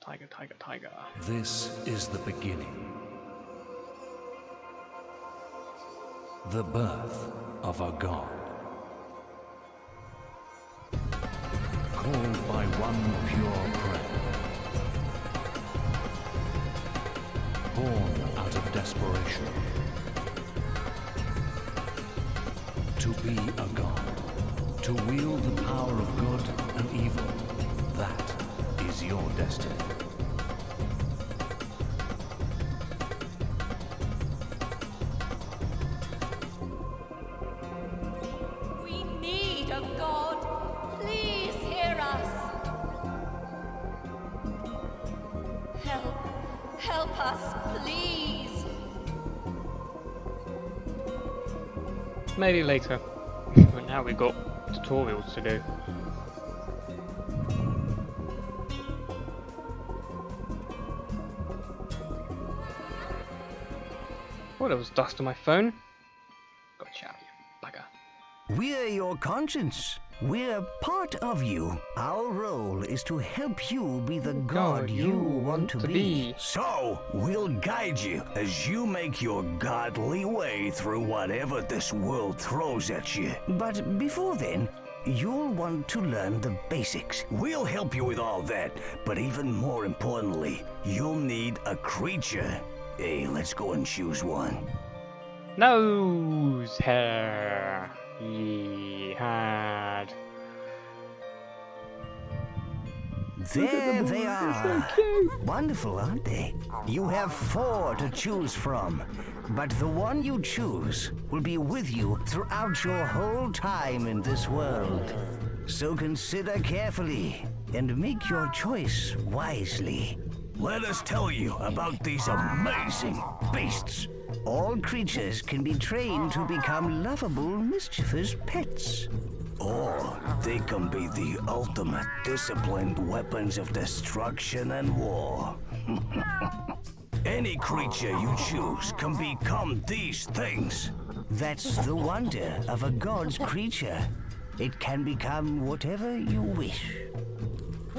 Tiger, tiger, tiger. This is the beginning. The birth of a god. Called by one pure prayer. Born out of desperation. To be a god. To wield the power of good and evil. That is your destiny. We need a god. Please hear us. Help us, please. Maybe later. But now we've got tutorials to do. Oh, there was dust on my phone. Gotcha, you bugger. We're your conscience. We're part of you. Our role is to help you be the god you want to be. So, we'll guide you as you make your godly way through whatever this world throws at you. But before then, you'll want to learn the basics. We'll help you with all that, but even more importantly, you'll need a creature. Hey, let's go and choose one. Nose hair. Ye had. There they are. Wonderful, aren't they? You have 4 to choose from, but the one you choose will be with you throughout your whole time in this world. So consider carefully and make your choice wisely. Let us tell you about these amazing beasts. All creatures can be trained to become lovable, mischievous pets. Or they can be the ultimate disciplined weapons of destruction and war. Any creature you choose can become these things. That's the wonder of a god's creature. It can become whatever you wish.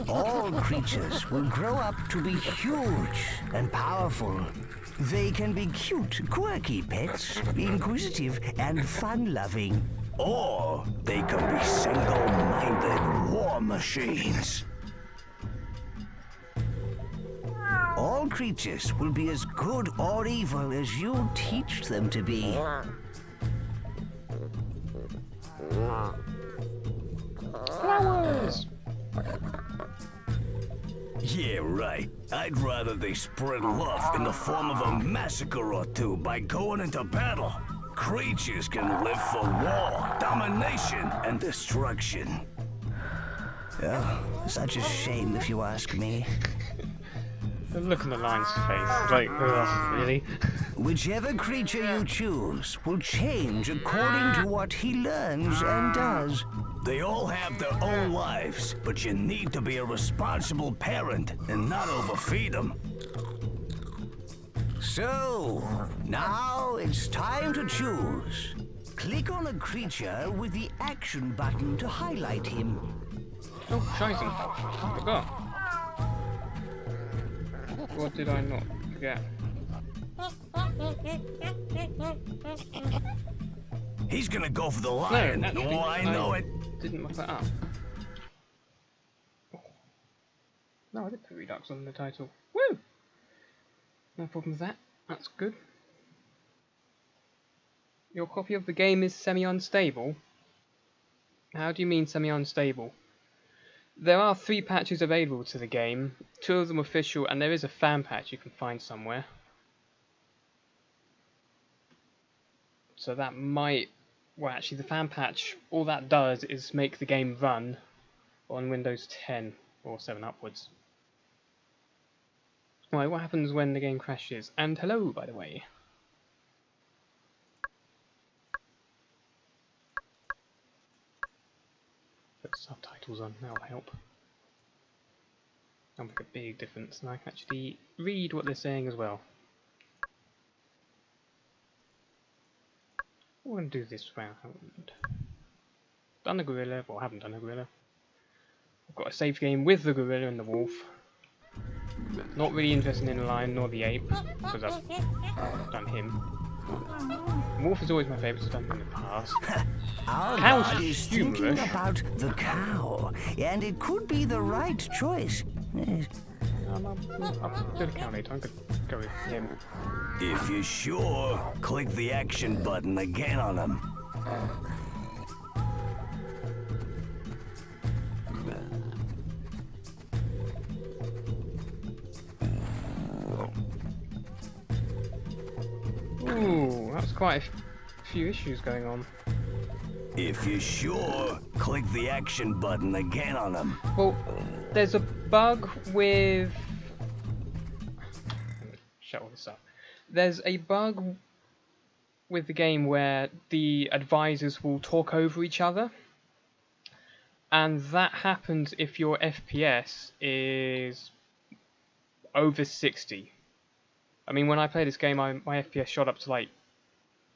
All creatures will grow up to be huge and powerful. They can be cute, quirky pets, inquisitive and fun-loving. Or they can be single-minded war machines. All creatures will be as good or evil as you teach them to be. Flowers! Yeah, right. I'd rather they spread love in the form of a massacre or two by going into battle. Creatures can live for war, domination, and destruction. Oh, such a shame if you ask me. The look on the lion's face. It's like, ugh, really? Whichever creature you choose will change according to what he learns and does. They all have their own lives, but you need to be a responsible parent and not overfeed them. So, now it's time to choose. Click on a creature with the action button to highlight him. Oh, Scheiße. I forgot. What did I not forget? He's gonna go for the lion. No, actually, I know it. Didn't look that up. Oh. No, I did put Redux on the title. Woo! No problem with that. That's good. Your copy of the game is semi-unstable? How do you mean semi-unstable? There are 3 patches available to the game, 2 of them official, and there is a fan patch you can find somewhere. So that might... Well, actually, the fan patch, all that does is make the game run on Windows 10 or 7 upwards. Right, what happens when the game crashes? And hello, by the way. Put subtitles on, that'll help. That'll make a big difference, and I can actually read what they're saying as well. We're going to do this round. Done the gorilla, well, I haven't done the gorilla. I've got a save game with the gorilla and the wolf. Not really interested in the lion nor the ape, because I've done him. Wolf is always my favourite, so I've done him in the past. Our How god is thinking humorous. about the cow, and it could be the right choice. I'll do the cow later, I'm going to go with him. If you're sure, click the action button again on him. Ooh, that's quite a few issues going on. If you're sure, click the action button again on him. Well, there's a bug with... Shut all this up. There's a bug with the game where the advisors will talk over each other. And that happens if your FPS is over 60. I mean, when I played this game, my FPS shot up to like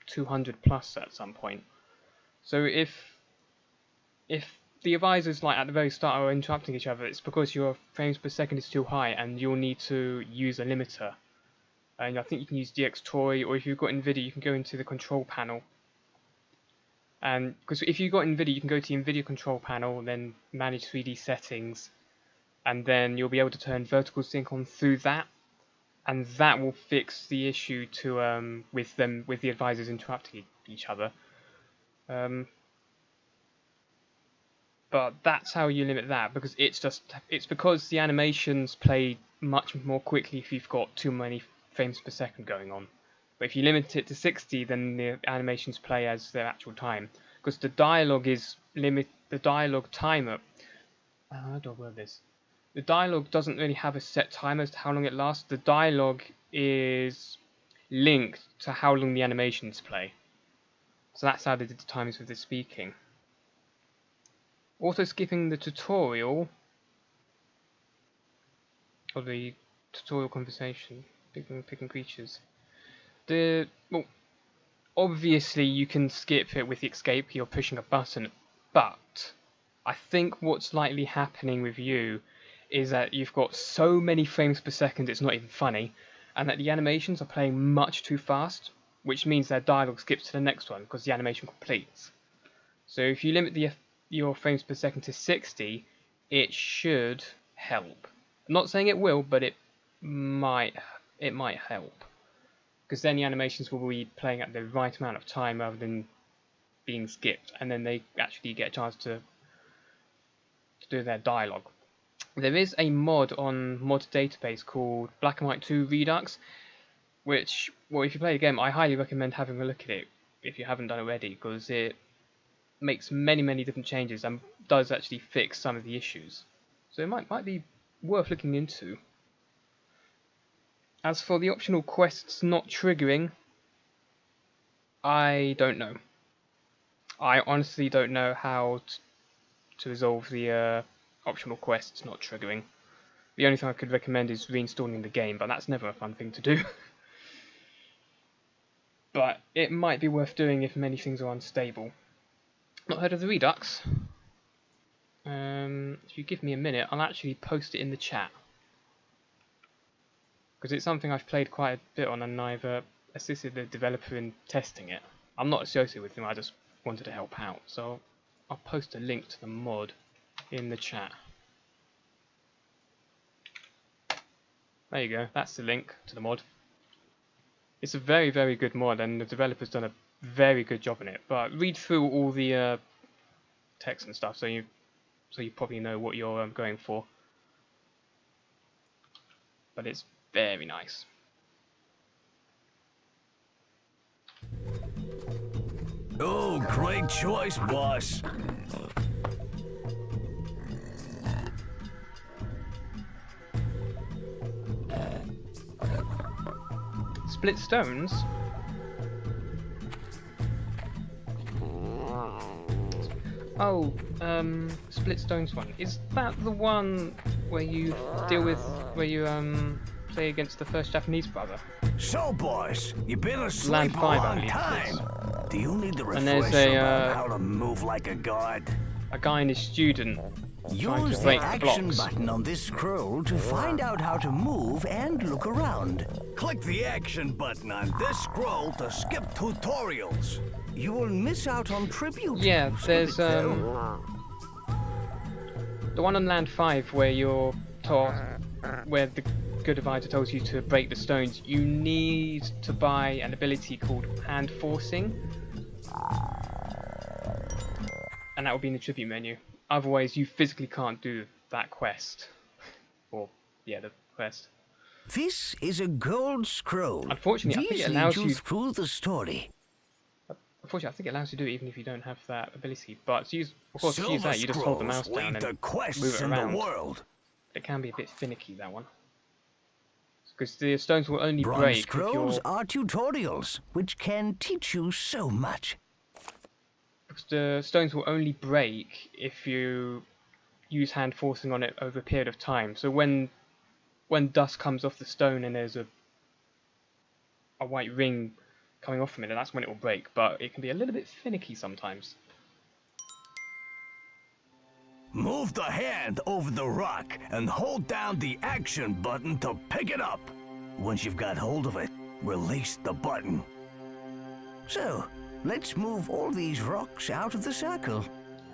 200 plus at some point. So if the advisors like at the very start are interrupting each other, it's because your frames per second is too high and you'll need to use a limiter. And I think you can use DX Toy, or if you've got NVIDIA, you can go into the control panel. And because if you've got NVIDIA, you can go to the NVIDIA control panel, then manage 3D settings, and then you'll be able to turn vertical sync on through that, and that will fix the issue to with the advisors interrupting each other. But that's how you limit that, because it's because the animations play much more quickly if you've got too many frames per second going on. But if you limit it to 60, then the animations play as their actual time, because the dialogue timer. How do I word this? The dialogue doesn't really have a set time as to how long it lasts. The dialogue is linked to how long the animations play. So that's how they did the timings with the speaking. Also, skipping the tutorial, or the tutorial conversation, picking creatures. Well, obviously you can skip it with the escape key or pushing a button, but I think what's likely happening with you is that you've got so many frames per second it's not even funny, and that the animations are playing much too fast, which means their dialogue skips to the next one because the animation completes. So if you limit your frames per second to 60, it should help. I'm not saying it will, but it might help. Because then the animations will be playing at the right amount of time rather than being skipped, and then they actually get a chance to do their dialogue. There is a mod on mod database called Black and White 2 Redux, which, well, if you play the game, I highly recommend having a look at it if you haven't done already, because it makes many different changes and does actually fix some of the issues. So it might be worth looking into. As for the optional quests not triggering, I don't know. I honestly don't know how to resolve the optional quests not triggering. The only thing I could recommend is reinstalling the game, but that's never a fun thing to do. But it might be worth doing if many things are unstable. Not heard of the Redux? If you give me a minute, I'll actually post it in the chat. Because it's something I've played quite a bit on, and I've assisted the developer in testing it. I'm not associated with him, I just wanted to help out. So I'll post a link to the mod in the chat. There you go, that's the link to the mod. It's a very good mod, and the developer's done a very good job in it. But read through all the text and stuff, so you probably know what you're going for. But it's very nice. Oh, great choice, boss. Split stones? Oh, Split Stones one. Is that the one where you play against the first Japanese brother? So, boss, you've been asleep Land a 5 long only, time. Do you need to And there's refresh a, about how to move like a god? A guy and his student trying to Use the break the action blocks. button on this scroll to find out how to move and look around. Click the action button on this scroll to skip tutorials. You will miss out on tribute. Yeah, Skip there's it, though. the one on Land 5 where you're taught, where the good advisor tells you to break the stones. You need to buy an ability called hand forcing, and that will be in the tribute menu. Otherwise, you physically can't do that quest, or yeah, the quest. This is a gold scroll. Unfortunately, I think it These allows lead you. through the story. Unfortunately, I think it allows you to do it even if you don't have that ability. But to use, of course, to use Silver that, you just hold the mouse scrolls down lead and to quests move it in around. the world. It can be a bit finicky, that one, because the stones will only Bronze break if scrolls you're. are tutorials, which can teach you so much. Because the stones will only break if you use hand forcing on it over a period of time. So when dust comes off the stone and there's a white ring coming off from it, that's when it will break. But it can be a little bit finicky sometimes. Move the hand over the rock and hold down the action button to pick it up. Once you've got hold of it, release the button. So, let's move all these rocks out of the circle.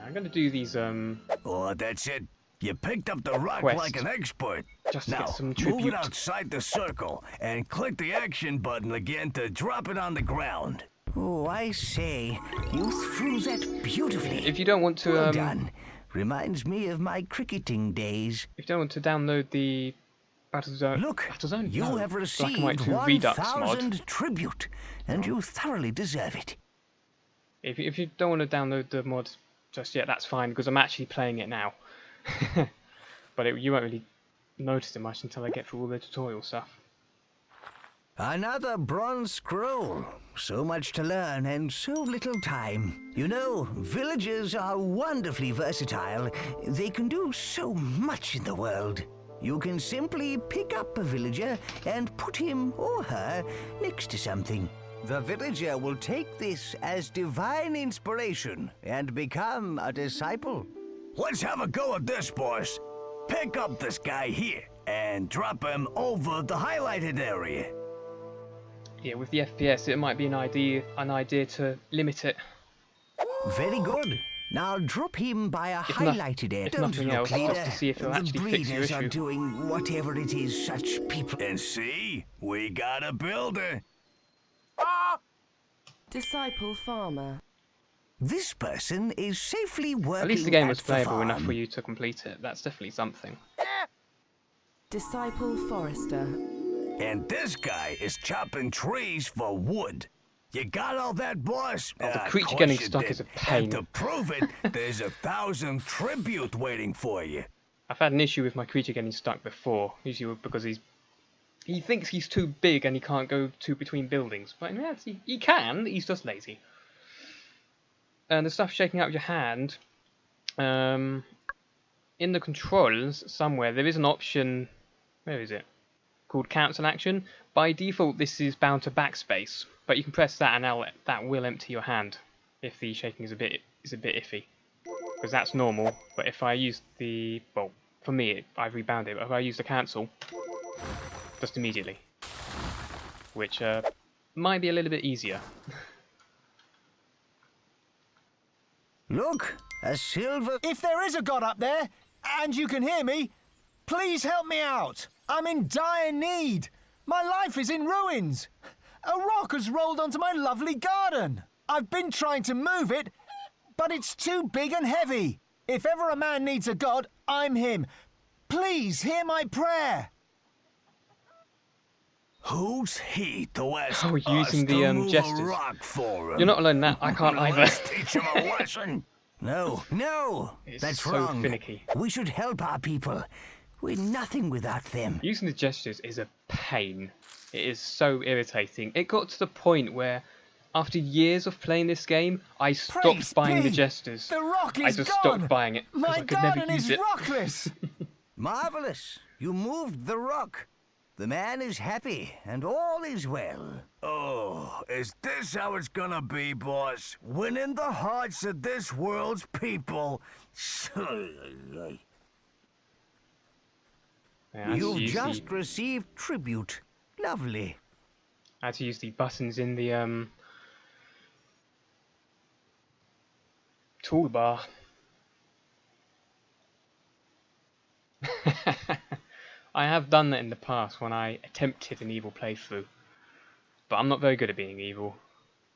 I'm going to do these Oh, that's it. You picked up the rock Quest. like an expert. just to Now, get some move tribute. it outside the circle and click the action button again to drop it on the ground. Oh, I say, you threw that beautifully. If you don't want to Well done. Reminds me of my cricketing days. if you don't want to download the Battlezone, Look, Battlezone? you No, have Black and White received 2 Redux mod. 1,000 tribute, and you thoroughly deserve it. If you don't want to download the mod just yet, that's fine, because I'm actually playing it now. But you won't really notice it much until I get through all the tutorial stuff. Another bronze scroll. So much to learn and so little time. You know, villagers are wonderfully versatile. They can do so much in the world. You can simply pick up a villager and put him or her next to something. The villager will take this as divine inspiration and become a disciple. Let's have a go at this, boss. Pick up this guy here and drop him over the highlighted area. Yeah, with the FPS, it might be an idea to limit it. Very good. Now drop him by a highlighted area. if nothing else, just to see if it'll the actually fix your breeders are issue. doing whatever it is such people. And see, we got a builder. Disciple farmer. This person is safely working At least the game was at playable farm. enough for you to complete it. That's definitely something. Disciple forester. And this guy is chopping trees for wood. You got all that, boss? Oh, the Of creature course getting you stuck did. is a pain. And to prove it, there's 1,000 tribute waiting for you. I've had an issue with my creature getting stuck before, usually because he thinks he's too big and he can't go between buildings. But in reality, he can, he's just lazy. And the stuff shaking out of your hand, in the controls somewhere, there is an option, where is it? Called cancel action. By default, this is bound to backspace, but you can press that and that will empty your hand if the shaking is a bit iffy, because that's normal. But if I use the, well, for me, I've rebound it. But if I use the cancel, just immediately, which might be a little bit easier. Look, a silver... If there is a god up there, and you can hear me, please help me out. I'm in dire need. My life is in ruins. A rock has rolled onto my lovely garden. I've been trying to move it, but it's too big and heavy. If ever a man needs a god, I'm him. Please hear my prayer. Who's he to ask Oh, us using to the move gestures. a rock for him? You're not alone in that. I can't either. Let's teach him a lesson. No, It's that's so wrong. finicky. We should help our people. We're nothing without them. Using the gestures is a pain. It is so irritating. It got to the point where, after years of playing this game, I stopped Praise buying the be. gestures. The rock I is just gone. stopped buying it because My I could never garden use is it. rockless. Marvelous. You moved the rock. The man is happy, and all is well. Oh, is this how it's gonna be, boss? Winning the hearts of this world's people. Yeah, I You've just received tribute. Lovely. I had to use the buttons in the toolbar. I have done that in the past when I attempted an evil playthrough, but I'm not very good at being evil.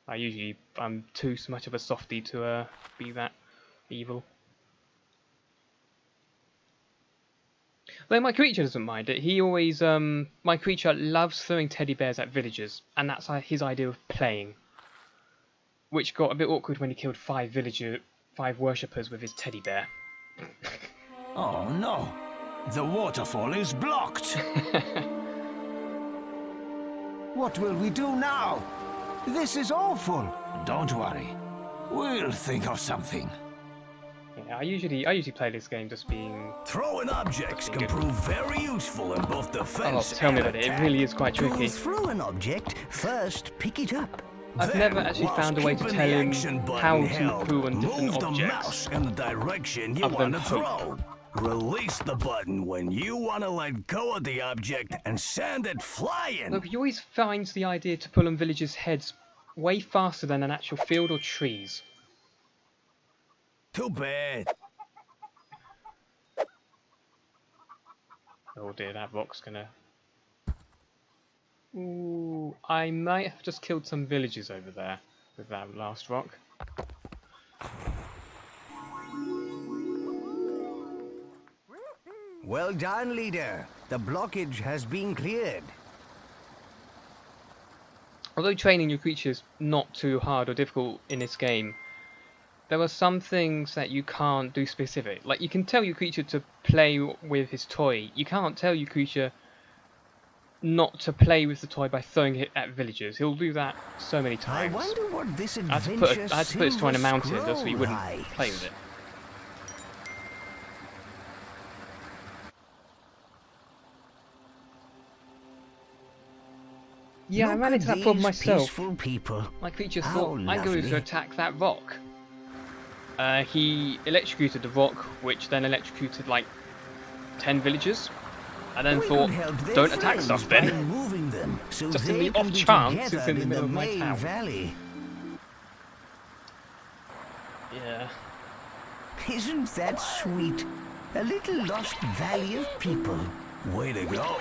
I'm too much of a softie to be that evil. Though my creature doesn't mind it. He always, my creature loves throwing teddy bears at villagers, and that's his idea of playing. Which got a bit awkward when he killed 5 worshippers with his teddy bear. Oh no, the waterfall is blocked. What will we do now? This is awful. Don't worry, we'll think of something. Yeah, I usually play this game just being... Throwing objects can prove very useful in both defense tell me and about it. It attack. really is quite tricky. To throw an object, first pick it up. I've Then, never actually whilst found a way to keeping tell the him action button how to held, throw on different move the objects. mouse in the direction you Other than want to throw. Release the button when you want to let go of the object and send it flying. Look, he always finds the idea to pull on villagers' heads way faster than an actual field or trees. Too bad. Oh dear, that rock's gonna... Ooh, I might have just killed some villagers over there with that last rock. Well done, leader. The blockage has been cleared. Although training your creatures not too hard or difficult in this game, there are some things that you can't do specific. Like, you can tell your creature to play with his toy. You can't tell your creature not to play with the toy by throwing it at villagers. He'll do that so many I times. wonder what this I had to adventure put his toy in a mountain silver just so he wouldn't scroll hides. play with it. Yeah, I Look ran at into that problem these myself. Peaceful people. My creature How thought I'm going to lovely. attack that rock. He electrocuted the rock, which then electrocuted like 10 villagers, and then We thought, could help their don't attack friends stuff by then. moving them so Just in they the can off be chance it's together in the middle of my main town. valley. Yeah. Isn't that sweet? A little lost valley of people. Way to go.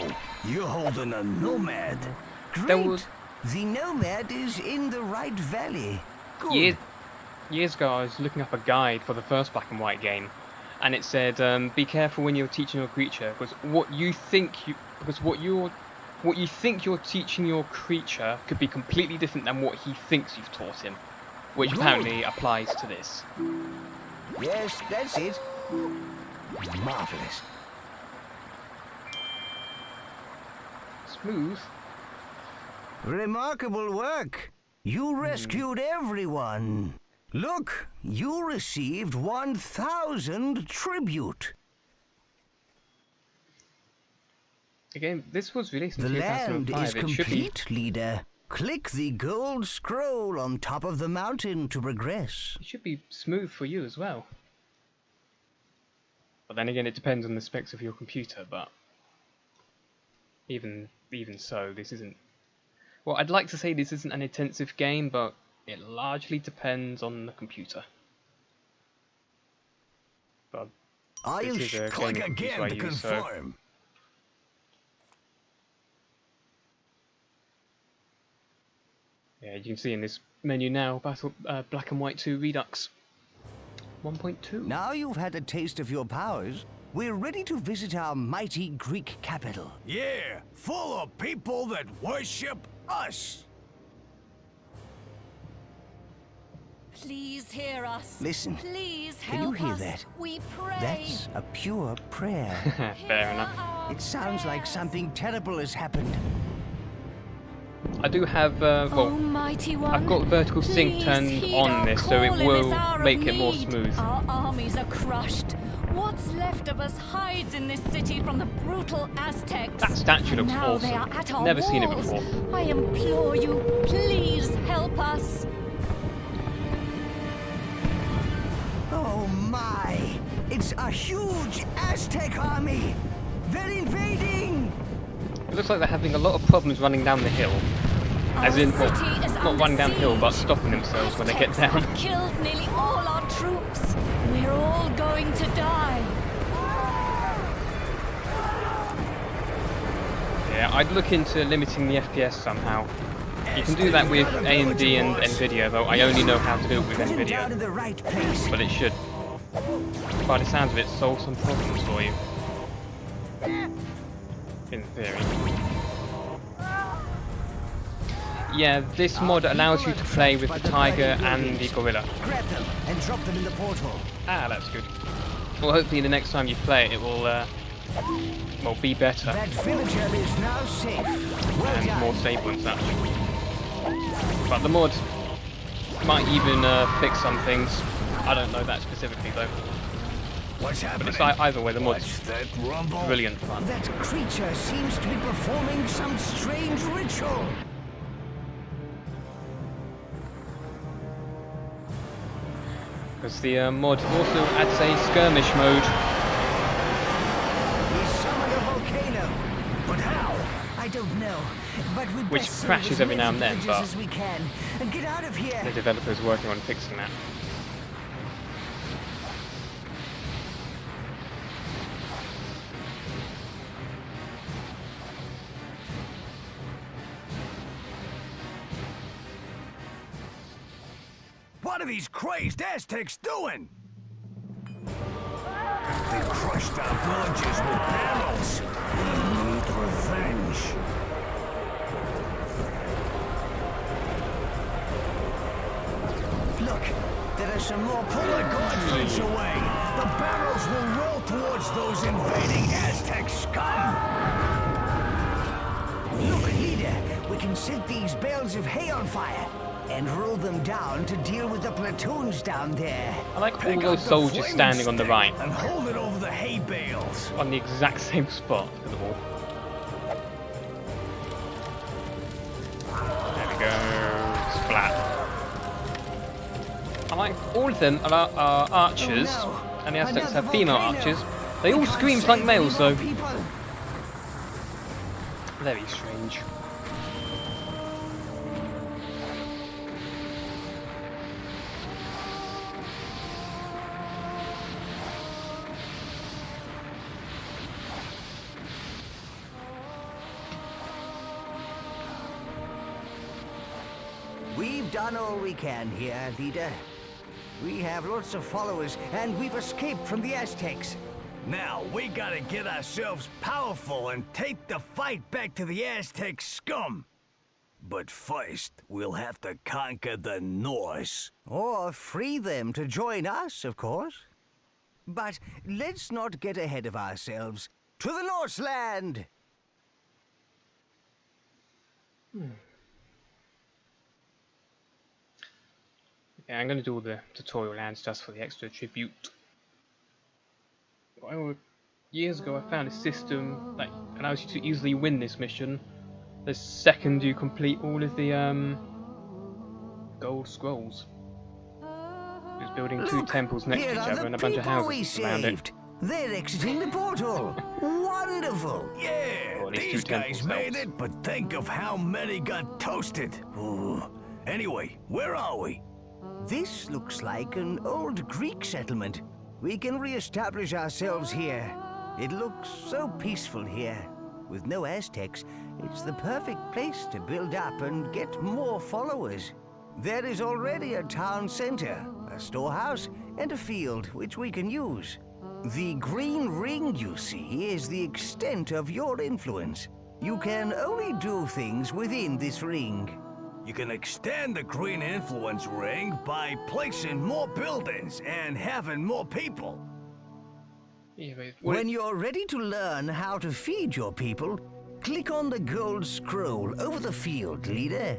You're holding a nomad. There Great. was- The nomad is in the right valley. Good. Years ago, I was looking up a guide for the first Black and White game, and it said, "Be careful when you're teaching your creature, because what you think you're teaching your creature could be completely different than what he thinks you've taught him," which apparently applies to this. Yes, that's it. Marvelous. Smooth. Remarkable work. You rescued everyone. Look, you received 1,000 tribute. Again, this was released in The land 2005. is It should be. complete, leader. Click the gold scroll on top of the mountain to progress. It should be smooth for you as well. But then again, it depends on the specs of your computer. But even so, this isn't. Well, I'd like to say this isn't an intensive game, but it largely depends on the computer. But Are this you is a Click gaming computer I again to use, so confirm. yeah, you can see in this menu now, Black and White 2 Redux 1.2. Now you've had a taste of your powers, we're ready to visit our mighty Greek capital. Yeah, full of people that worship us. Please hear us. Listen, Please can you help hear us. that? We pray. That's a pure prayer. Fair enough. It sounds like something terrible has happened. I do have, well, Almighty One, I've got vertical sync please turned heed on our this, so it call in will this hour of make it more need. smooth. Our armies are crushed. What's left of us hides in this city from the brutal Aztecs. That statue looks Now awesome. they are at our Never seen it walls. before. I implore you, please help us. Oh my! It's a huge Aztec army! They're invading! It looks like they're having a lot of problems running down the hill. As in, well, not running down the hill, but stopping themselves when they get down. Have killed nearly all our troops. We're all going to die. Yeah, I'd look into limiting the FPS somehow. You can do that with AMD and Nvidia, though I only know how to do it with Put him down Nvidia. in the right place. But it should, by the sounds of it, solve some problems for you. In theory. Yeah, this mod allows you to play with the tiger and the gorilla. Grab them and drop them in the portal. Ah, that's good. Well, hopefully the next time you play it, it will, well, be better That villager is now safe. Well and done. more stable and such. But the mod might even fix some things. I don't know that specifically though. What's But happening? it's either way, the mod's What's that rumble? brilliant fun. That creature seems to be performing some strange ritual. Because the mod also adds a skirmish mode. He summoned a volcano. But how? I don't know. But we Which best save crashes as every many now and then, villagers but- as we can and get out of here. The developer's working on fixing that. What are these crazed Aztecs doing? They crushed our villages with barrels. We need revenge. Look, there are some more Pull the godflesh away. The barrels will roll towards those invading Aztec scum. Look, leader, we can set these bales of hay on fire and roll them down to deal with the platoons down there. I like all Pick those up the soldiers flaming standing on the stick right, and hold it over the hay bales. on the exact same spot. Look at them all. There we go. Splat. I like all of them are archers, Oh, no. and the Aztecs Another have female volcano. archers. They We all can't scream save like any males more though. people. Very strange. We've done all we can here, leader. We have lots of followers, and we've escaped from the Aztecs. Now, we gotta get ourselves powerful and take the fight back to the Aztec scum. But first, we'll have to conquer the Norse. Or free them to join us, of course. But let's not get ahead of ourselves. To the Norseland! Yeah, I'm going to do all the tutorial lands just for the extra tribute. Years ago I found a system that allows you to easily win this mission the second you complete all of the gold scrolls. It was building two Look, temples next to here each are other the and a bunch of people we houses around it. saved. They're exiting the portal. Wonderful. Yeah, Well, these these two guys temples made helps. it, but think of how many got toasted. Ooh. Anyway, where are we? This looks like an old Greek settlement. We can re-establish ourselves here. It looks so peaceful here. With no Aztecs, it's the perfect place to build up and get more followers. There is already a town center, a storehouse, and a field which we can use. The green ring you see is the extent of your influence. You can only do things within this ring. You can extend the green influence ring by placing more buildings and having more people. Yeah, but When you're ready to learn how to feed your people, click on the gold scroll over the field, leader.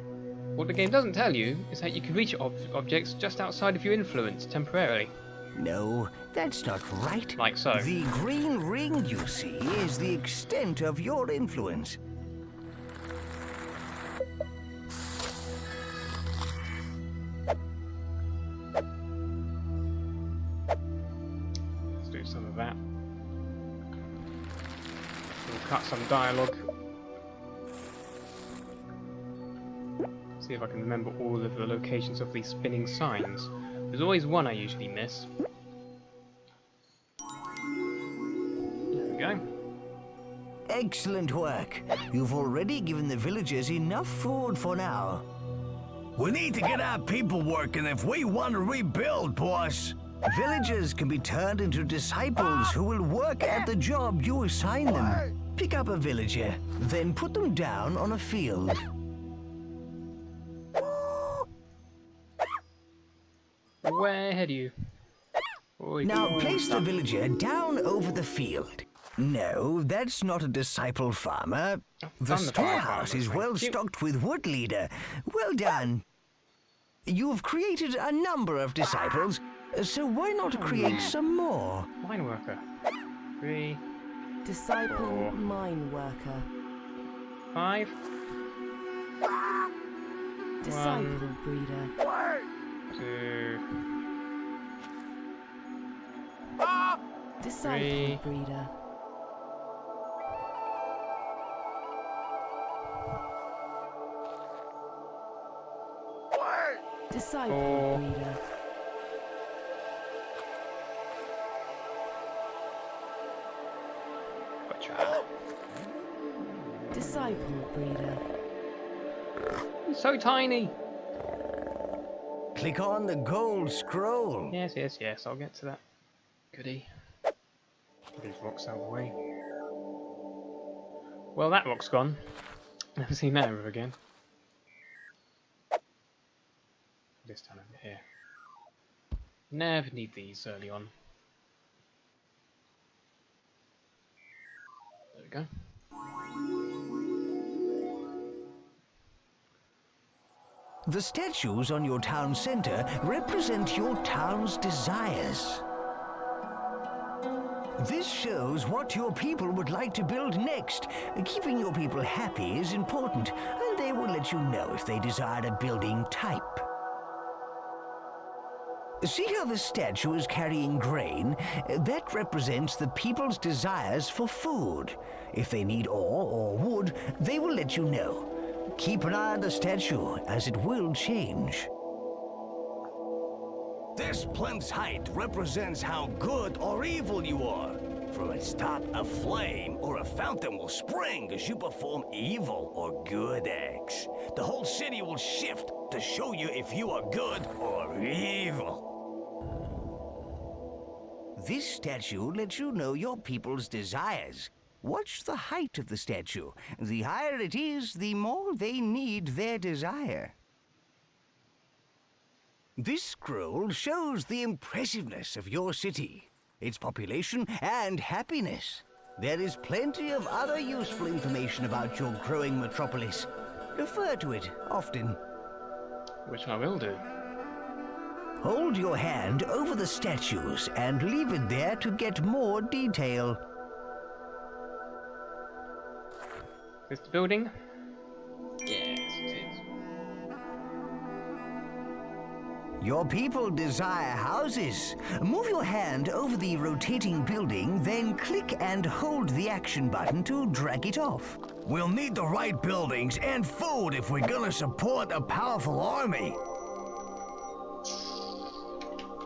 what the game doesn't tell you is that you can reach objects just outside of your influence temporarily. No, that's not right. Like so. The green ring you see is the extent of your influence. Let's do some of that. We'll cut some dialogue. See if I can remember all of the locations of these spinning signs. There's always one I usually miss. There we go. Excellent work. You've already given the villagers enough food for now. We need to get our people working if we want to rebuild, boss. Villagers can be turned into disciples who will work at the job you assign them. Pick up a villager, then put them down on a field. Where head you? Oi. Now place the villager down over the field. No, that's not a disciple farmer. The I'm the farmer, storehouse is thank well you. stocked with wood leader. Well done. You've created a number of disciples, so why not create some more? Mine worker. 3, Disciple mine worker. 5. Disciple breeder. 2. Disciple 3. breeder. Disciple 4. breeder. Gotcha. Disciple breeder. So tiny. Click on the gold scroll. Yes, yes, yes. I'll get to that. Goody. Get these rocks out of the way. Well, that rock's gone. Never seen that ever again. This down over here. Never need these early on. There we go. The statues on your town center represent your town's desires. This shows what your people would like to build next. Keeping your people happy is important, and they will let you know if they desire a building type. See how the statue is carrying grain? That represents the people's desires for food. If they need ore or wood, they will let you know. Keep an eye on the statue, as it will change. This plinth's height represents how good or evil you are. From its top, a flame or a fountain will spring as you perform evil or good acts. The whole city will shift to show you if you are good or evil. This statue lets you know your people's desires. Watch the height of the statue. The higher it is, the more they need their desire. This scroll shows the impressiveness of your city, its population and happiness. There is plenty of other useful information about your growing metropolis. Refer to it often. Which I will do. Hold your hand over the statues and leave it there to get more detail. Is this the building? Yes, it is. Your people desire houses. Move your hand over the rotating building, then click and hold the action button to drag it off. We'll need the right buildings and food if we're gonna support a powerful army.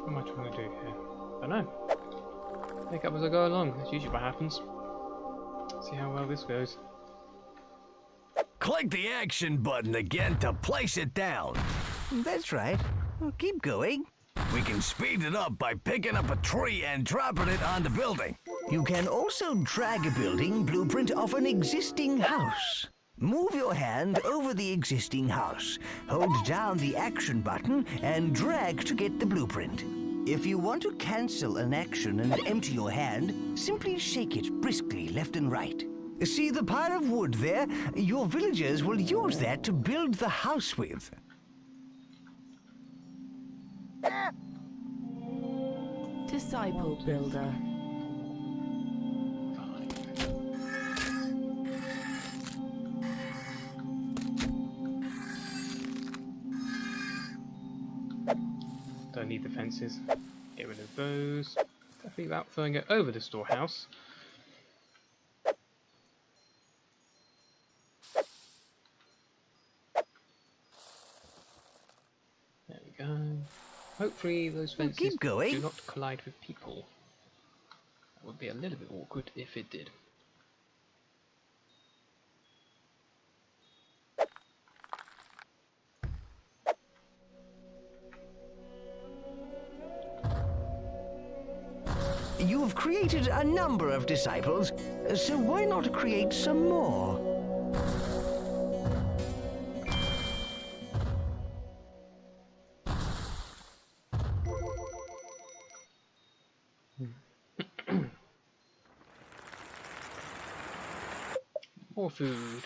What am I trying to do here? I don't know. Make up as I go along. That's usually what happens. See how well this goes. Click the action button again to place it down. That's right. Well, keep going. We can speed it up by picking up a tree and dropping it on the building. You can also drag a building blueprint of an existing house. Move your hand over the existing house. Hold down the action button and drag to get the blueprint. If you want to cancel an action and empty your hand, simply shake it briskly left and right. See the pile of wood there? Your villagers will use that to build the house with. Disciple builder. Don't need the fences. Get rid of those. Definitely without throwing it over the storehouse. There we go. Hopefully those fences Keep going. do not collide with people. That would be a little bit awkward if it did. You've created a number of disciples, so why not create some more? More food.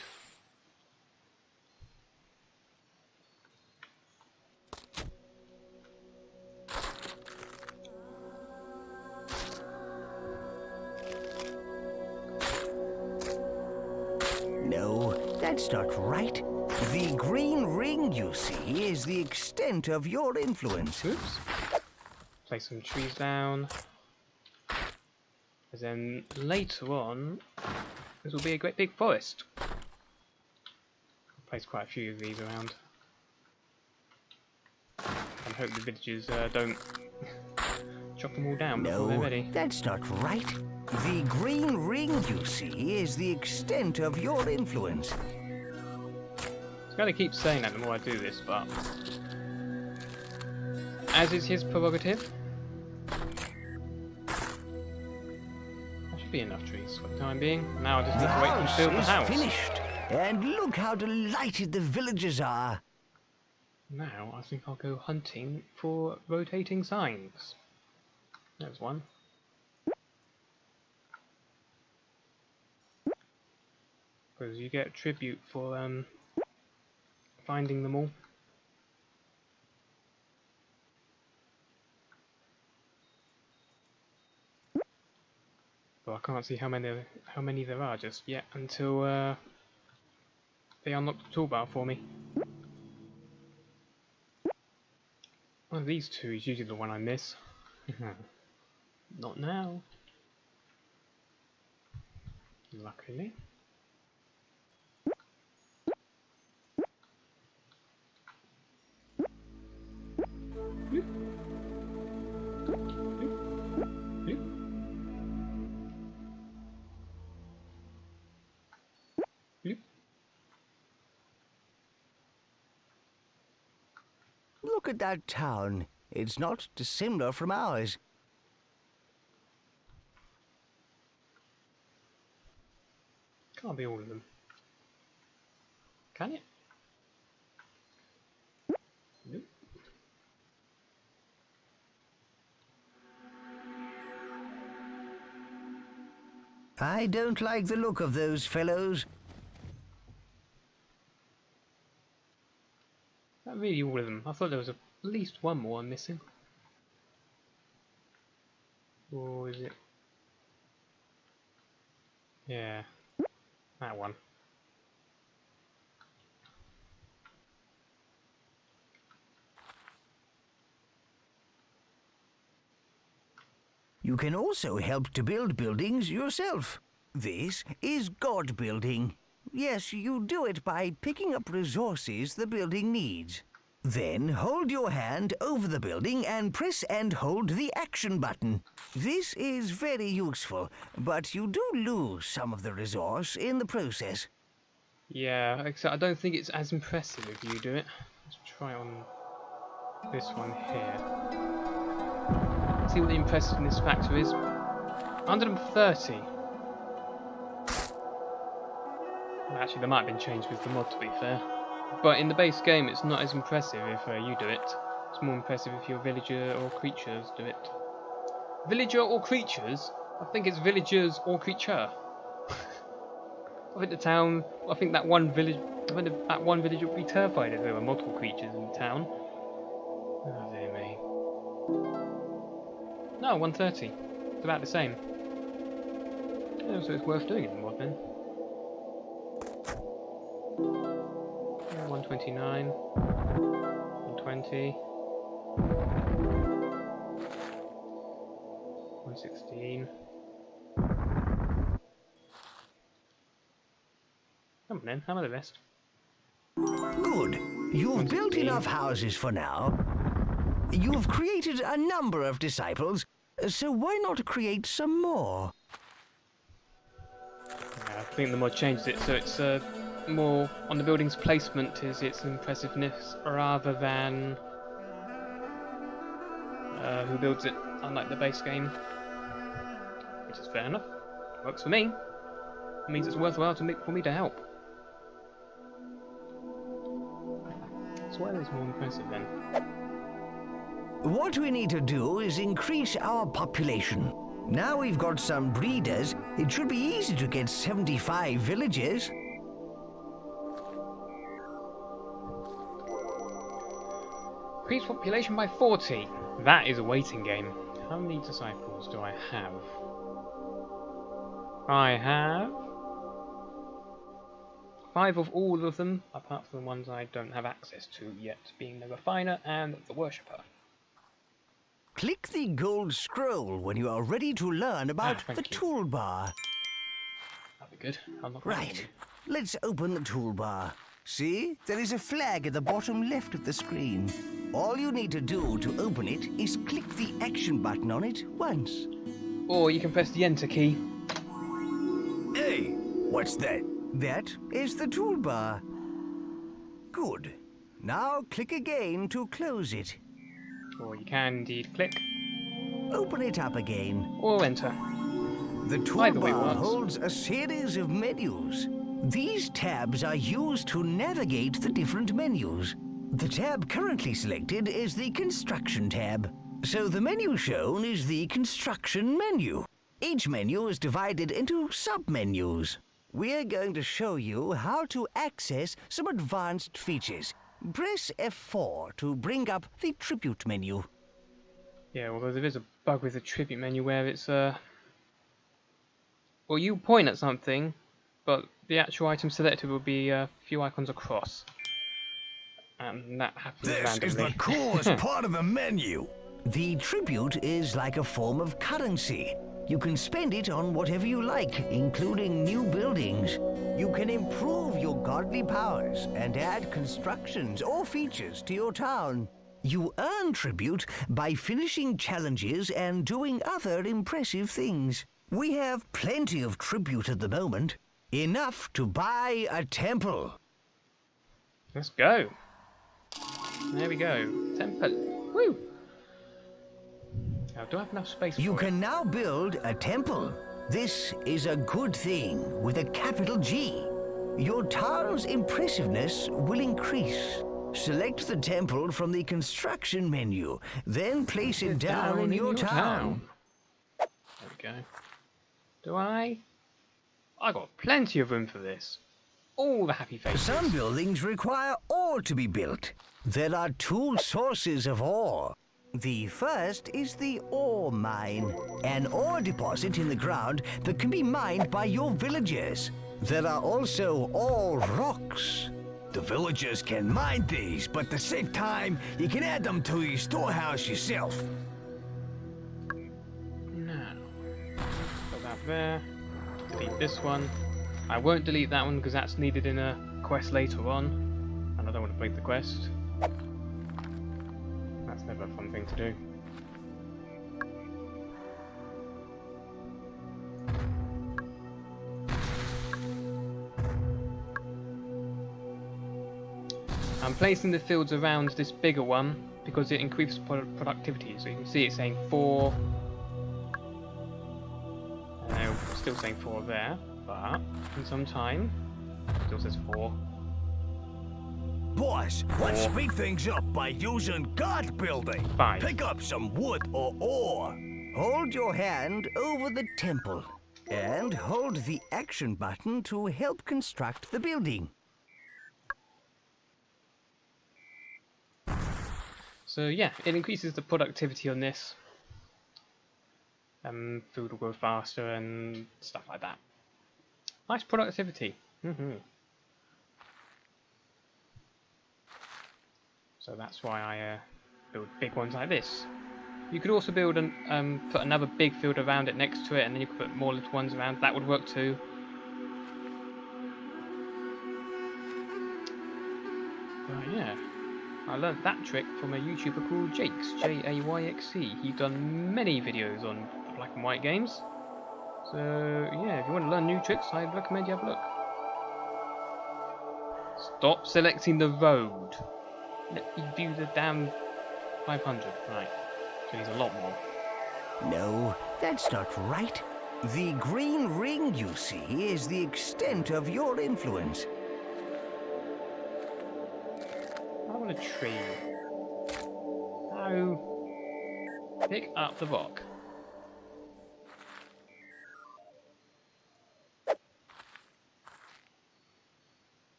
No, that's not right. The green ring you see is the extent of your influence. Oops. Place some trees down. And then later on, this will be a great big forest. I'll place quite a few of these around. And hope the villagers don't chop them all down before they're No, ready. that's not right. The green ring you see is the extent of your influence. I'm gonna keep saying that the more I do this, but as is his prerogative. That should be enough trees for the time being. Now I just need The to wait and house build the is house. finished, and look how delighted the villagers are. Now I think I'll go hunting for rotating signs. There's one. Because you get a tribute for finding them all. But I can't see how many there are just yet until they unlock the toolbar for me. One of these two is usually the one I miss. Not now. Luckily. Bloop. Bloop. Bloop. Bloop. Look at that town. It's not dissimilar from ours. Can't be all of them. Can it? Nope. I don't like the look of those fellows. Not really all of them. I thought there was at least one more I'm missing. Or is it? Yeah. That one. You can also help to build buildings yourself. This is God building. Yes, you do it by picking up resources the building needs. Then hold your hand over the building and press and hold the action button. This is very useful, but you do lose some of the resource in the process. Yeah, except I don't think it's as impressive if you do it. Let's try on this one here. See what the impressiveness factor is. 130. Well, actually, there might have been changed with the mod, to be fair. But in the base game, it's not as impressive if you do it. It's more impressive if your villager or creatures do it. Villager or creatures? I think it's villagers or creature. I think the town. I think that one village. That one village would be terrified if there were multiple creatures in the town. Oh dear me. No, 130. It's about the same. Yeah, so it's worth doing it in mod then. Yeah, 129. 120. 116. Come on then, how about the rest? Good. You've built 116. enough houses for now. You've created a number of disciples, so why not create some more? I think the mod changes it so it's more on the building's placement is its impressiveness rather than who builds it, unlike the base game. Which is fair enough. Works for me. It means it's worthwhile for me to help. So why is more impressive then? What we need to do is increase our population. Now we've got some breeders, it should be easy to get 75 villagers. Increase population by 40. That is a waiting game. How many disciples do I have? I have 5 of all of them, apart from the ones I don't have access to yet, being the refiner and the worshipper. Click the gold scroll when you are ready to learn about thank the you. toolbar. That'd be good. I'm not Right, let's open the toolbar. See, there is a flag at the bottom left of the screen. All you need to do to open it is click the action button on it once. Or you can press the enter key. Hey, what's that? That is the toolbar. Good. Now click again to close it. Or you can indeed click. Open it up again. Or enter. The Either way toolbar works. holds a series of menus. These tabs are used to navigate the different menus. The tab currently selected is the Construction tab. So the menu shown is the Construction menu. Each menu is divided into sub-menus. We're going to show you how to access some advanced features. Press F4 to bring up the Tribute menu. Yeah, although there is a bug with the tribute menu where it's well, you point at something, but the actual item selected will be a few icons across. And that happens This randomly. is the coolest part of the menu. The Tribute is like a form of currency. You can spend it on whatever you like, including new buildings. You can improve your godly powers and add constructions or features to your town. You earn tribute by finishing challenges and doing other impressive things. We have plenty of tribute at the moment. Enough to buy a temple. Let's go. There we go. Temple. Woo! Now, do I have enough space You for it? can now build a temple. This is a good thing with a capital G. Your town's impressiveness will increase. Select the temple from the construction menu, then place it down in your town. There we go. Do I? I got plenty of room for this. All the happy faces. Some buildings require ore to be built. There are 2 sources of ore. The first is the ore mine, an ore deposit in the ground that can be mined by your villagers. There are also ore rocks. The villagers can mine these, but to save time, you can add them to your storehouse yourself. Now, put that there. Delete this one. I won't delete that one because that's needed in a quest later on, and I don't want to break the quest. That's never a fun thing to do. I'm placing the fields around this bigger one because it increases productivity. So you can see it's saying 4. Still saying 4 there, but in some time, it still says 4. Boss, let's speed things up by using God building. 5. Pick up some wood or ore. Hold your hand over the temple and hold the action button to help construct the building. So yeah, it increases the productivity on this. food will grow faster and stuff like that. Nice productivity. So that's why I build big ones like this. You could also build and put another big field around it next to it, and then you could put more little ones around. That would work too. But yeah, I learned that trick from a YouTuber called Jakes, Jayxe. He's done many videos on black and white games. So yeah, if you want to learn new tricks, I'd recommend you have a look. Stop selecting the road. Let me do the damn 500. Right. So he's a lot more. No, that's not right. The green ring you see is the extent of your influence. I want a tree. No. Pick up the rock.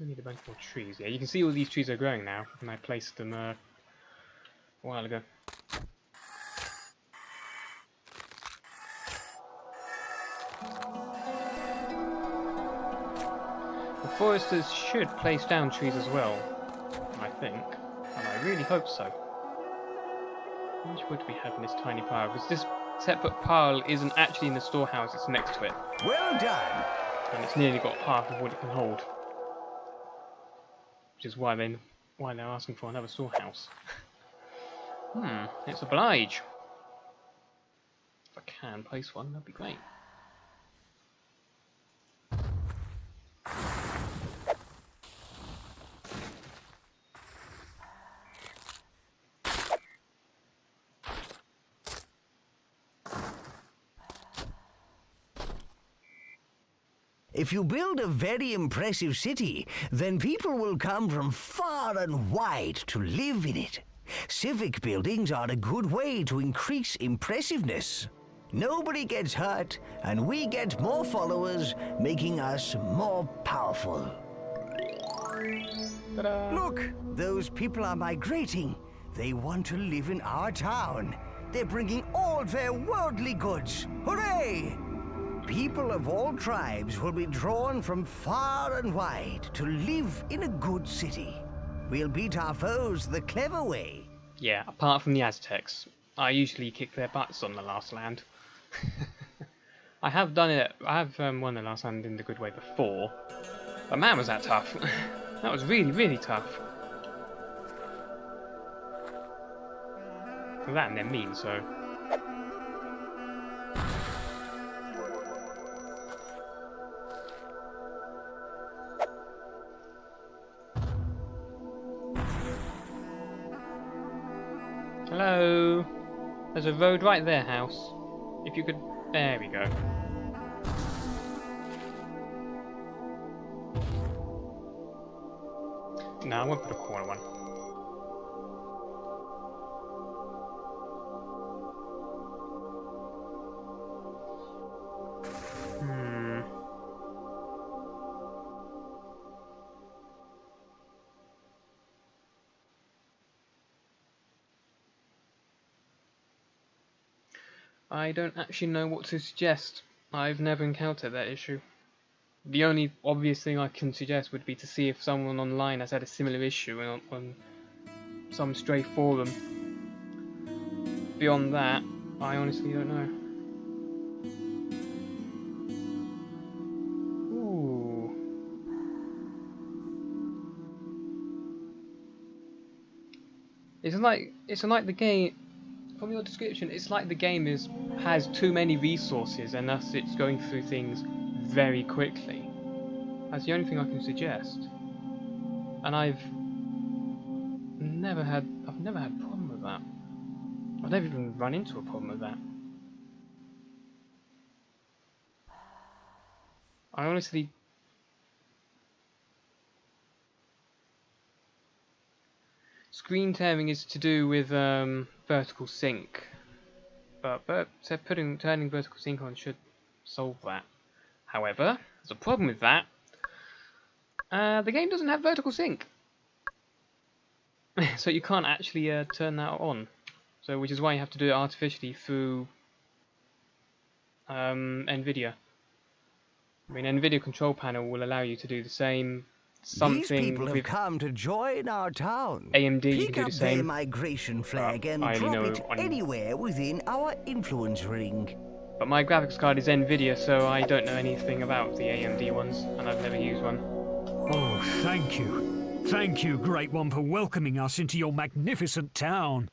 We need a bunch more trees. Yeah, you can see all these trees are growing now, and I placed them a while ago. The foresters should place down trees as well, I think, and I really hope so. How much wood do we have in this tiny pile? Because this separate pile isn't actually in the storehouse, it's next to it. Well done. And it's nearly got half of what it can hold. Which is why they're asking for another storehouse. It's oblige. If I can place one, that'd be great. If you build a very impressive city, then people will come from far and wide to live in it. Civic buildings are a good way to increase impressiveness. Nobody gets hurt, and we get more followers, making us more powerful. Ta-da! Look, those people are migrating. They want to live in our town. They're bringing all their worldly goods. Hooray! People of all tribes will be drawn from far and wide to live in a good city. We'll beat our foes the clever way. Yeah, apart from the Aztecs. I usually kick their butts on the last land. I have done it, I have won the last land in the good way before. But man, was that tough. That was really, really tough. Well, that and they're mean, so... Hello? There's a road right there, house. If you could... There we go. No, I won't put a corner one. I don't actually know what to suggest. I've never encountered that issue. The only obvious thing I can suggest would be to see if someone online has had a similar issue on some stray forum. Beyond that, I honestly don't know. Ooh. It's like the game. From your description, it's like the game has too many resources and thus it's going through things very quickly. That's the only thing I can suggest. And I've never had a problem with that. I've never even run into a problem with that. I honestly... Screen tearing is to do with vertical sync, but turning vertical sync on should solve that. However, there's a problem with that. The game doesn't have vertical sync, so you can't actually turn that on. So, which is why you have to do it artificially through NVIDIA. I mean, NVIDIA control panel will allow you to do the same. These Something people have with come to join our town. AMD, you Pick can do up the their same. migration flag and I only drop know it on- anywhere within our influence ring. But my graphics card is NVIDIA, so I don't know anything about the AMD ones, and I've never used one. Oh, thank you. Thank you, Great One, for welcoming us into your magnificent town.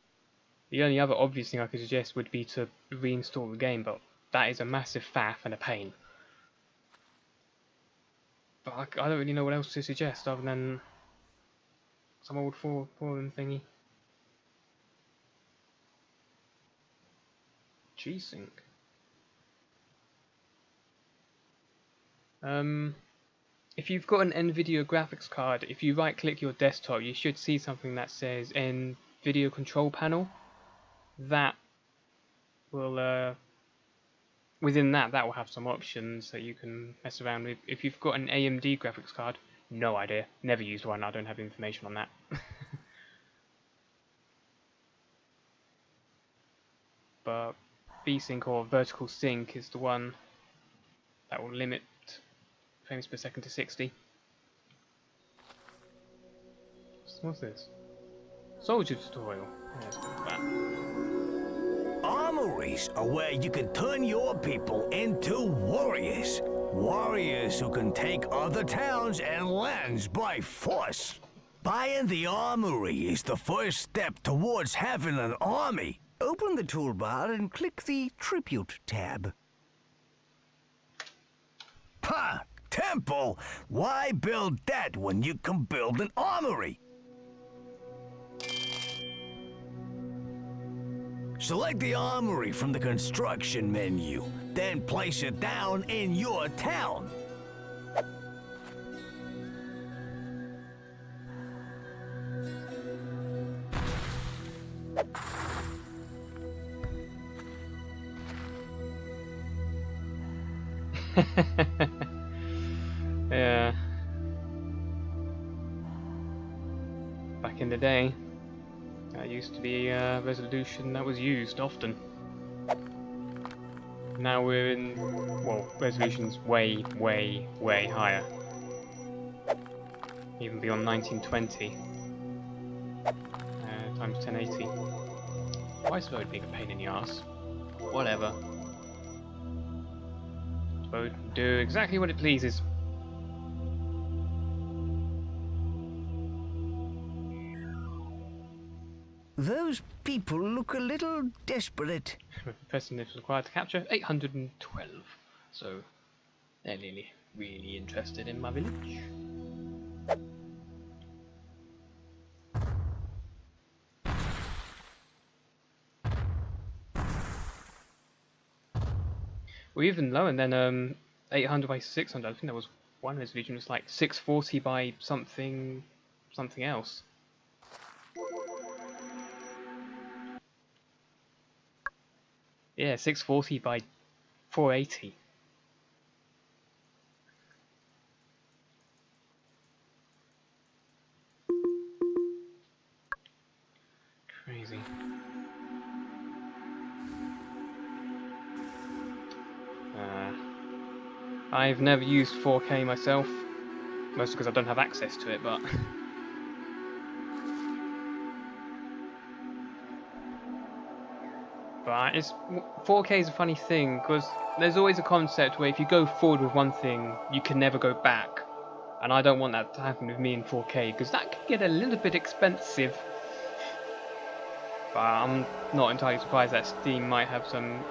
The only other obvious thing I could suggest would be to reinstall the game, but that is a massive faff and a pain. But I don't really know what else to suggest other than some old forum thingy. G-Sync. If you've got an NVIDIA graphics card, if you right click your desktop, you should see something that says NVIDIA control panel. That will within that will have some options that you can mess around with. If you've got an AMD graphics card, no idea, never used one, I don't have information on that. But VSync or vertical sync is the one that will limit frames per second to 60. What's this? Soldier tutorial. Yeah, let's go for that. Armories are where you can turn your people into warriors. Warriors who can take other towns and lands by force. Buying the armory is the first step towards having an army. Open the toolbar and click the Tribute tab. Ha! Temple! Why build that when you can build an armory? Select the armory from the construction menu, then place it down in your town. Yeah. Back in the day, that used to be a resolution that was used often. Now we're in, well, resolution's way, way, way higher. Even beyond 1920. Times 1080. Why is Void being a pain in the ass? Whatever. Void do exactly what it pleases. Those people look a little desperate. The person is required to capture 812. So they're really, really interested in my village. Well, even lower than 800 by 600. I think there was one resolution was like 640 by something else. Yeah, 640 by 480. Crazy. I've never used 4K myself, mostly because I don't have access to it, but but it's 4K is a funny thing because there's always a concept where if you go forward with one thing, you can never go back, and I don't want that to happen with me in 4K because that can get a little bit expensive. But I'm not entirely surprised that Steam might have some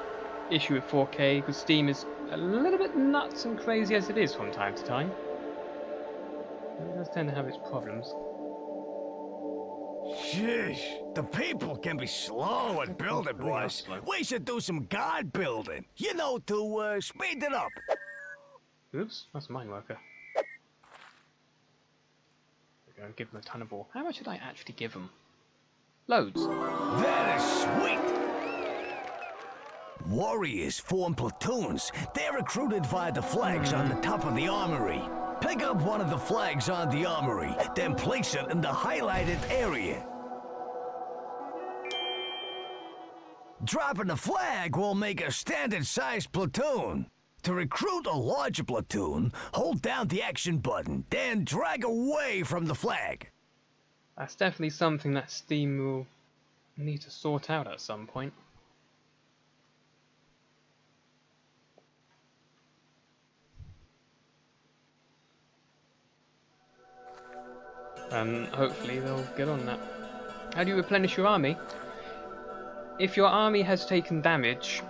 issue with 4K because Steam is a little bit nuts and crazy as it is from time to time. It does tend to have its problems. Sheesh, the people can be slow at building, boys. We should do some god building, you know, to speed it up. Oops, that's a mine worker. We're going to give them a ton of ore. How much should I actually give them? Loads. That is sweet. Warriors form platoons. They're recruited via the flags on the top of the armory. Pick up one of the flags on the armory, then place it in the highlighted area. Dropping a flag will make a standard-sized platoon. To recruit a larger platoon, hold down the action button, then drag away from the flag. That's definitely something that Steam will need to sort out at some point. And hopefully they'll get on that. How do you replenish your army? If your army has taken damage,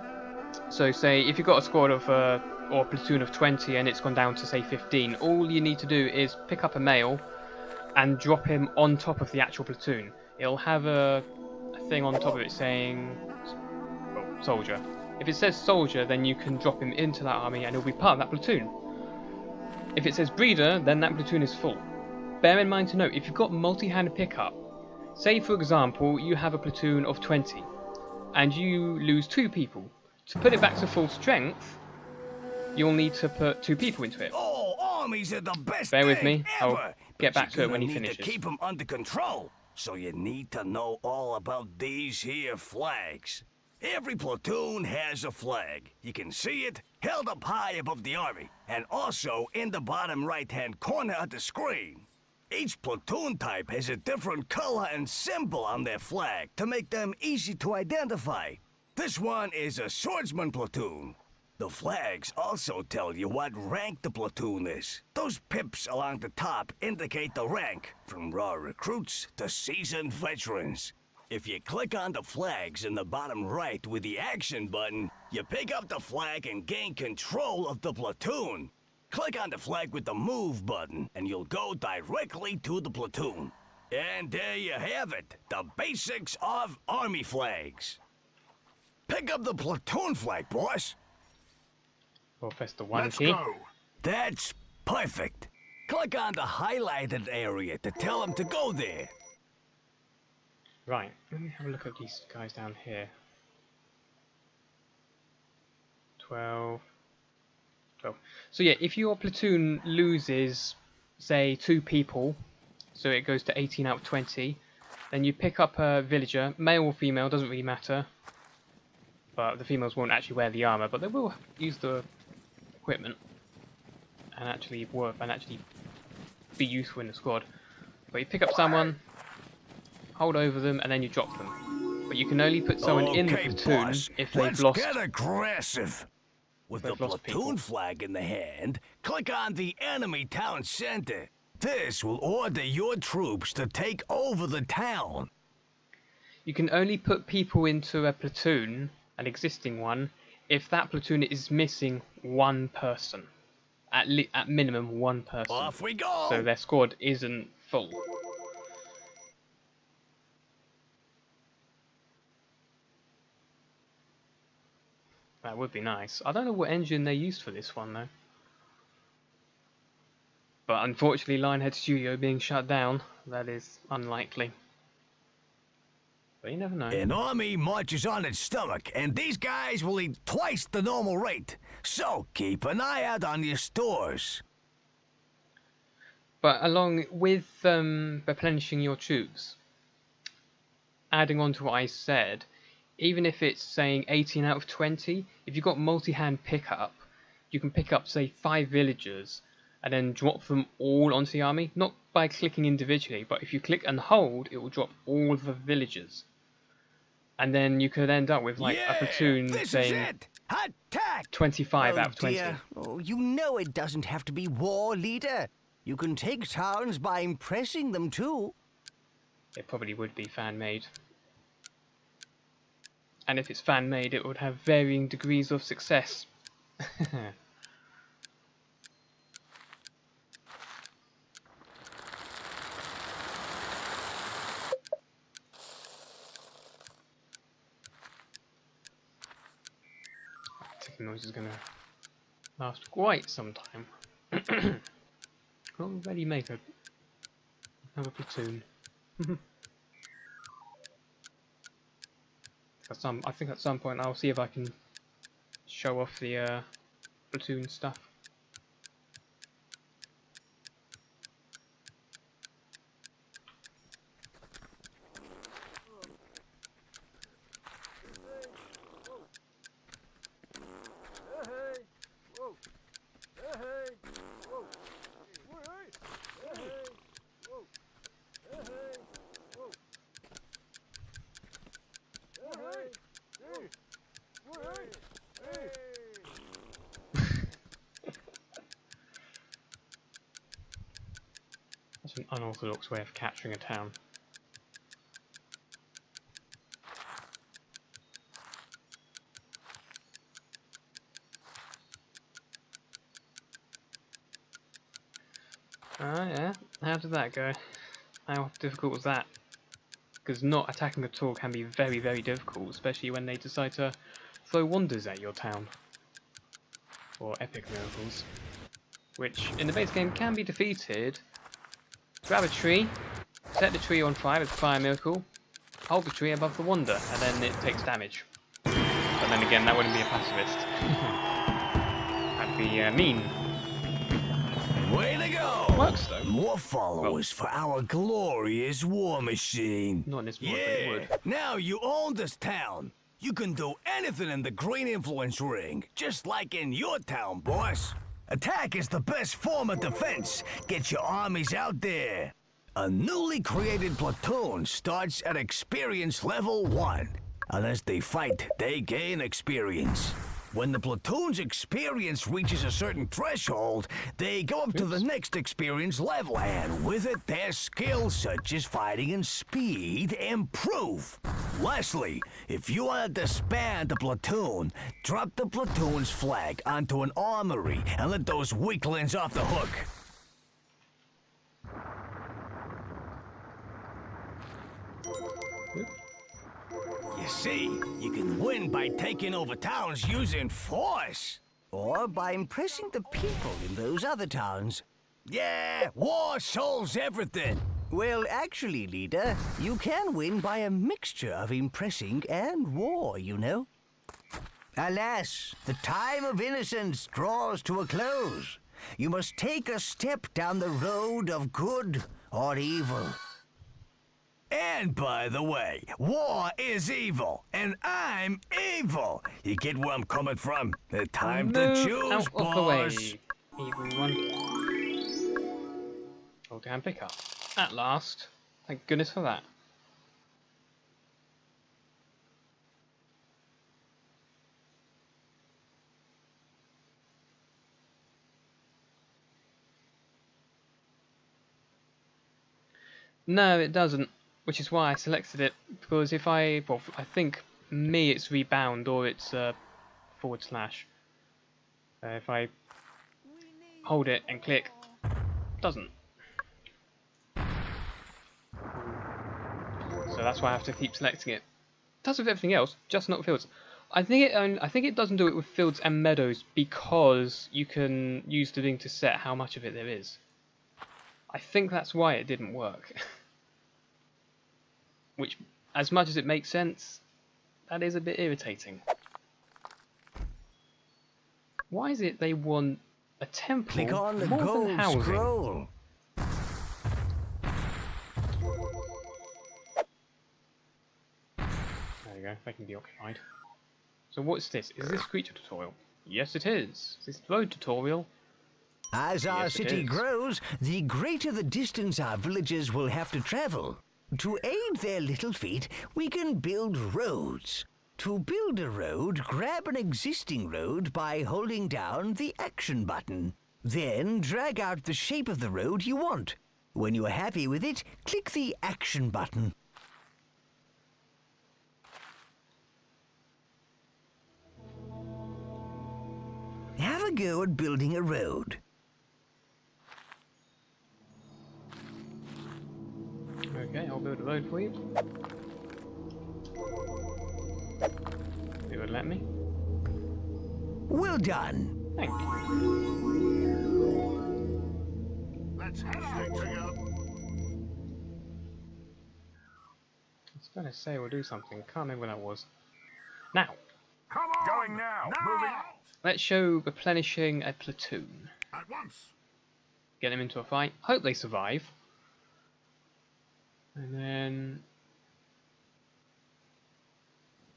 so say if you've got a squad of or a platoon of 20 and it's gone down to say 15, all you need to do is pick up a male and drop him on top of the actual platoon. It'll have a thing on top of it saying soldier. If it says soldier, then you can drop him into that army and he'll be part of that platoon. If it says breeder, then that platoon is full. Bear in mind to note, if you've got multi-hand pickup, say for example you have a platoon of 20 and you lose 2 people. To put it back to full strength, you'll need to put 2 people into it. Oh, armies are the best Bear with thing me, ever, I'll get back but to it you're when he gonna need finishes. to keep them under control, so you need to know all about these here flags. Every platoon has a flag. You can see it held up high above the army, and also in the bottom right-hand corner of the screen. Each platoon type has a different color and symbol on their flag to make them easy to identify. This one is a swordsman platoon. The flags also tell you what rank the platoon is. Those pips along the top indicate the rank, from raw recruits to seasoned veterans. If you click on the flags in the bottom right with the action button, you pick up the flag and gain control of the platoon. Click on the flag with the move button and you'll go directly to the platoon. And there you have it, the basics of army flags. Pick up the platoon flag, boss. Or press the 1 key. That's perfect. Click on the highlighted area to tell them to go there. Right, let me have a look at these guys down here. 12. So yeah, if your platoon loses, say, 2 people, so it goes to 18 out of 20, then you pick up a villager, male or female, doesn't really matter. But the females won't actually wear the armor, but they will use the equipment and actually work and actually be useful in the squad. But you pick up someone, hold over them, and then you drop them. But you can only put someone in the platoon boss, if they've let's lost. get aggressive. With the lost platoon people. flag in the hand, click on the enemy town center. This will order your troops to take over the town. You can only put people into a platoon, an existing one, if that platoon is missing 1 person. At minimum 1 person. Off we go! So their squad isn't full. That would be nice. I don't know what engine they used for this one though. But unfortunately, Lionhead Studio being shut down, that is unlikely. But you never know. An army marches on its stomach, and these guys will eat twice the normal rate. So keep an eye out on your stores. But along with replenishing your troops, adding on to what I said, even if it's saying 18 out of 20, if you've got multi-hand pickup, you can pick up, say, 5 villagers and then drop them all onto the army. Not by clicking individually, but if you click and hold, it will drop all the villagers. And then you could end up with like a platoon saying 25 out of 20. Dear. Oh, you know it doesn't have to be war, leader. You can take towns by impressing them too. It probably would be fan-made. And if it's fan-made, it would have varying degrees of success. Ticking noise is going to last quite some time. Already make another platoon. I think at some point I'll see if I can show off the platoon stuff. That's an unorthodox way of capturing a town. Ah, yeah. How did that go? How difficult was that? Because not attacking at all can be very, very difficult, especially when they decide to throw wonders at your town. Or epic miracles. Which, in the base game, can be defeated. Grab a tree, set the tree on fire with fire miracle, hold the tree above the wonder, and then it takes damage. But then again, that wouldn't be a pacifist. That'd be mean. Way to go! Works though. More followers for our glorious war machine. Not in this world, but it would. Now you own this town. You can do anything in the green influence ring, just like in your town, boss. Attack is the best form of defense. Get your armies out there. A newly created platoon starts at experience level 1. Unless they fight, they gain experience. When the platoon's experience reaches a certain threshold, they go up to the next experience level, and with it, their skills such as fighting and speed improve. Lastly, if you want to disband the platoon, drop the platoon's flag onto an armory and let those weaklings off the hook. You see, you can win by taking over towns using force. Or by impressing the people in those other towns. Yeah, war solves everything. Well, actually, leader, you can win by a mixture of impressing and war, you know. Alas, the time of innocence draws to a close. You must take a step down the road of good or evil. And by the way, war is evil, and I'm evil. You get where I'm coming from? The time to choose, out of the way, boss. evil one. Hold down, pick up. At last. Thank goodness for that. No, it doesn't. Which is why I selected it, because if I think me it's rebound or it's /. If I hold it and click, doesn't. So that's why I have to keep selecting it. It does with everything else, just not fields. I think it doesn't do it with fields and meadows because you can use the thing to set how much of it there is. I think that's why it didn't work. Which, as much as it makes sense, that is a bit irritating. Why is it they want a temple Click on the more gold than housing? scroll. There you go, they can be occupied. So what's this? Is this creature tutorial? Yes it is. Is this road tutorial? As our Yes, it city is. grows, the greater the distance our villagers will have to travel. To aid their little feet, we can build roads. To build a road, grab an existing road by holding down the action button. Then drag out the shape of the road you want. When you are happy with it, click the action button. Have a go at building a road. Okay, I'll build a road for you. It would let me. Well done. Thank you. Let's head out. I was going to say we'll do something. Can't remember when that was. Now, Come on. Going now. Moving out. let's show replenishing a platoon. At once. Get them into a fight. Hope they survive. And then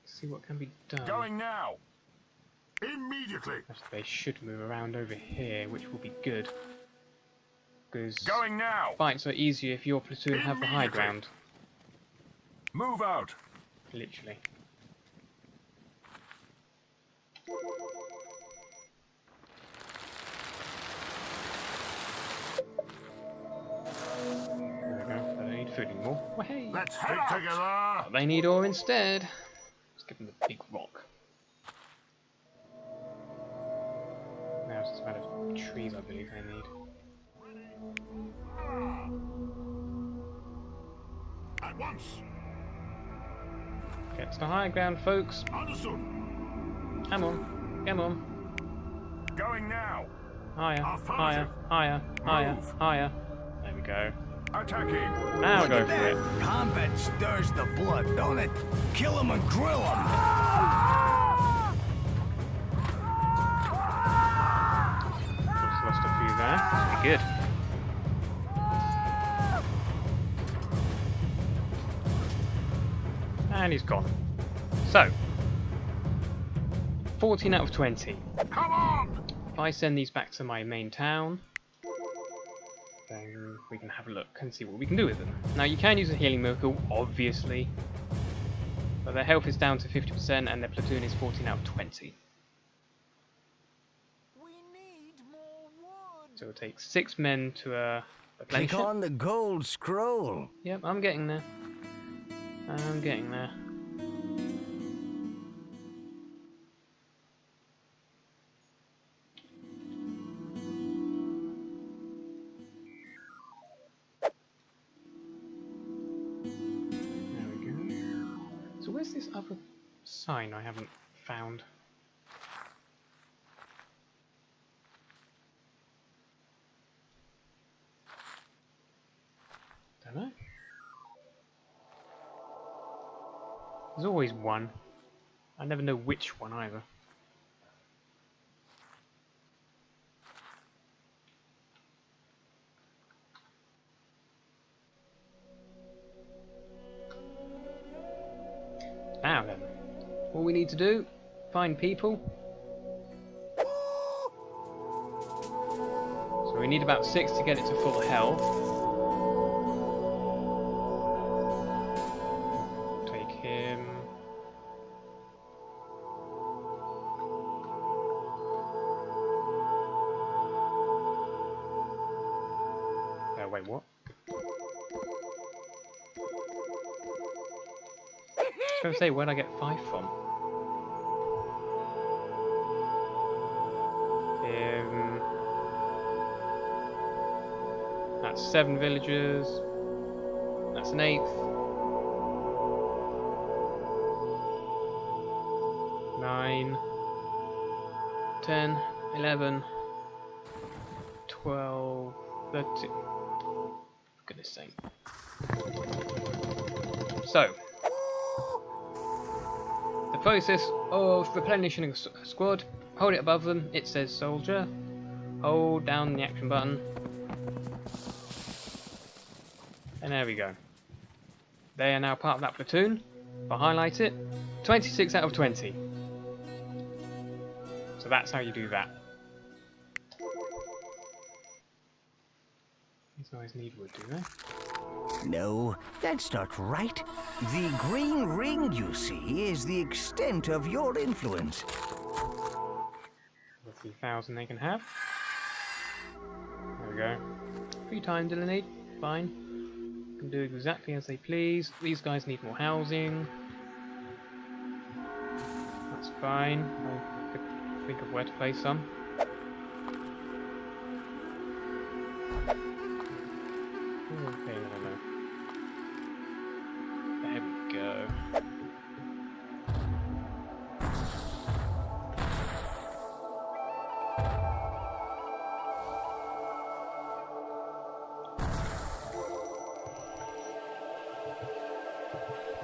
see what can be done. Going now. Immediately. Actually, they should move around over here, which will be good. Because Going now. fights are easier if your platoon have the high ground. Move out. Literally. food anymore. Well, hey. Let's stick together. They need ore instead. Let's give them the big rock. Now it's just a matter of trees, I believe they need. At once. Get to the higher ground, folks. Understood. Come on. Come on. Going now. Higher, Affirmative. higher, higher, higher, Move. higher. There we go. Attacking. Now Look go at for that. it. Combat stirs the blood, don't it? Kill 'em and grill 'em. Just lost a few there. That's pretty good. And he's gone. So, 14 out of 20. Come on. If I send these back to my main town, then we can have a look and see what we can do with them. Now you can use a healing miracle, obviously, but their health is down to 50% and their platoon is 14 out of 20. We need more wood. So it'll take 6 men to replenish Click it. on the gold scroll. Yep, I'm getting there. I'm getting there. There we go. So where's this other sign I haven't found? Don't know. There's always one. I never know which one either. Now then, all we need to do, find people. So we need about 6 to get it to full health. Take him. Wait, what? I was going to say, where'd I get 5 from? That's 7 villagers. That's an 8th. 9. 10. 11. 12. 13. For goodness sake. So, the process of replenishing a squad, hold it above them, it says soldier, hold down the action button, and there we go. They are now part of that platoon. If I highlight it, 26 out of 20. So that's how you do that. These guys need wood, do they? No, that's not right. The green ring you see is the extent of your influence. The 3,000 they can have. There we go. Free time, Dylan. Fine. Can do exactly as they please. These guys need more housing. That's fine. I could think of where to place some. Okay, I don't know. There we go.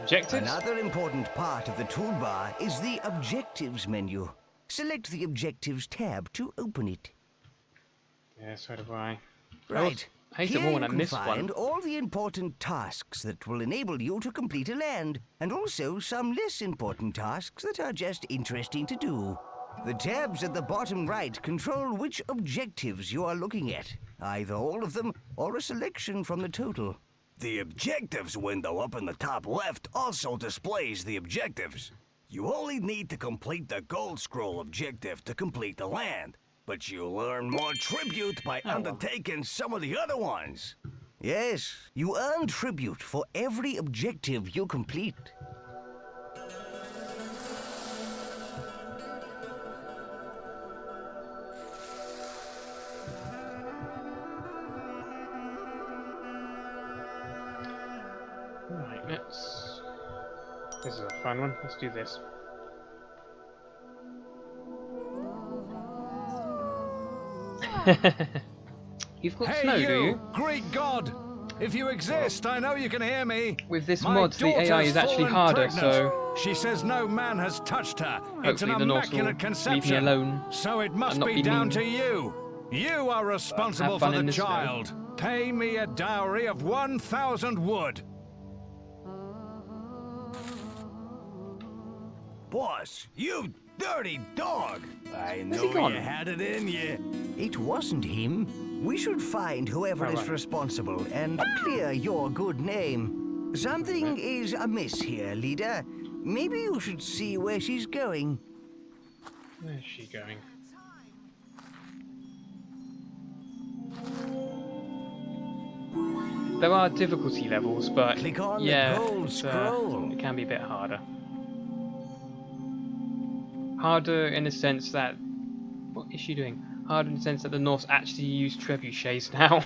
Objectives? Another important part of the toolbar is the Objectives menu. Select the Objectives tab to open it. Yeah, so do I. Right. I hate it Here more when you I can miss find one. all the important tasks that will enable you to complete a land, and also some less important tasks that are just interesting to do. The tabs at the bottom right control which objectives you are looking at, either all of them or a selection from the total. The objectives window up in the top left also displays the objectives. You only need to complete the gold scroll objective to complete the land, but you'll earn more tribute by undertaking some of the other ones. Yes, you earn tribute for every objective you complete. Right, let's... This is a fun one. Let's do this. You've got Hey snow, you, do you? Greek god! If you exist, I know you can hear me. With this My mod, the AI is daughter's actually fallen harder, pregnant. so She says no man has touched her. It's an hopefully the Norse will immaculate leave me conception. alone So it and must not be be down mean. to you. You are responsible Have fun for the in the snow. child. Pay me a dowry of 1,000 wood. Boss, you dirty dog! I Where's he know gone? you had it in you. It wasn't him. We should find whoever Right, is right. responsible and clear your good name. Something is amiss here, leader. Maybe you should see where she's going. Where's she going? There are difficulty levels, but Click on the yeah, gold scroll. it can be a bit harder. Harder in the sense that... What is she doing? Harder in the sense that the Norse actually use trebuchets now.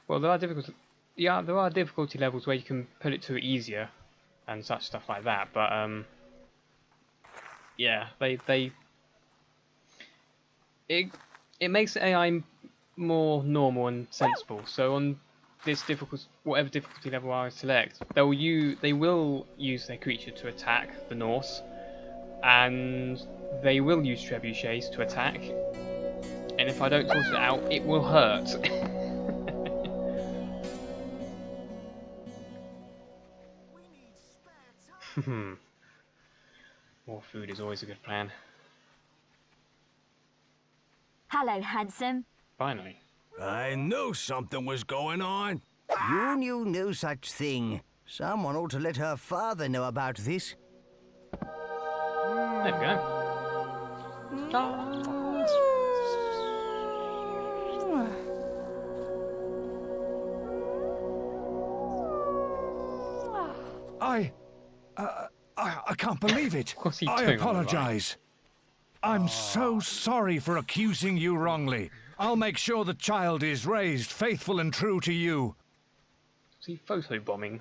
Well, there are difficulty... Yeah, there are difficulty levels where you can put it to easier and such stuff like that, but yeah, it makes the AI more normal and sensible. So on this whatever difficulty level I select, they will use their creature to attack the Norse, and they will use trebuchets to attack. And if I don't sort it out, it will hurt. More food is always a good plan. Hello, handsome. Finally. I knew something was going on. You knew no such thing. Someone ought to let her father know about this. There we go. I can't believe it. What's he I doing on the right? apologize. I'm so sorry for accusing you wrongly. I'll make sure the child is raised faithful and true to you. Is he photobombing?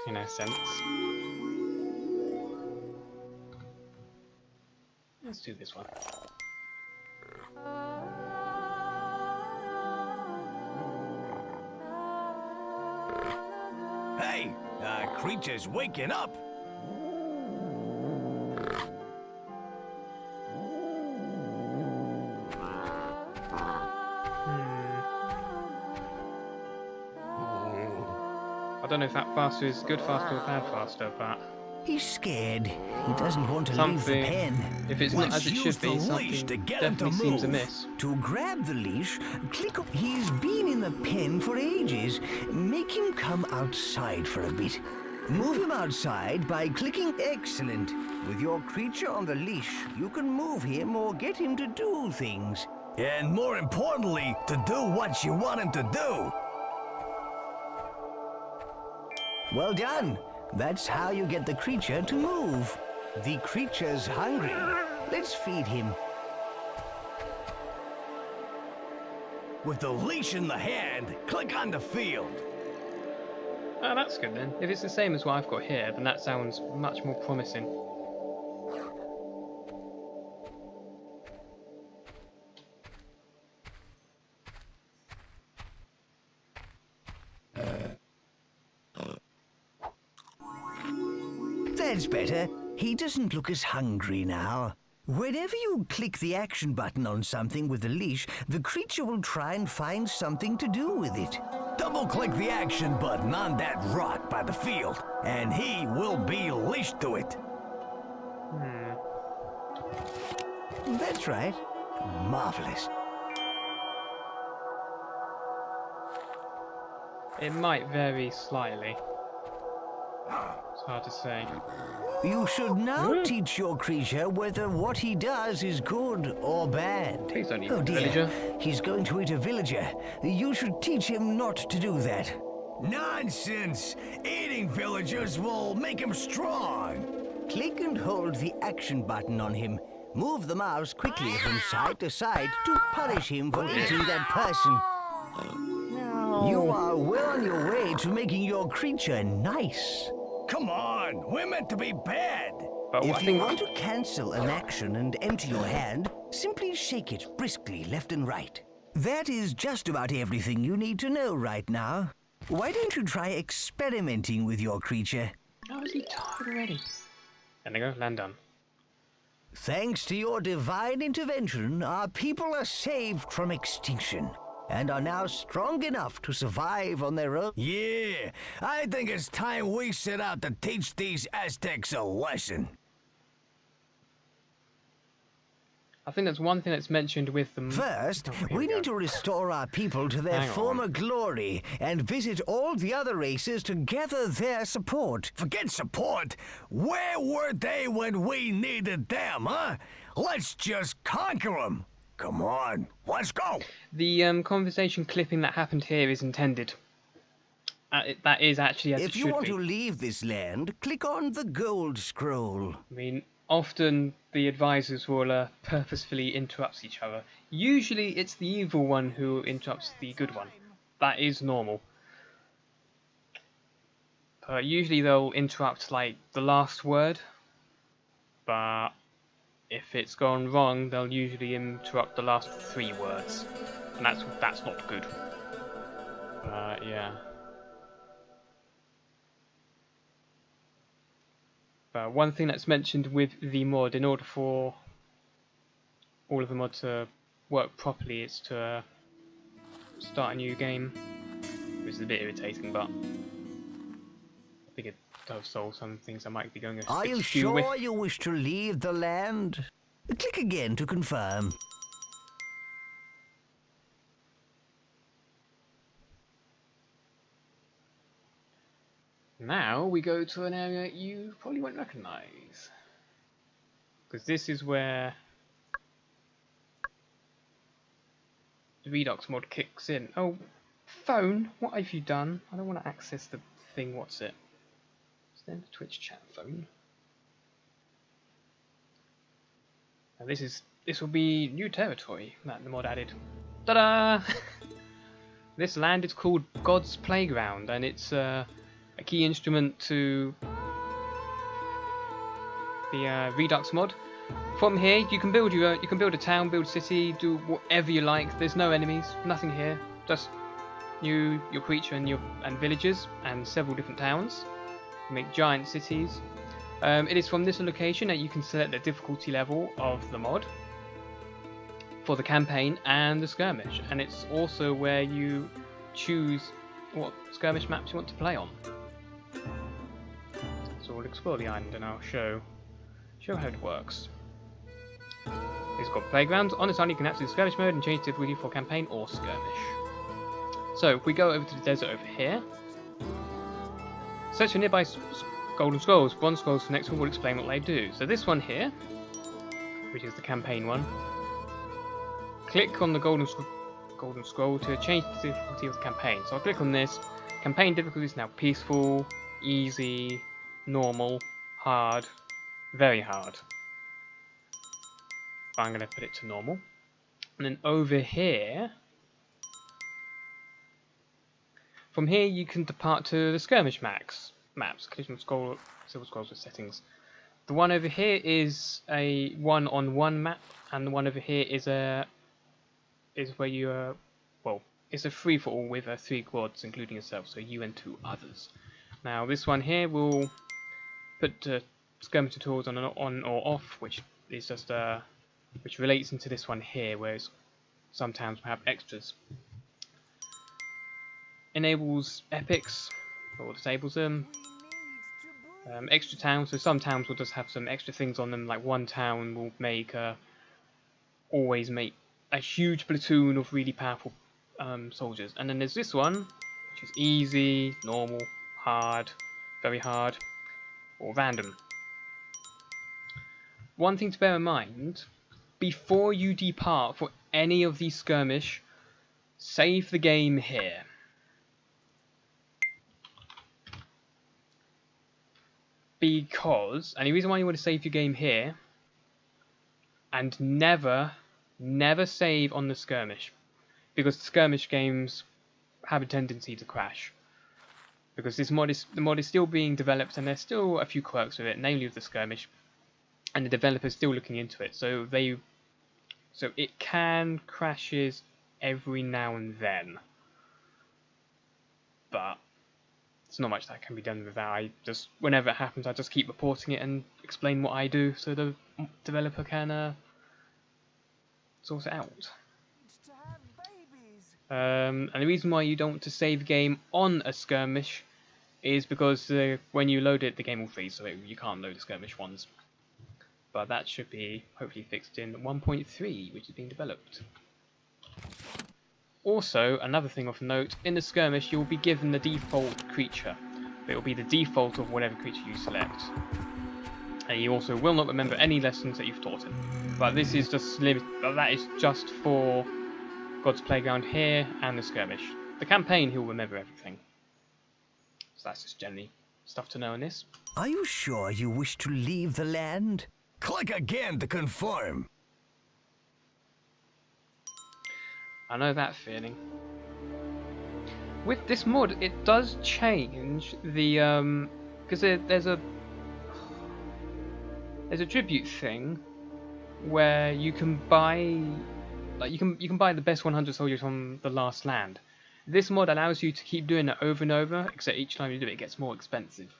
In a sense. Let's do this one. Hey, creature's waking up. I don't know if that faster is good faster or bad faster, but He's scared. He doesn't want to leave the something, pen. if it's not Let's as it use should be, the leash something to get him to definitely seems move. amiss. To grab the leash, click on... He's been in the pen for ages. Make him come outside for a bit. Move him outside by clicking excellent. With your creature on the leash, you can move him or get him to do things. And more importantly, to do what you want him to do. Well done. That's how you get the creature to move. The creature's hungry. Let's feed him. With the leash in the hand, click on the field. Oh, that's good then. If it's the same as what I've got here, then that sounds much more promising. That's better. He doesn't look as hungry now. Whenever you click the action button on something with the leash, the creature will try and find something to do with it. Double-click the action button on that rock by the field, and he will be leashed to it. That's right. Marvelous. It might vary slightly. It's hard to say. You should now teach your creature whether what he does is good or bad. Please don't eat Oh the dear, villager. he's going to eat a villager. You should teach him not to do that. Nonsense! Eating villagers will make him strong. Click and hold the action button on him. Move the mouse quickly from side to side to punish him for eating that person. You are well on your way to making your creature nice. Come on, we're meant to be bad. But If I you think want to cancel an action and empty your hand, simply shake it briskly left and right. That is just about everything you need to know right now. Why don't you try experimenting with your creature? how is he tired already? There we go, land done. Thanks to your divine intervention, our people are saved from extinction and are now strong enough to survive on their own. Yeah, I think it's time we set out to teach these Aztecs a lesson. I think that's one thing that's mentioned with them. First, Oh, here we go. need to restore our people to their Hang on. former glory and visit all the other races to gather their support. Forget support. Where were they when we needed them, huh? Let's just conquer them. Come on, let's go. The conversation clipping that happened here is intended. That is actually as it If you should want be. to leave this land, click on the gold scroll. I mean, often the advisors will purposefully interrupt each other. Usually it's the evil one who interrupts the good one. That is normal. But usually they'll interrupt like the last word. But if it's gone wrong, they'll usually interrupt the last 3 words. And that's not good. Yeah. One thing that's mentioned with the mod, in order for all of the mods to work properly, is to start a new game, which is a bit irritating, but I think it does solve some things I might be going a Are bit you skew with. sure you wish to leave the land? Click again to confirm. Now we go to an area you probably won't recognise, because this is where the Redux mod kicks in. Oh, phone, what have you done? I don't want to access the thing, what's it? Send the Twitch chat phone. And this will be new territory that the mod added. Ta-da! This land is called God's Playground, and it's a key instrument to the Redux mod. From here, you can build a town, build a city, do whatever you like. There's no enemies, nothing here. Just you, your creature, and villagers, and several different towns. Make giant cities. It is from this location that you can select the difficulty level of the mod for the campaign and the skirmish, and it's also where you choose what skirmish maps you want to play on. So we'll explore the island and I'll show how it works. It's got playgrounds. On this island you can access skirmish mode and change difficulty for campaign or skirmish. So if we go over to the desert over here, search for nearby golden scrolls. Bronze scrolls for the next one will explain what they do. So this one here, which is the campaign one, click on the golden scroll to change the difficulty of the campaign. So I'll click on this. Campaign difficulty is now peaceful, easy, normal, hard, very hard. But I'm going to put it to normal. And then over here, from here you can depart to the skirmish maps. Click on silver scrolls with settings. The one over here is a one-on-one map, and the one over here is where you well, it's a free-for-all with 3 quads, including yourself, so you and 2 others. Now this one here will put skirmish tools on or off, which is just which relates into this one here, whereas sometimes we have extras. Enables epics or disables them. Extra towns, so some towns will just have some extra things on them, like one town will always make a huge platoon of really powerful soldiers. And then there's this one, which is easy, normal, hard, very hard, or random. One thing to bear in mind, before you depart for any of these skirmish, save the game here. Because, and the reason why you want to save your game here, and never save on the skirmish, because the skirmish games have a tendency to crash. Because the mod is still being developed, and there's still a few quirks with it, namely with the skirmish, and the developer's still looking into it. So it can crashes every now and then, but there's not much that can be done with that. I just, whenever it happens, I just keep reporting it and explain what I do, so the developer can sort it out. And the reason why you don't want to save game on a skirmish is because when you load it, the game will freeze, so you can't load the skirmish ones. But that should be hopefully fixed in 1.3, which is being developed. Also, another thing of note, in the skirmish you'll be given the default creature. It will be the default of whatever creature you select. And you also will not remember any lessons that you've taught him. But this is just that is just for God's Playground here and the skirmish. The campaign, he'll remember everything. So that's just generally stuff to know on this. Are you sure you wish to leave the land? Click again to confirm. I know that feeling. With this mod, it does change the because there's a tribute thing where you can buy, like you can buy the best 100 soldiers from the last land. This mod allows you to keep doing it over and over, except each time you do it, it gets more expensive.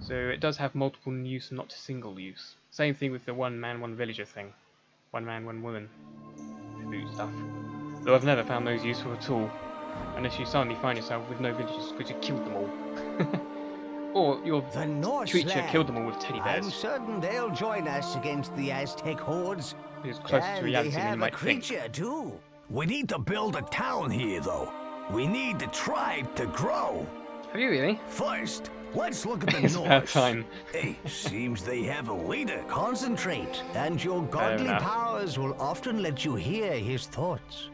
So it does have multiple use and not single use. Same thing with the one man, one villager thing. One man, one woman. Food stuff. Though I've never found those useful at all. Unless you suddenly find yourself with no villagers because you killed them all. Or your creature killed them all with teddy bears. I'm certain they'll join us against the Aztec hordes. It's closer to reality than you might think. Too. We need to build a town here, though. We need the tribe to grow. Have you really? First, let's look at the It's north. about time. Hey, seems they have a leader. Concentrate, and your godly powers will often let you hear his thoughts.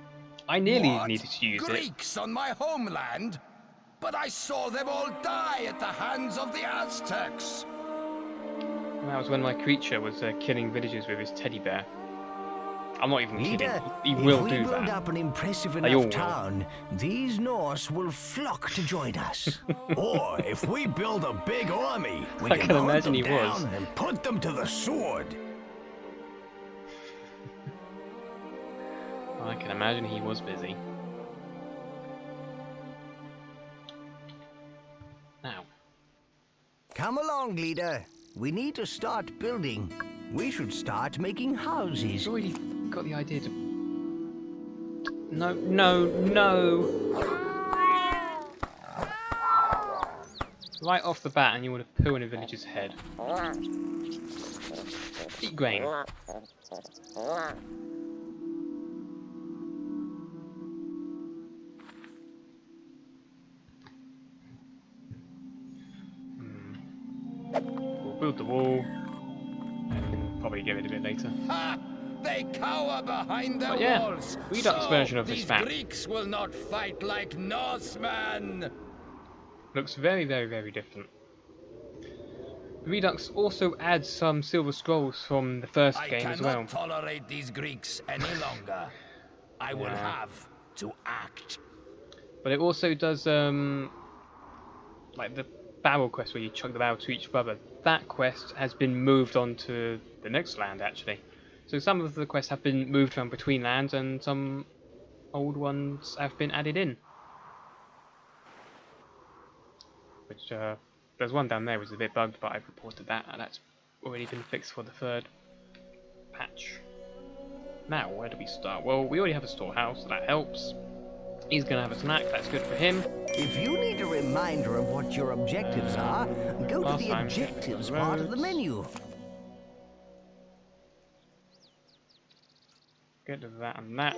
I nearly needed to use it. Greeks on my homeland? But I saw them all die at the hands of the Aztecs. And that was when my creature was killing villagers with his teddy bear. I'm not even kidding. He will do that. If we build up an impressive enough town, these Norse will flock to join us. Or if we build a big army, we I can can hunt imagine them he was. down and put them to the sword. I can imagine he was busy. Now. Come along, leader. We need to start building. We should start making houses. He's already got the idea to... No, no, no! Right off the bat, and you want to poo in a villager's head. Eat grain. We'll build the wall. And probably give it a bit later. Ha! They cower behind their walls. Redux version of this these map. Greeks will not fight like Norsemen. Looks very, very, very different. Redux also adds some silver scrolls from the first game as well. I cannot tolerate these Greeks any longer. I will have to act. But it also does like the barrel quest where you chuck the barrel to each brother. That quest has been moved on to the next land actually. So some of the quests have been moved around between lands and some old ones have been added in. Which there's one down there which is a bit bugged, but I've reported that and that's already been fixed for the third patch. Now where do we start? Well, we already have a storehouse, so that helps. He's gonna have a snack, that's good for him. If you need a reminder of what your objectives are, go to the objectives part of the menu. Get to that and that.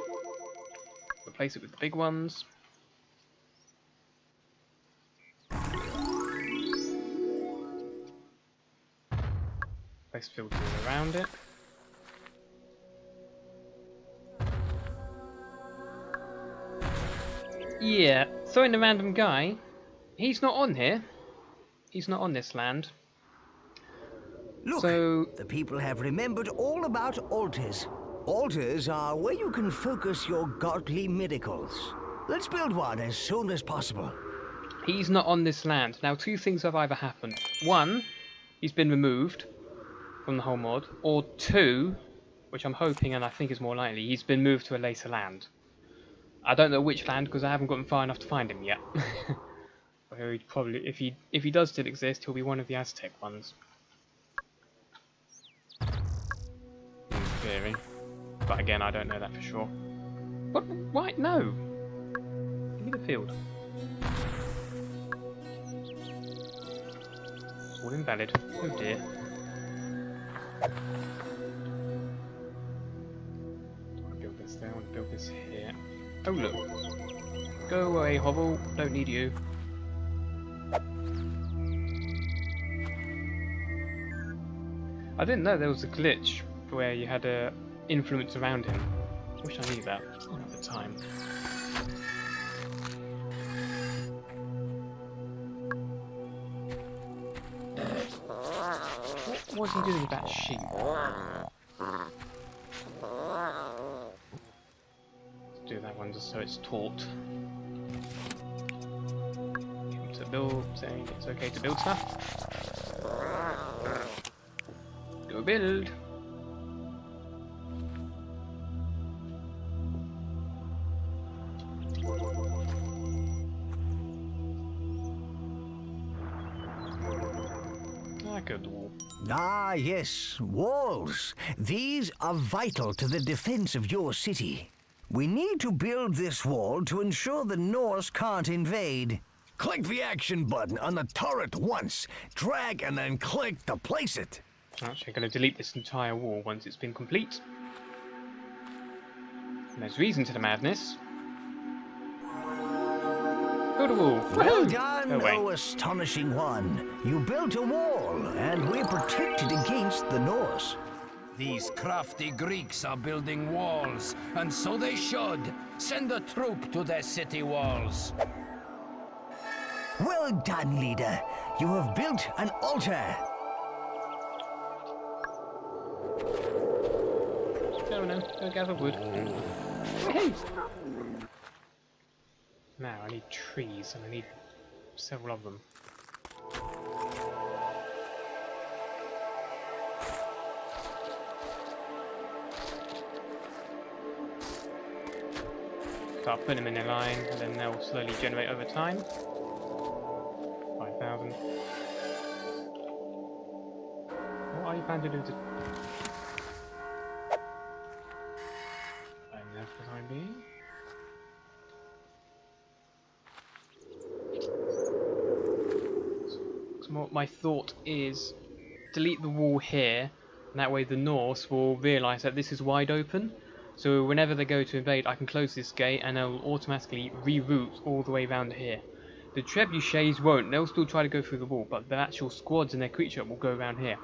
Replace it with the big ones. Place fields all around it. Yeah, throwing the random guy. He's not on here. He's not on this land. Look, So the people have remembered all about altars. Altars are where you can focus your godly miracles. Let's build one as soon as possible. he's not on this land. Now, two things have either happened. One, he's been removed from the whole mod. Or two, which I'm hoping and I think is more likely, he's been moved to a later land. I don't know which land because I haven't gotten far enough to find him yet. He'd probably, if he does still exist, he'll be one of the Aztec ones. In theory. But again, I don't know that for sure. What? Why? No! Give me the field. It's all invalid. Oh dear. I want to build this there, I want to build this here. Oh look. Go away, Hovel. Don't need you. I didn't know there was a glitch where you had a influence around him. Wish I knew that at the time. What was he doing with that sheep? Let's do that one just so it's taught. Get him to build, saying it's okay to build stuff. Go build! Good wall. Ah, yes, walls. These are vital to the defense of your city. We need to build this wall to ensure the Norse can't invade. Click the action button on the turret once. Drag and then click to place it. I'm actually going to delete this entire wall once it's been complete. And there's reason to the madness. Build a wall. Well done, Go away. oh astonishing one. You built a wall, and we're protected against the Norse. These crafty Greeks are building walls, and so they should. Send a troop to their city walls. Well done, leader. You have built an altar. Go gather wood. Hey. Now I need trees, and I need several of them. Start putting them in a line, and then they'll slowly generate over time. 5,000. What are you planning to do? Enough for the time being. So my thought is delete the wall here, and that way the Norse will realise that this is wide open. So whenever they go to invade, I can close this gate and they'll automatically reroute all the way around here. The trebuchets won't, they'll still try to go through the wall, but the actual squads and their creature will go around here.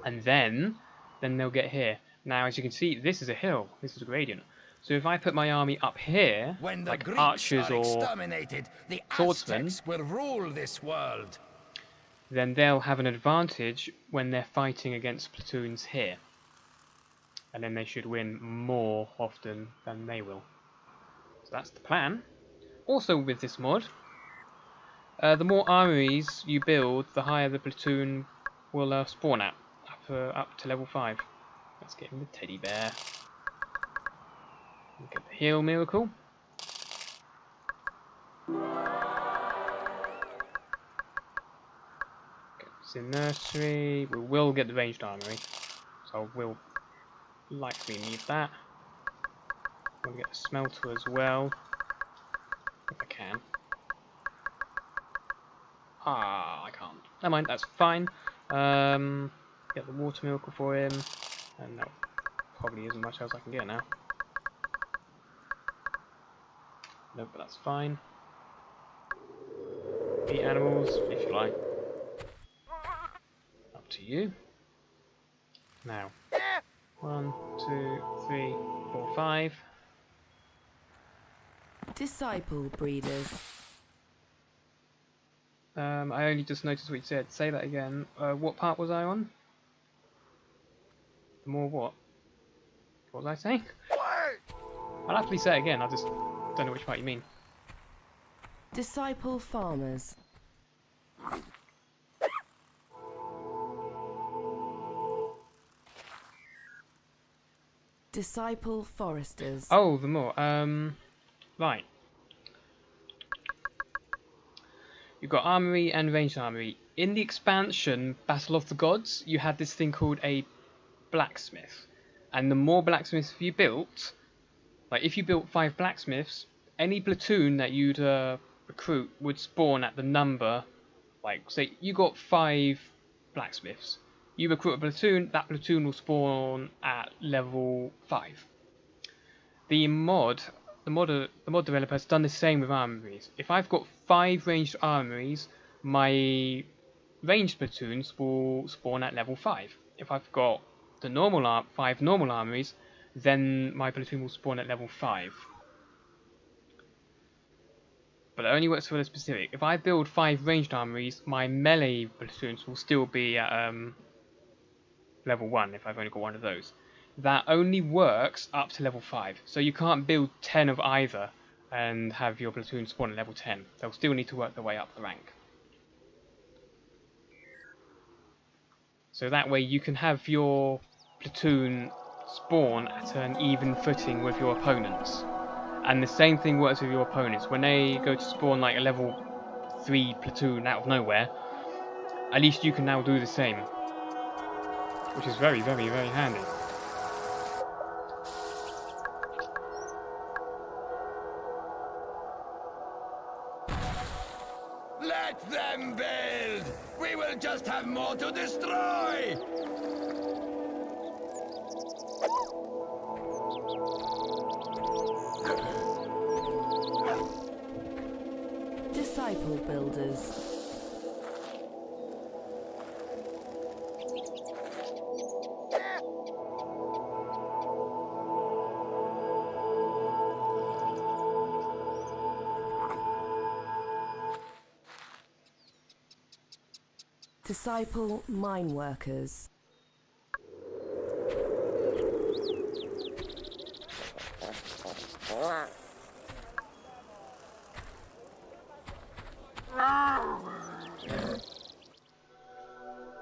And then they'll get here. Now as you can see, this is a hill, this is a gradient. So if I put my army up here, When the like Greeks archers are or exterminated, the swordsmen, Aztecs will rule this world. then they'll have an advantage when they're fighting against platoons here. And then they should win more often than they will. So that's the plan. Also with this mod, the more armories you build, the higher the platoon will spawn at, up to level 5. Let's get him the teddy bear. Get the heal miracle. Get this in nursery. We will get the ranged armory, so we'll likely need that. I'm gonna get the smelter as well, if I can. Ah, I can't. Never mind, that's fine. Get the water miracle for him, and that probably isn't much else I can get now. Nope, but that's fine. Eat animals, if you like. Up to you. Now. 1, 2, 3, 4, 5. Disciple breeders. I only just noticed what you said. Say that again. What part was I on? The more what? What was I saying? I'll happily say it again. I just don't know which part you mean. Disciple farmers. Disciple foresters. Oh, the more. Right. You've got armory and ranged armory. In the expansion Battle of the Gods, you had this thing called a blacksmith. And the more blacksmiths you built, like if you built 5 blacksmiths, any platoon that you'd recruit would spawn at the number, like say you got 5 blacksmiths. You recruit a platoon, that platoon will spawn at level 5. The mod developer has done the same with armories. If I've got 5 ranged armories, my ranged platoons will spawn at level 5. If I've got the 5 normal armories, then my platoon will spawn at level 5. But it only works for the specific. If I build 5 ranged armories, my melee platoons will still be at level 1 if I've only got one of those. That only works up to level 5. So you can't build 10 of either and have your platoon spawn at level 10. They'll still need to work their way up the rank. So that way you can have your platoon spawn at an even footing with your opponents. And the same thing works with your opponents. When they go to spawn like a level 3 platoon out of nowhere, at least you can now do the same. Which is very, very, very handy. Let them build! We will just have more to destroy! Disciple builders. Disciple mine workers.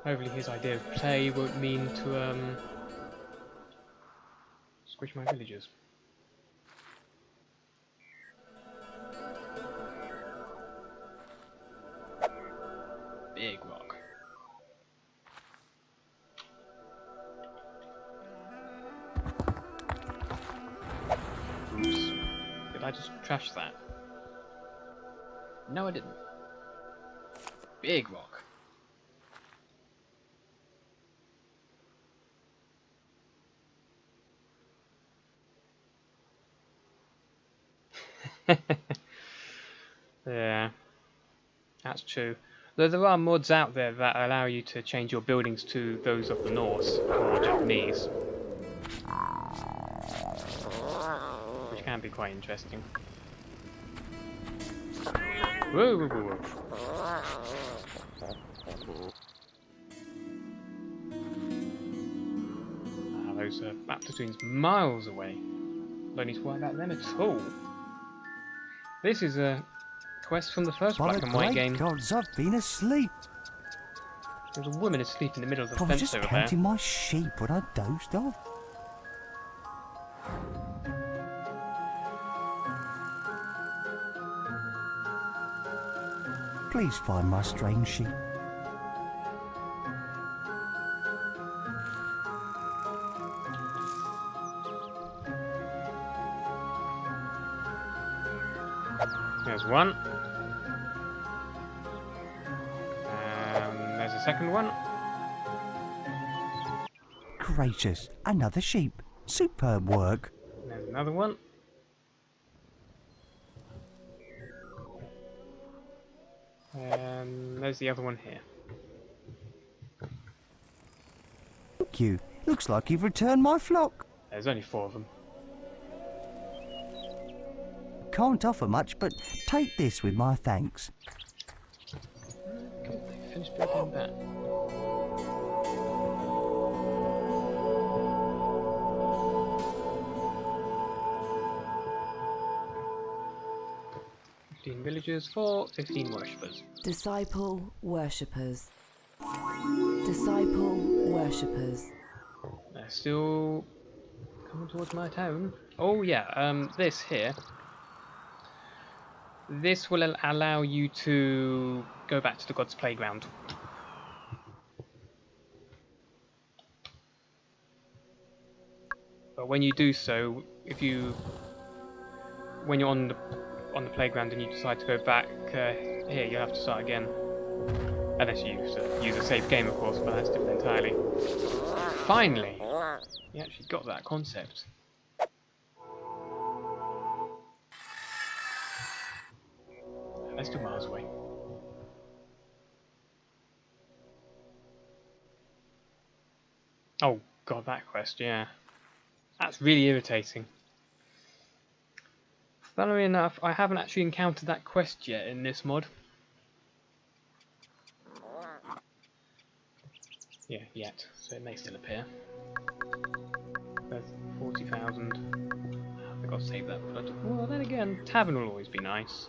Hopefully his idea of play won't mean to squish my villagers. Big rock. Oops. Did I just trash that? No, I didn't. Big rock. Yeah, that's true. Though there are mods out there that allow you to change your buildings to those of the Norse or Japanese, which can be quite interesting. Whoa, whoa, whoa, whoa. Those map platoons miles away. Don't need to worry about them at all. This is a quest from the first black and white game. Gods, I've been asleep. There's a woman asleep in the middle of the I was fence just over counting there. my sheep when I dozed off. Please find my strange sheep. There's one. There's a second one. Gracious, another sheep. Superb work. There's another one. There's the other one here. Thank you. Looks like you've returned my flock. There's only 4 of them. Can't offer much, but take this with my thanks. Okay, finish building that. Villagers for 15 worshippers. Disciple worshippers. Disciple worshippers. They're still coming towards my town. Oh yeah, this here. This will allow you to go back to the God's Playground. But when you do so, when you're on the playground and you decide to go back, here you'll have to start again. Unless you use a safe game, of course, but that's different entirely. Finally! You actually got that concept. That's 2 miles away. Oh god, that quest, yeah. That's really irritating. Funnily enough, I haven't actually encountered that quest yet in this mod. Yeah, yet. So it may still appear. There's 40,000. I've got to save that for... Well, then again, tavern will always be nice.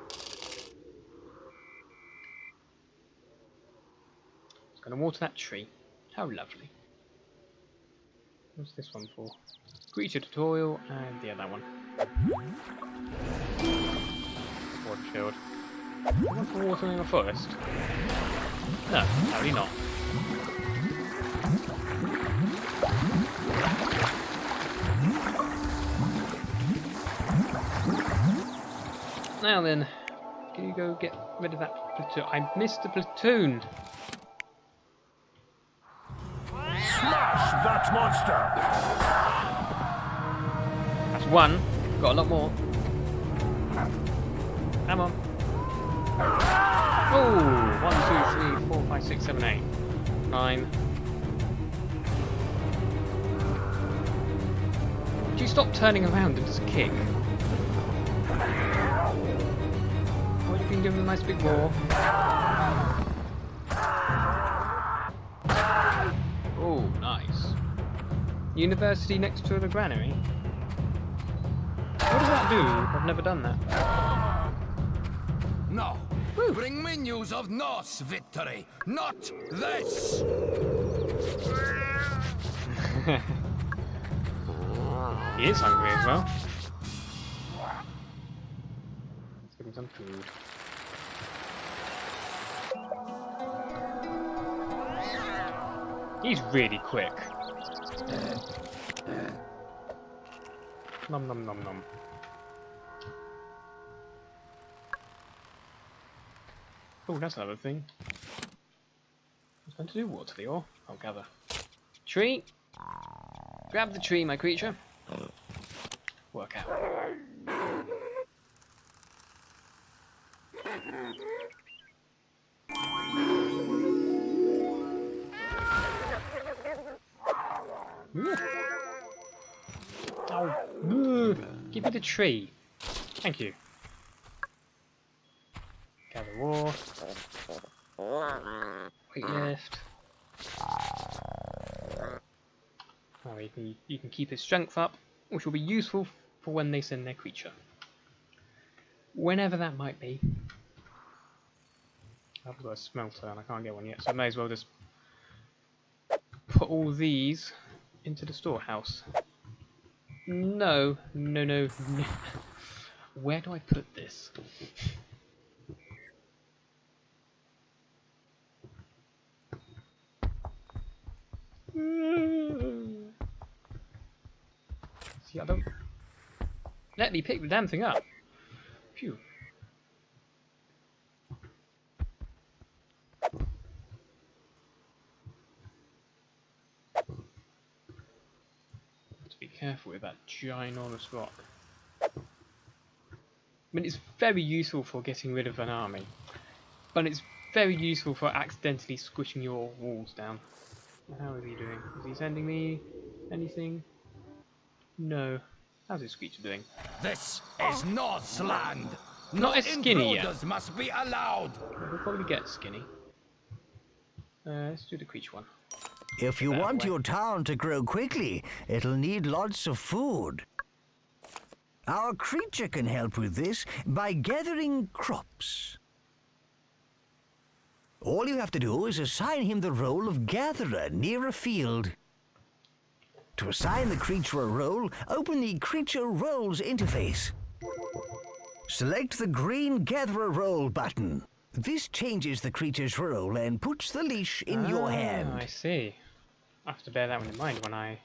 Just going to water that tree. How lovely. What's this one for? Creature tutorial, and yeah, that one. Water shield. One for watering a forest? No, apparently not. Now then, can you go get rid of that platoon? I missed the platoon! Smash that monster! That's 1. Got a lot more. Come on. Oh! 1, 2, 3, 4, 5, 6, 7, 8. 9. Would you stop turning around and just kick? Or you can give him a nice big roar. Oh, nice. University next to the granary? What does that do? I've never done that. No. Bring me news of Norse victory, not this! He is hungry as well. Let's give him some food. He's really quick. Nom nom nom nom. Oh, that's another thing. I was meant to do water the ore. I'll gather. Tree! Grab the tree, my creature. Work out. Oh, give me the tree. Thank you. Gather ore. Weight lift. Oh, you can keep his strength up, which will be useful for when they send their creature. Whenever that might be. I've got a smelter and I can't get one yet, so I may as well just put all these into the storehouse. No. Where do I put this? See, I don't... Let me pick the damn thing up. Phew. Have to be careful with that ginormous rock. I mean, it's very useful for getting rid of an army, but it's very useful for accidentally squishing your walls down. How is he doing? Is he sending me anything? No. How's this creature doing? This is North's land. Not No as skinny yet. intruders must be allowed. We'll probably get skinny. Let's do the creature one. If you want your town to grow quickly, it'll need lots of food. Our creature can help with this by gathering crops. All you have to do is assign him the role of gatherer near a field. To assign the creature a role, open the Creature Roles interface. Select the green Gatherer Role button. This changes the creature's role and puts the leash in your hand. I see. I have to bear that one in mind when I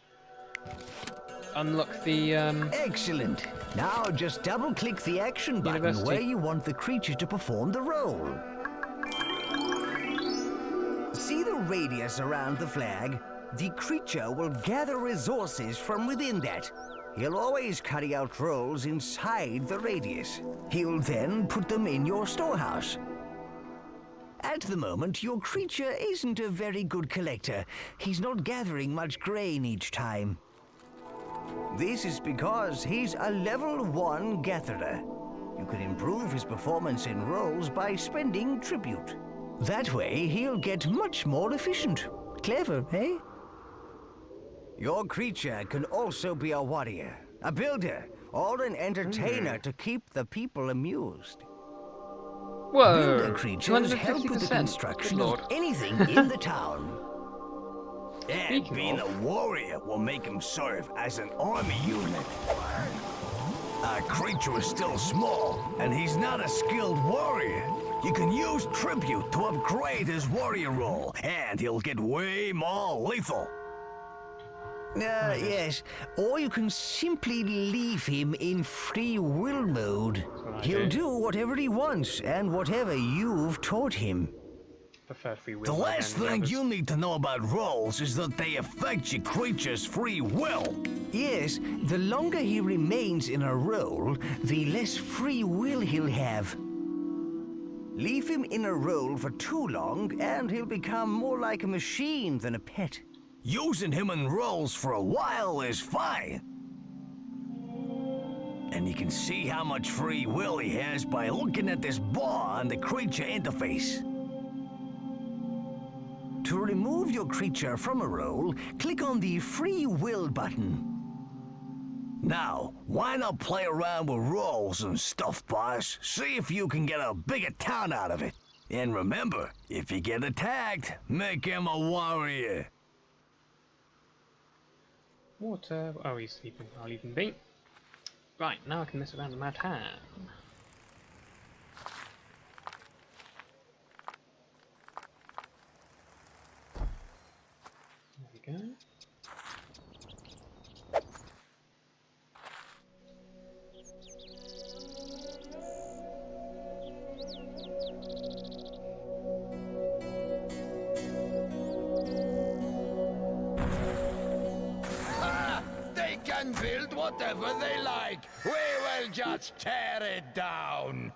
unlock the Excellent. Now just double-click the action button University. where you want the creature to perform the role. See the radius around the flag? The creature will gather resources from within that. He'll always carry out roles inside the radius. He'll then put them in your storehouse. At the moment, your creature isn't a very good collector. He's not gathering much grain each time. This is because he's a level 1 gatherer. You can improve his performance in roles by spending tribute. That way, he'll get much more efficient. Clever, eh? Your creature can also be a warrior, a builder, or an entertainer to keep the people amused. Builder whoa! creatures help with the 250%. construction Good of lord. anything in the town. And Speaking being of- a warrior will make him serve as an army unit. Our creature is still small, and he's not a skilled warrior. You can use tribute to upgrade his warrior role, and he'll get way more lethal. Yes, or you can simply leave him in free will mode. what I He'll do. do whatever he wants and whatever you've taught him. Prefer free will. The more last than the thing others. you need to know about roles is that they affect your creature's free will. Yes, the longer he remains in a role, the less free will he'll have. Leave him in a role for too long, and he'll become more like a machine than a pet. Using him in roles for a while is fine. And you can see how much free will he has by looking at this bar on the creature interface. To remove your creature from a role, click on the Free Will button. Now, why not play around with roles and stuff, boss? See if you can get a bigger town out of it. And remember, if you get attacked, make him a warrior. Water. Oh, he's sleeping. I'll leave him be. Right, now I can mess around with my town. There we go. They can build whatever they like. We will just tear it down.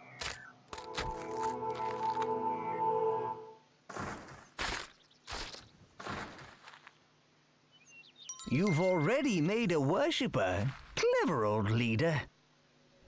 You've already made a worshipper. Clever old leader.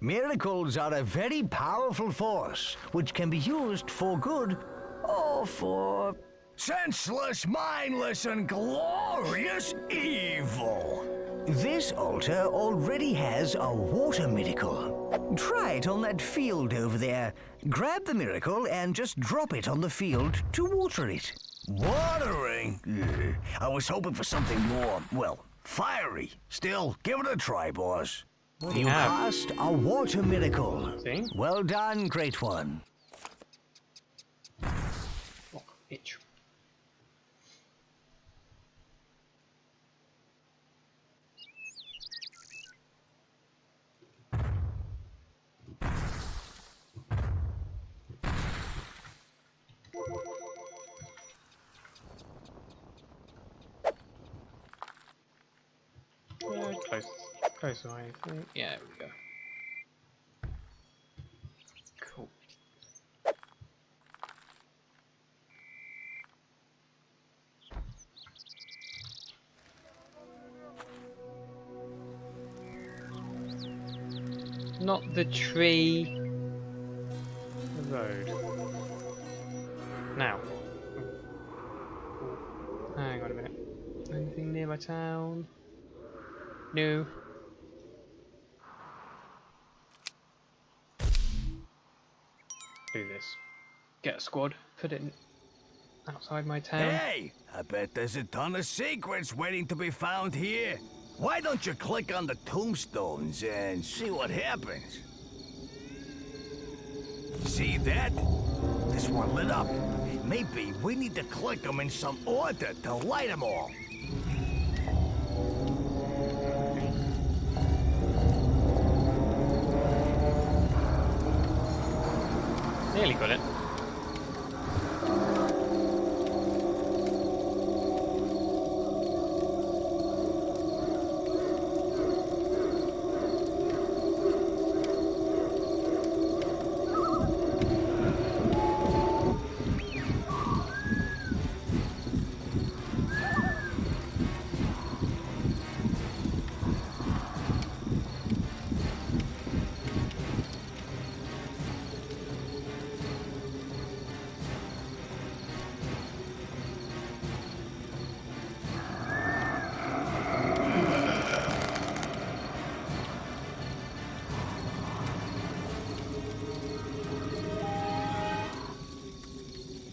Miracles are a very powerful force, which can be used for good or for... Senseless, mindless, and glorious evil. This altar already has a water miracle. Try it on that field over there. Grab the miracle and just drop it on the field to water it. Watering? Ugh. I was hoping for something more, well, fiery. Still, give it a try, boss. You have? cast a water miracle. See? Well done, great one. Oh, itch. Yeah, close eye, I think. Yeah, there we go. Cool. not the tree. The road. Now. Hang on a minute. Anything near my town? No. Do this. Get a squad. Put it outside my town. Hey! I bet there's a ton of secrets waiting to be found here. Why don't you click on the tombstones and see what happens? See that? This one lit up. Maybe we need to click them in some order to light them all. Nearly got it.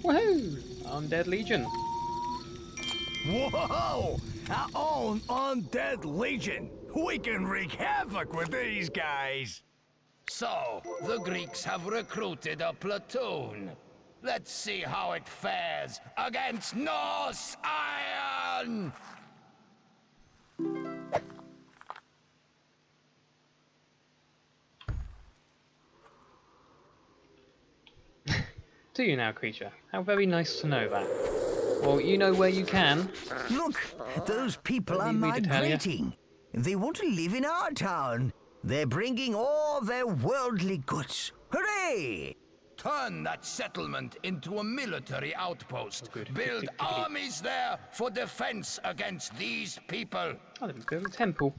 Woohoo! Undead Legion. Whoa! Our own Undead Legion. We can wreak havoc with these guys. So, the Greeks have recruited a platoon. Let's see how it fares against Norse Iron! Do you now, creature? How very nice to know that. Well, you know where you can. Look, those people are Don't need me to tell ya. migrating. They want to live in our town. They're bringing all their worldly goods. Hooray! Turn that settlement into a military outpost. Oh, good. Build Tick, tick, tick, tick. armies there for defense against these people. Oh, let me build a temple.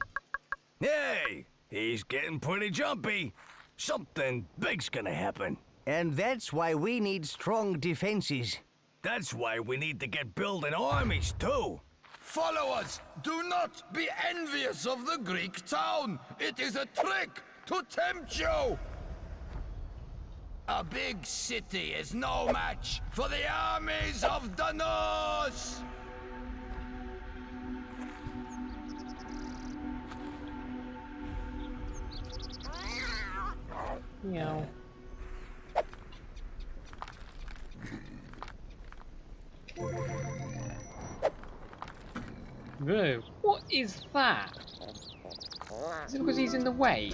Hey! He's getting pretty jumpy. Something big's gonna happen. And that's why we need strong defenses. That's why we need to get building armies, too. Followers, do not be envious of the Greek town. It is a trick to tempt you. A big city is no match for the armies of the Norse. Meow. Whoa, what is that? Is it because he's in the way?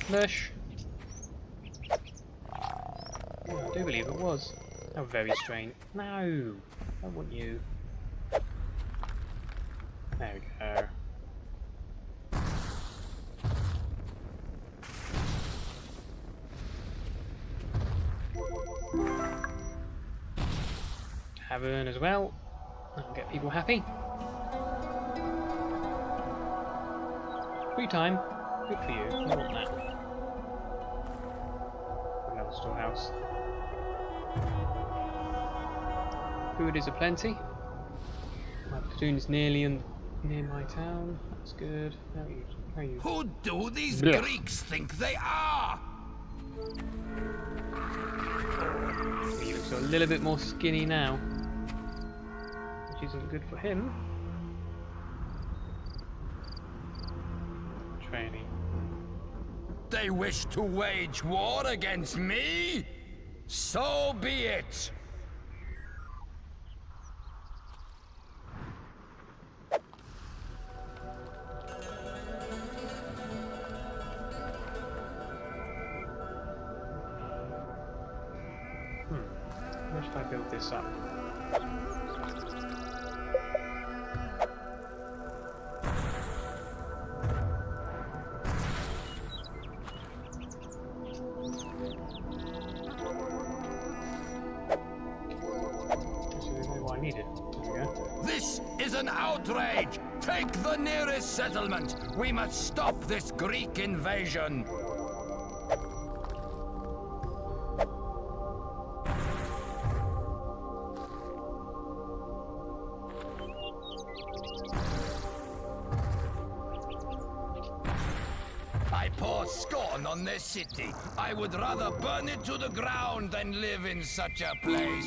Mush. Oh, I do believe it was. How very strange. No, I want you. There we go. Tavern as well. That'll get people happy. Free time. Good for you. I want that. Another storehouse. Food is aplenty. My platoon is nearly near my town. That's good. How are you? Who do these Blech. Greeks think they are? He looks a little bit more skinny now, which isn't good for him. Training. They wish to wage war against me? So be it. Where should I build this up? This is what I needed. There we go. This is an outrage. Take the nearest settlement. We must stop this Greek invasion. I pour scorn on this city. I would rather burn it to the ground than live in such a place.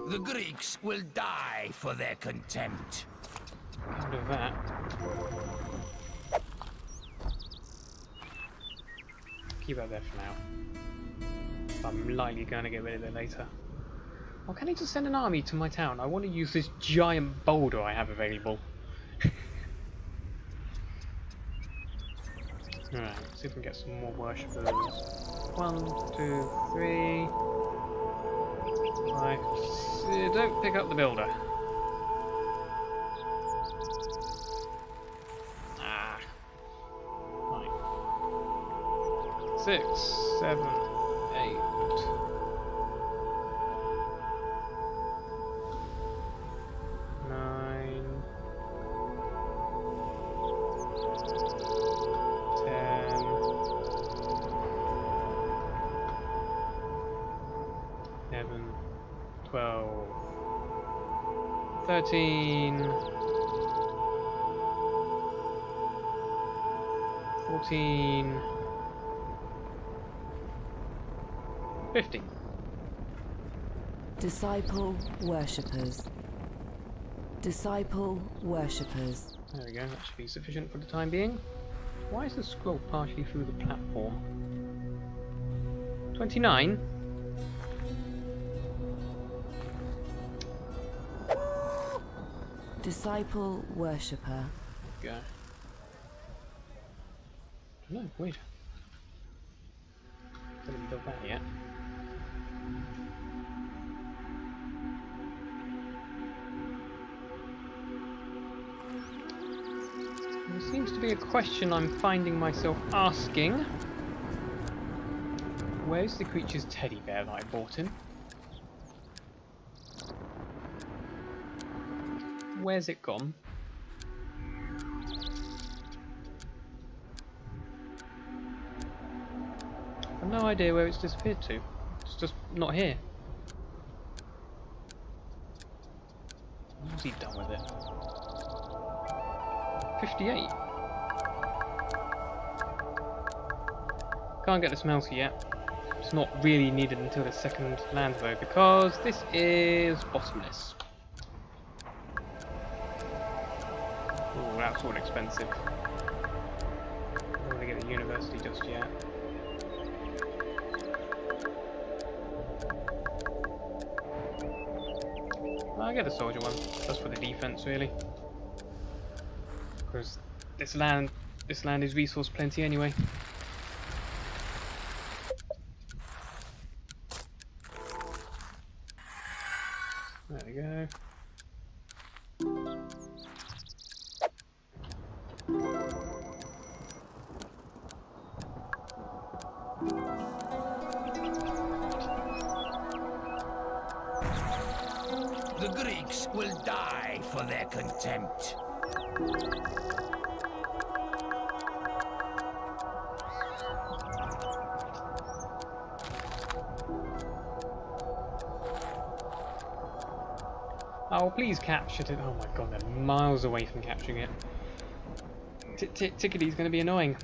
The Greeks will die for their contempt. Kind of that. Keep that there for now. I'm likely going to get rid of it later. Or can I just send an army to my town? I want to use this giant boulder I have available. Alright, see if we can get some more worshippers. 1, 2, 3, 5, 6. Don't pick up the builder. Ah. Right. 6, 7, 8. 9. 12, 13, 14, 15. Disciple worshippers. Disciple worshippers. There we go, that should be sufficient for the time being. Why is the scroll partially through the platform? 29? Disciple worshipper. Go. No, wait. Haven't built that yet. There seems to be a question I'm finding myself asking. Where's the creature's teddy bear that I bought him? Where's it gone? I've no idea where it's disappeared to. It's just not here. What's he done with it? 58. Can't get the smelter yet. It's not really needed until the second land though, because this is bottomless. Ooh, that's all expensive. I don't want to get the university just yet. I'll get the soldier one, just for the defense really. Because this land is resource plenty anyway. There we go. The Greeks will die for their contempt. Oh, please capture it. Oh my god, they're miles away from capturing it. Tickety's going to be annoying.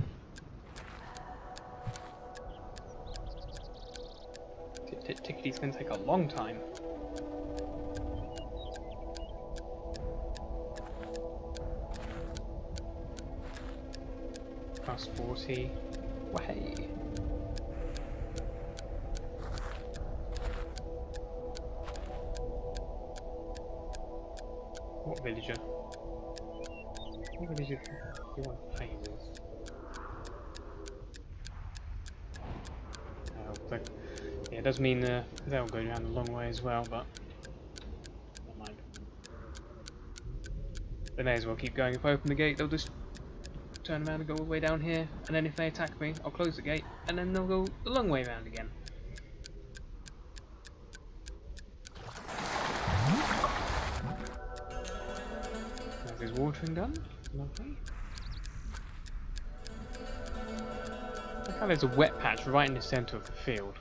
Tickety's going to take a long time. Plus 40. Way. What villager? What villager do you want to play with? Yeah, it does mean they'll go down the long way as well, but never mind. They may as well keep going. If I open the gate, they'll just turn around and go all the way down here, and then if they attack me, I'll close the gate, and then they'll go the long way around again. Is his watering done? Lovely. Look how there's a wet patch right in the centre of the field.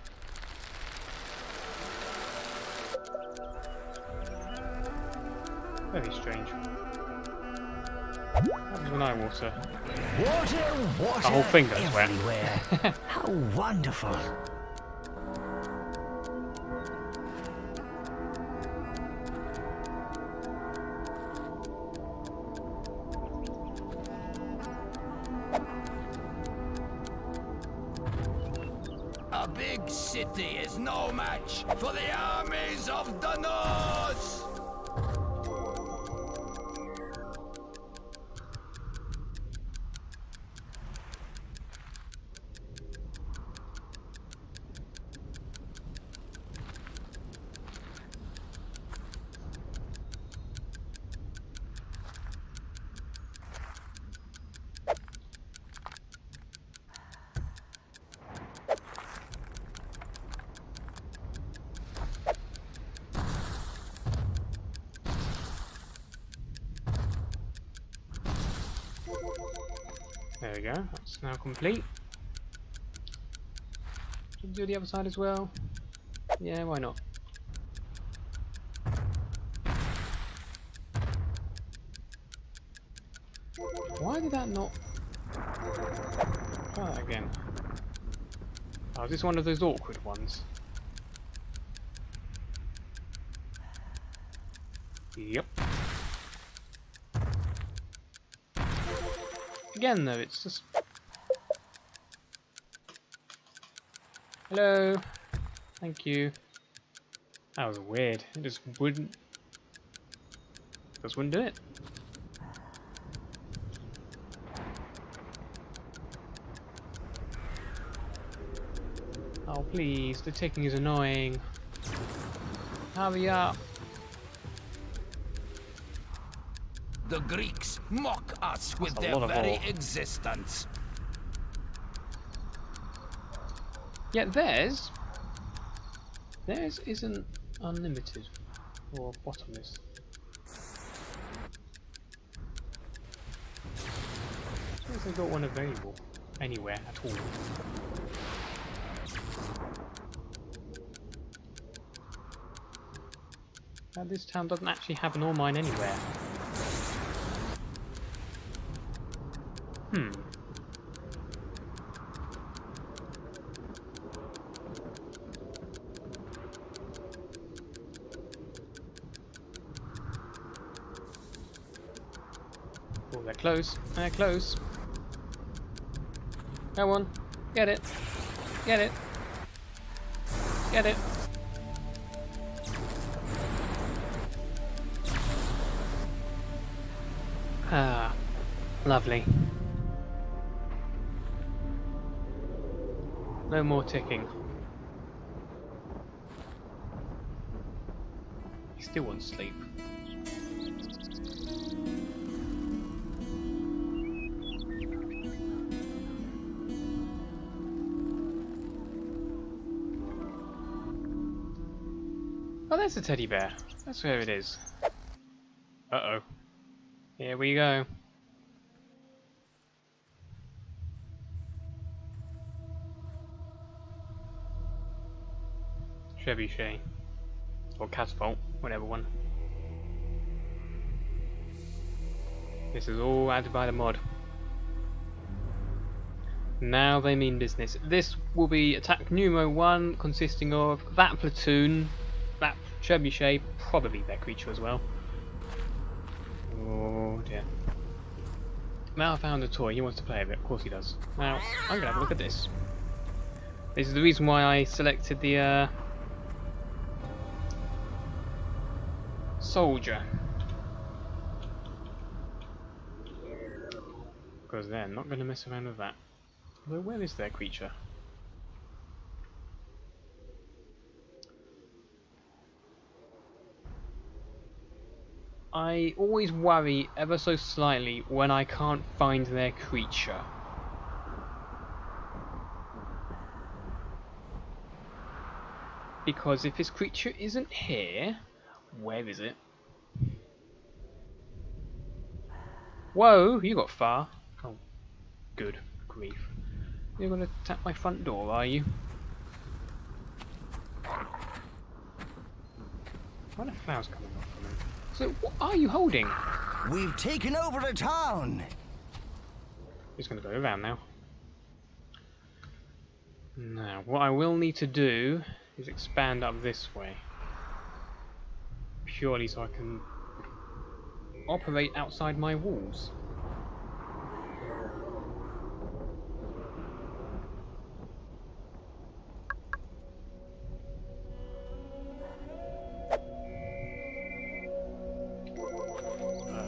Very strange. What happens when I water? Water, The whole thing goes wet. everywhere. How wonderful. A big city is no match for the armies of the North! There we go, that's now complete. Should we do the other side as well? Yeah, why not? Why did that not... Try that again. Oh, is this one of those awkward ones? Yep. Again though, it's just... Hello! Thank you. That was weird. It just wouldn't do it. Oh please, the ticking is annoying. Hurry up. The Greeks mock us with That's a their lot of very ore. existence. Yet theirs isn't unlimited or bottomless. I suppose they've got one available anywhere at all. This town doesn't actually have an ore mine anywhere. Hmm. Oh, they're close. They're close. Come on. Get it. Get it. Get it. Ah, lovely. No more ticking. He still wants sleep. Oh, there's the teddy bear. That's where it is. Uh-oh. Here we go. Trebuchet. Or catapult, whatever one. This is all added by the mod. Now they mean business. This will be attack numero 1, consisting of that platoon, that trebuchet, probably that creature as well. Oh dear. Now I found a toy, he wants to play with it, of course he does. Now, I'm gonna have a look at this. This is the reason why I selected the soldier. Because they're not going to mess around with that. Although, where is their creature? I always worry ever so slightly when I can't find their creature. Because if his creature isn't here, where is it? Whoa, you got far. Oh, good grief. You're gonna tap my front door, are you? Why are the flowers coming off from him? So, what are you holding? We've taken over the town. Just gonna go around now. Now, what I will need to do is expand up this way. Purely so I can operate outside my walls.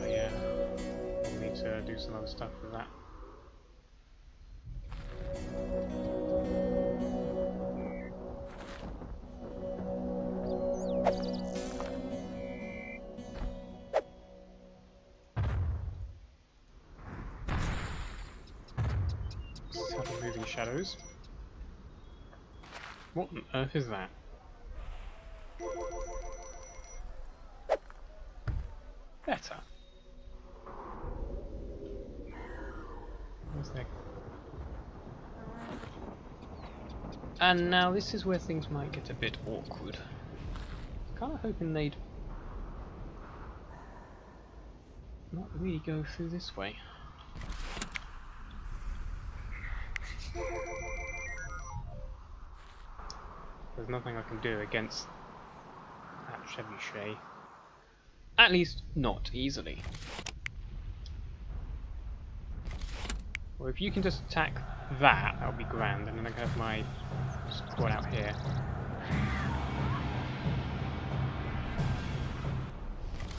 Yeah. I'll need to do some other stuff with that. Moving shadows. What on earth is that? Better. What's that? And now this is where things might get a bit awkward. Kind of hoping they'd not really go through this way. There's nothing I can do against that trebuchet. At least, not easily. Well, if you can just attack that, that would be grand, and then I can have my squad out here.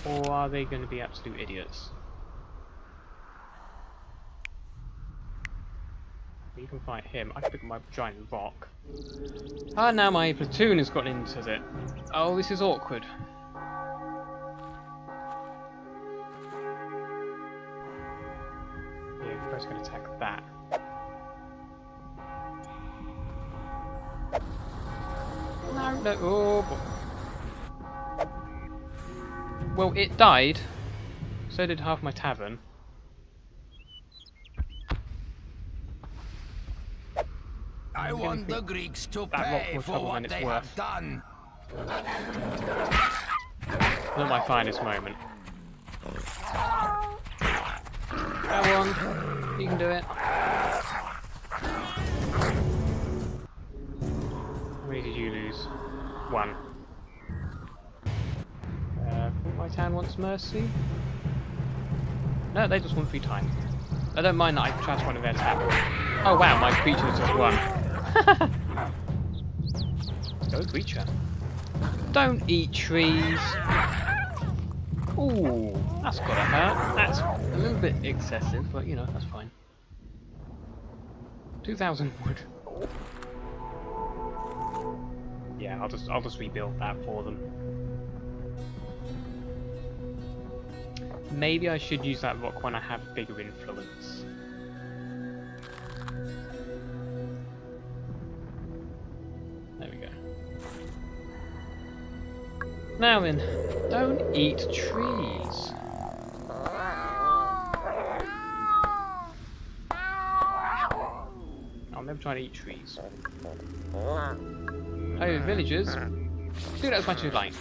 Or are they going to be absolute idiots? You can fight him. I can pick up my giant rock. Ah, now my platoon has got into it. Oh, this is awkward. Yeah, we're first going to attack that. No, no, oh. Well, it died. So did half my tavern. I want the Greeks to pay for what they have done. Not my finest moment. Go on, you can do it. How many did you lose? One. My town wants mercy. No, they just want free time. I don't mind that I trash one of their towns. Oh wow, my creature just won. Go creature. Don't eat trees. Ooh, that's gotta hurt. That's a little bit excessive, but you know, that's fine. 2,000 wood. Yeah, I'll just rebuild that for them. Maybe I should use that rock when I have bigger influence. There we go. Now then, don't eat trees. I'll never try to eat trees. Oh, villagers, do that as much as you like.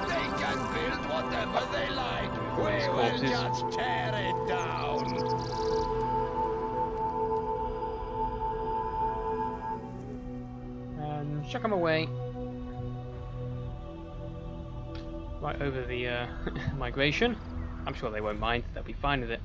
They can build whatever they like. We will just tear it down. Chuck them away. Right over the migration. I'm sure they won't mind. They'll be fine with it.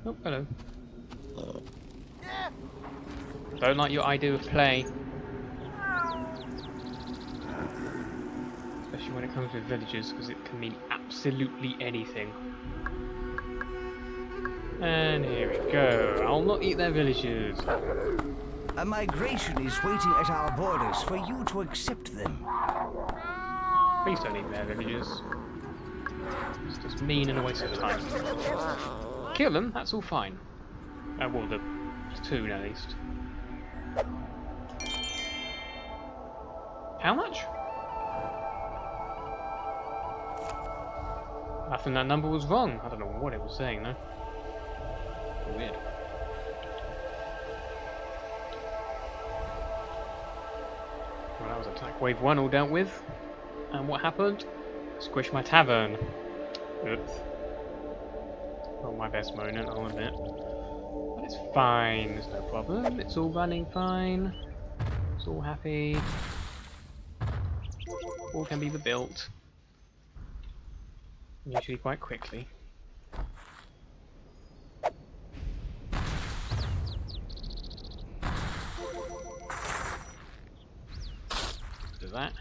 Oh, hello. Don't like your idea of play. Especially when it comes with villagers, because it can mean absolutely anything. And here we go. I'll not eat their villagers. A migration is waiting at our borders for you to accept them. Please don't eat their villagers. It's just mean and a waste of time. Kill them, that's all fine. Well, the two at least. How much? I think that number was wrong. I don't know what it was saying though. Weird. Well, that was attack wave 1 all dealt with. And what happened? Squish my tavern. Oops. Not my best moment, I'll admit. But it's fine, there's no problem. It's all running fine. It's all happy. All can be rebuilt. Usually quite quickly. Do that.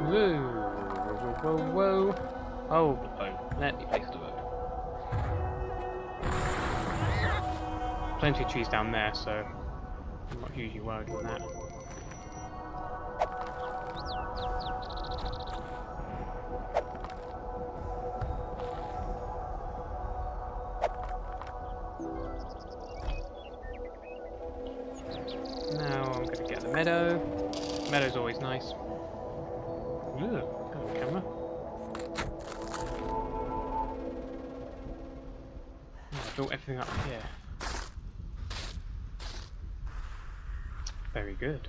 Whoa, whoa, whoa, whoa. Hold the boat. Let me place the boat. Plenty of trees down there, so I'm not hugely worried on that. Now I'm going to get the meadow. Meadow's always nice. Ooh, got the camera. I built everything up here. Very good.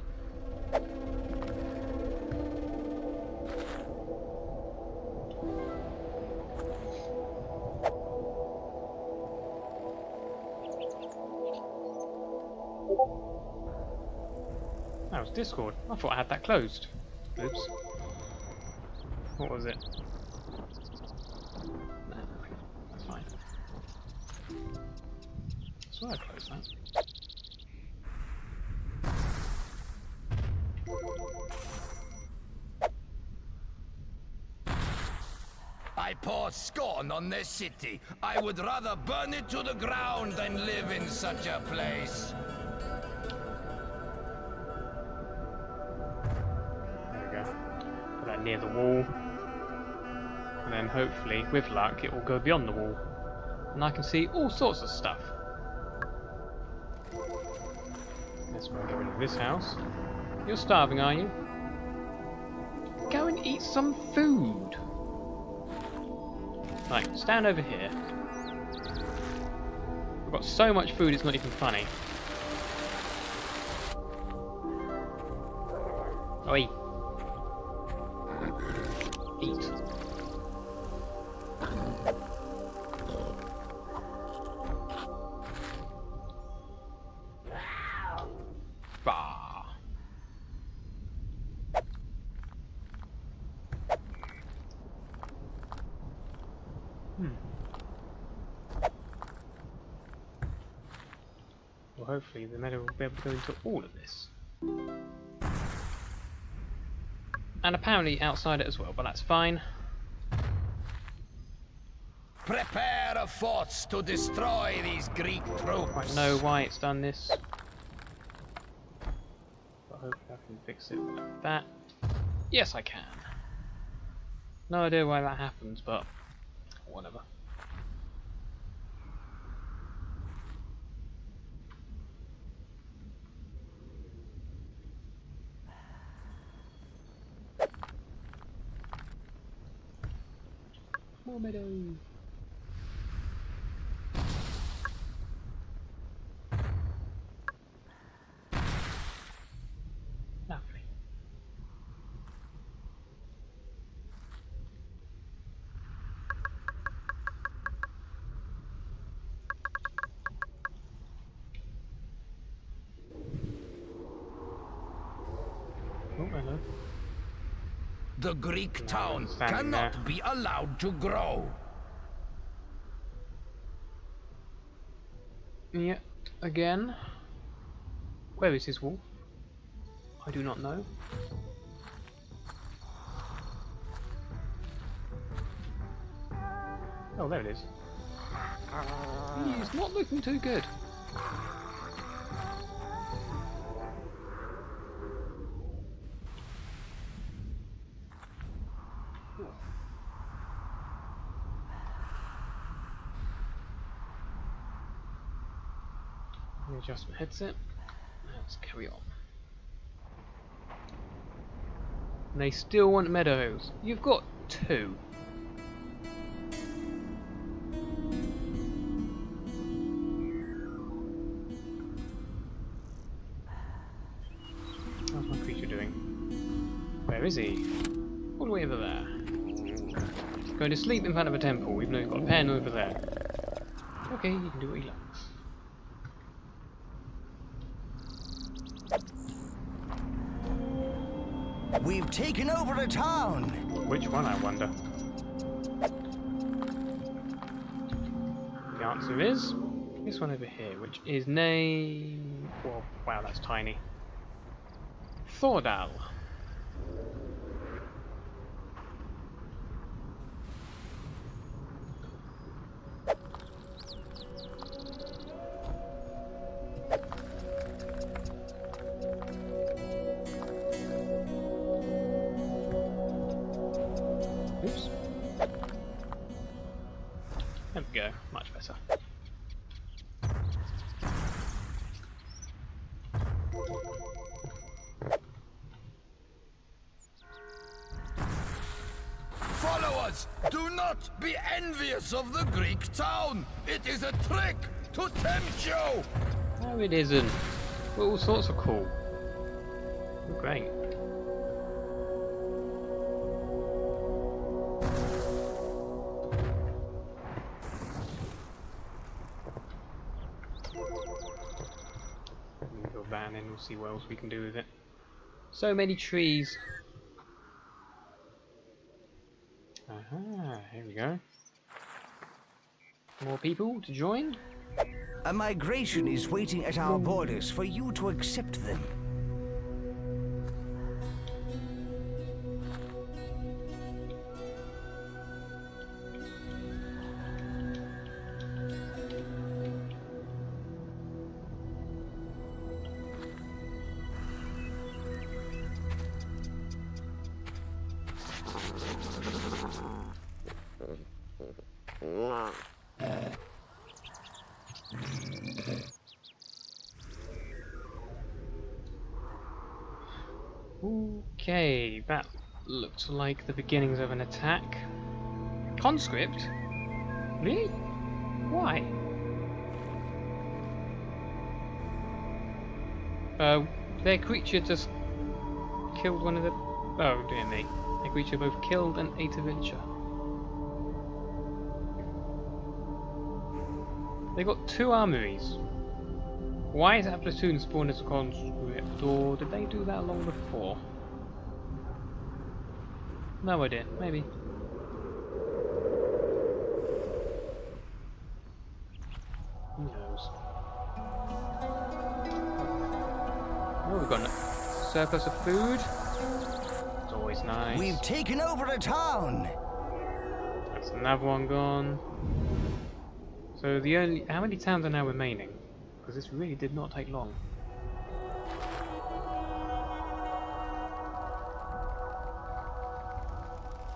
That was Discord. I thought I had that closed. Oops. What was it? No, that's fine. So I closed that. I pour scorn on this city. I would rather burn it to the ground than live in such a place. There we go. Put that near the wall. And then hopefully, with luck, it will go beyond the wall. And I can see all sorts of stuff. Let's go get rid of this house. You're starving, are you? Go and eat some food! Right, stand over here. We've got so much food it's not even funny. Oi! Eat. Bah. Well, hopefully the meadow will be able to go into all of this. And apparently outside it as well, but that's fine. Prepare a force to destroy these Greek troops. I don't know why it's done this. But hopefully I can fix it like that. Yes, I can. No idea why that happens, but whatever. More meadow. Lovely. Oh, hello. The Greek No, town standing cannot there. be allowed to grow. Yeah, again. Where is his wolf? I do not know. Oh, there it is. He's not looking too good. Let me adjust my headset. Let's carry on. And they still want meadows. You've got 2. How's my creature doing? Where is he? All the way over there. Going to sleep in front of a temple, even though he's got a pen over there. Okay, he can do what he likes. We've taken over the town. Which one, I wonder? The answer is this one over here, which is name... Well, wow, that's tiny. Thordal. Oops. There we go, much better. Follow us! Do not be envious of the Greek town! It is a trick to tempt you! No, it isn't. We're all sorts of cool. We're great. Build that and then we'll see what else we can do with it. So many trees. Aha, here we go. More people to join? A migration is waiting at our borders for you to accept them. Okay, that looked like the beginnings of an attack. Conscript? Really? Why? Their creature just killed one of the... Oh, dear me. Their creature both killed and ate a villager. They got 2 armories. Why is that platoon spawned as a conscript, or did they do that long before? No idea, maybe. Who knows? Oh, we've got a surplus of food. It's always nice. We've taken over the town. That's another one gone. So the only... How many towns are now remaining? Because this really did not take long.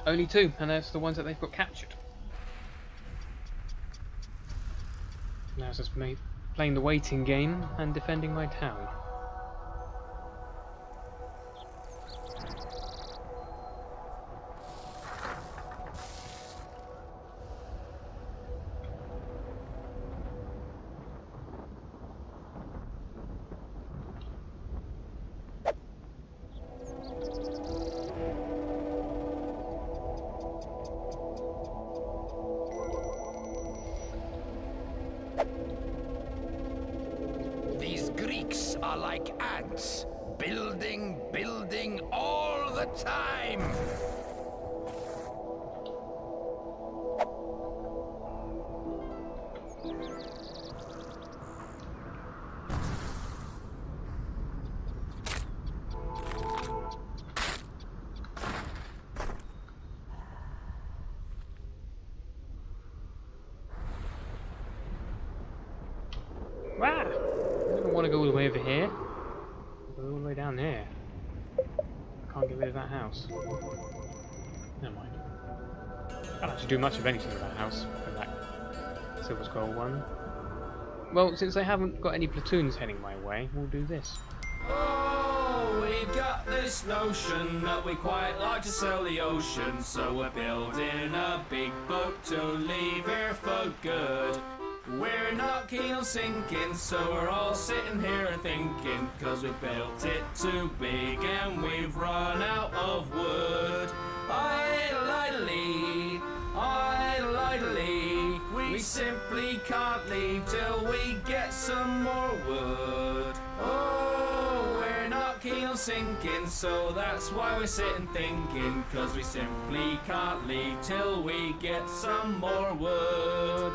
Only 2, and that's the ones that they've got captured. Now it's just me playing the waiting game and defending my town. These Greeks are like ants, building, building all the time. Ah! I don't want to go all the way over here. Go all the way down there. I can't get rid of that house. Never mind. I can't actually do much of anything with that house. With that silver scroll one. Well, since I haven't got any platoons heading my way, we'll do this. Oh, we've got this notion that we quite like to sail the ocean, so we're building a big boat to leave here for good. We're not keen on sinking, so we're all sitting here thinking, 'cause we built it too big and we've run out of wood. Idly, idly, we simply can't leave till we get some more wood. Oh, we're not keen on sinking, so that's why we're sitting thinking, 'cause we simply can't leave till we get some more wood.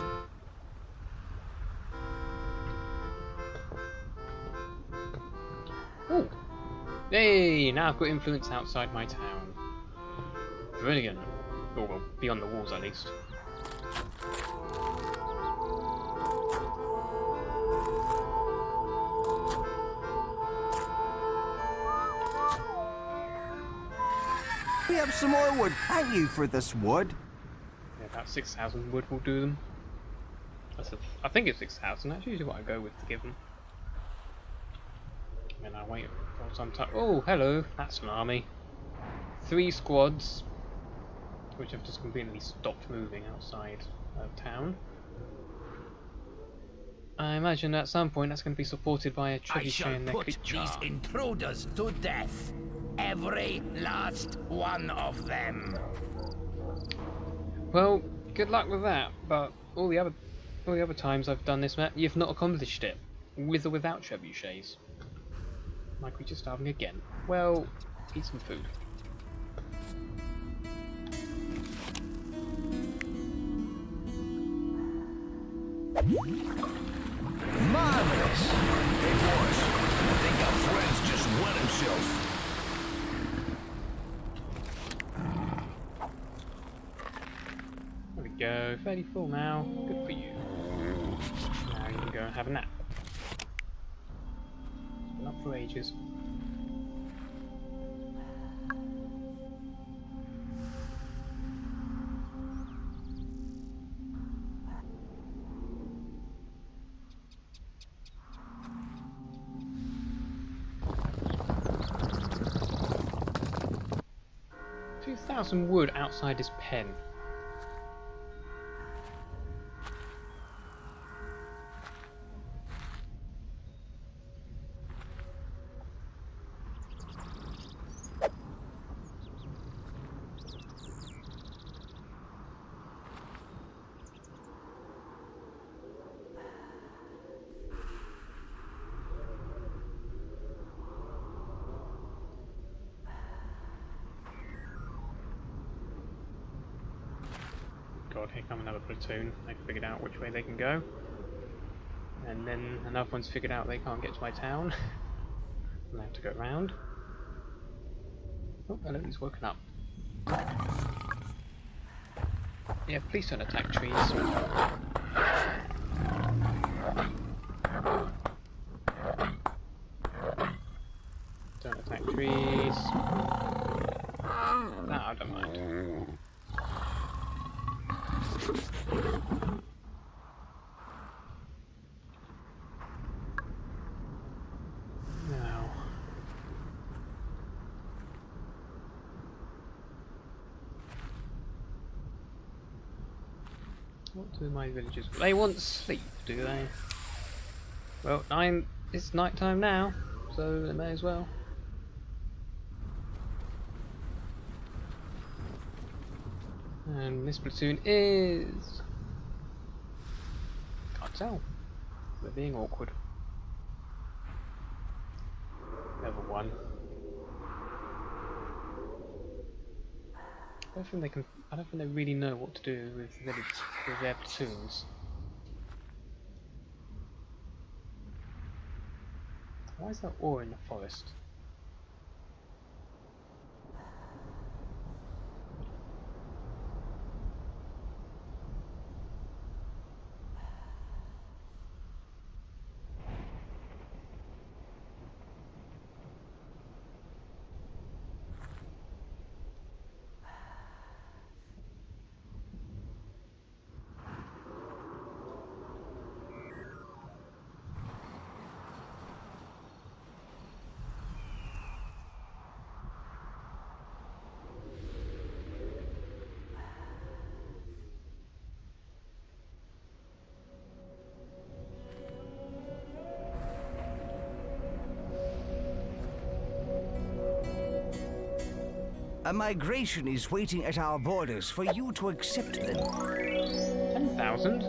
Ooh! Hey! Now I've got influence outside my town. Brilliant. Or well, beyond the walls at least. We have some more wood. Thank you for this wood. Yeah, about 6,000 wood will do them. I think it's 6,000. That's usually what I go with to give them. And I wait for some time. Oh, hello. That's an army. 3 squads, which have just completely stopped moving outside of town. I imagine at some point that's going to be supported by a I shall trebuchet and their put creature. these intruders to death. Every last one of them. Well, good luck with that. But all the other times I've done this map, you've not accomplished it, with or without trebuchets. My creature's starving again. Well, eat some food. Marvelous! Hey, boys, I think our friend's just wet himself. There we go, fairly full now. Good for you. Now you can go and have a nap. It's been up for ages. Some wood outside his pen. God, here come another platoon. They've figured out which way they can go. And then another one's figured out they can't get to my town. And they have to go round. Oh, hello, he's woken up. Yeah, please don't attack trees. Don't attack trees. No, I don't mind. Now, what do my villagers? They want sleep, do they? Well, it's night time now, so they may as well. And this platoon is... can't tell. They're being awkward. Level 1. I don't think they really know what to do with their platoons. Why is there ore in the forest? A migration is waiting at our borders for you to accept them. 10,000?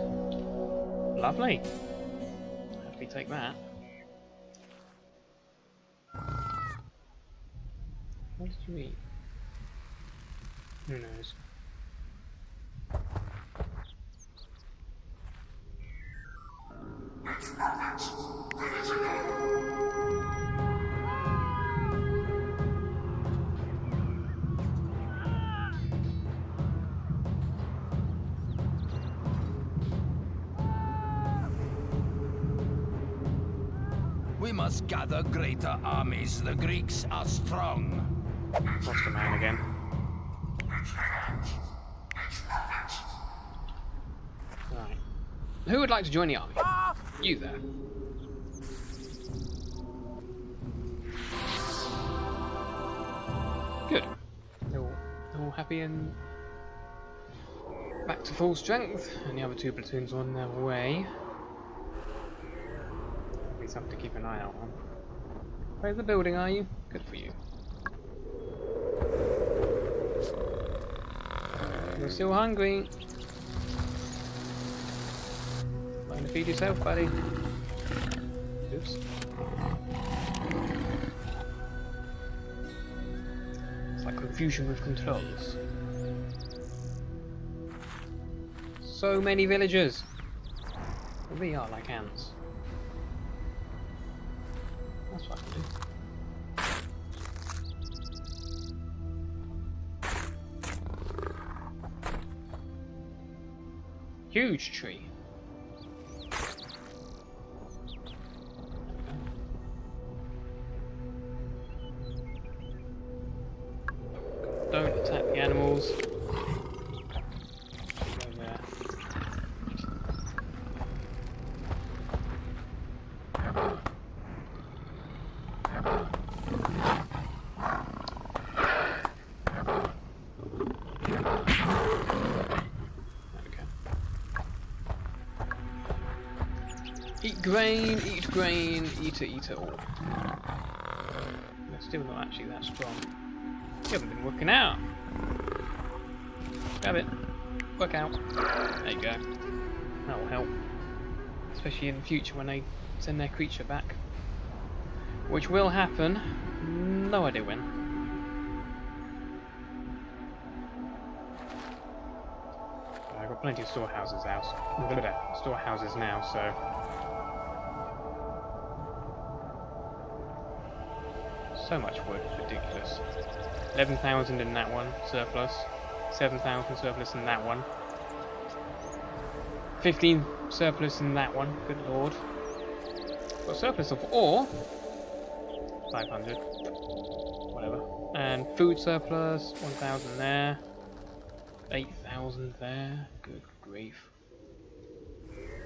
Lovely. Happily take that. What did you eat? Who knows? We must gather greater armies. The Greeks are strong. What's the man again? Right. Who would like to join the army? You there. Good. They're all happy and back to full strength, and the other two platoons are on their way. Be something to keep an eye out on. Where's the building, are you? Good for you. You're still hungry. Trying to feed yourself, buddy. Oops. It's like confusion with controls. So many villagers. Well, they are like ants. That's what I can do. Huge tree. Don't attack the animals. Go there. Eat grain, eat it all. They're still not actually that strong. You haven't been working out. Grab it. Work out. There you go. That will help. Especially in the future when they send their creature back. Which will happen. No idea when. I've got plenty of storehouses now, so so much wood, ridiculous. 11,000 in that one, surplus. 7,000 surplus in that one. 15 surplus in that one, good lord. Got surplus of ore. 500. Whatever. And food surplus, 1,000 there. 8,000 there. Good grief.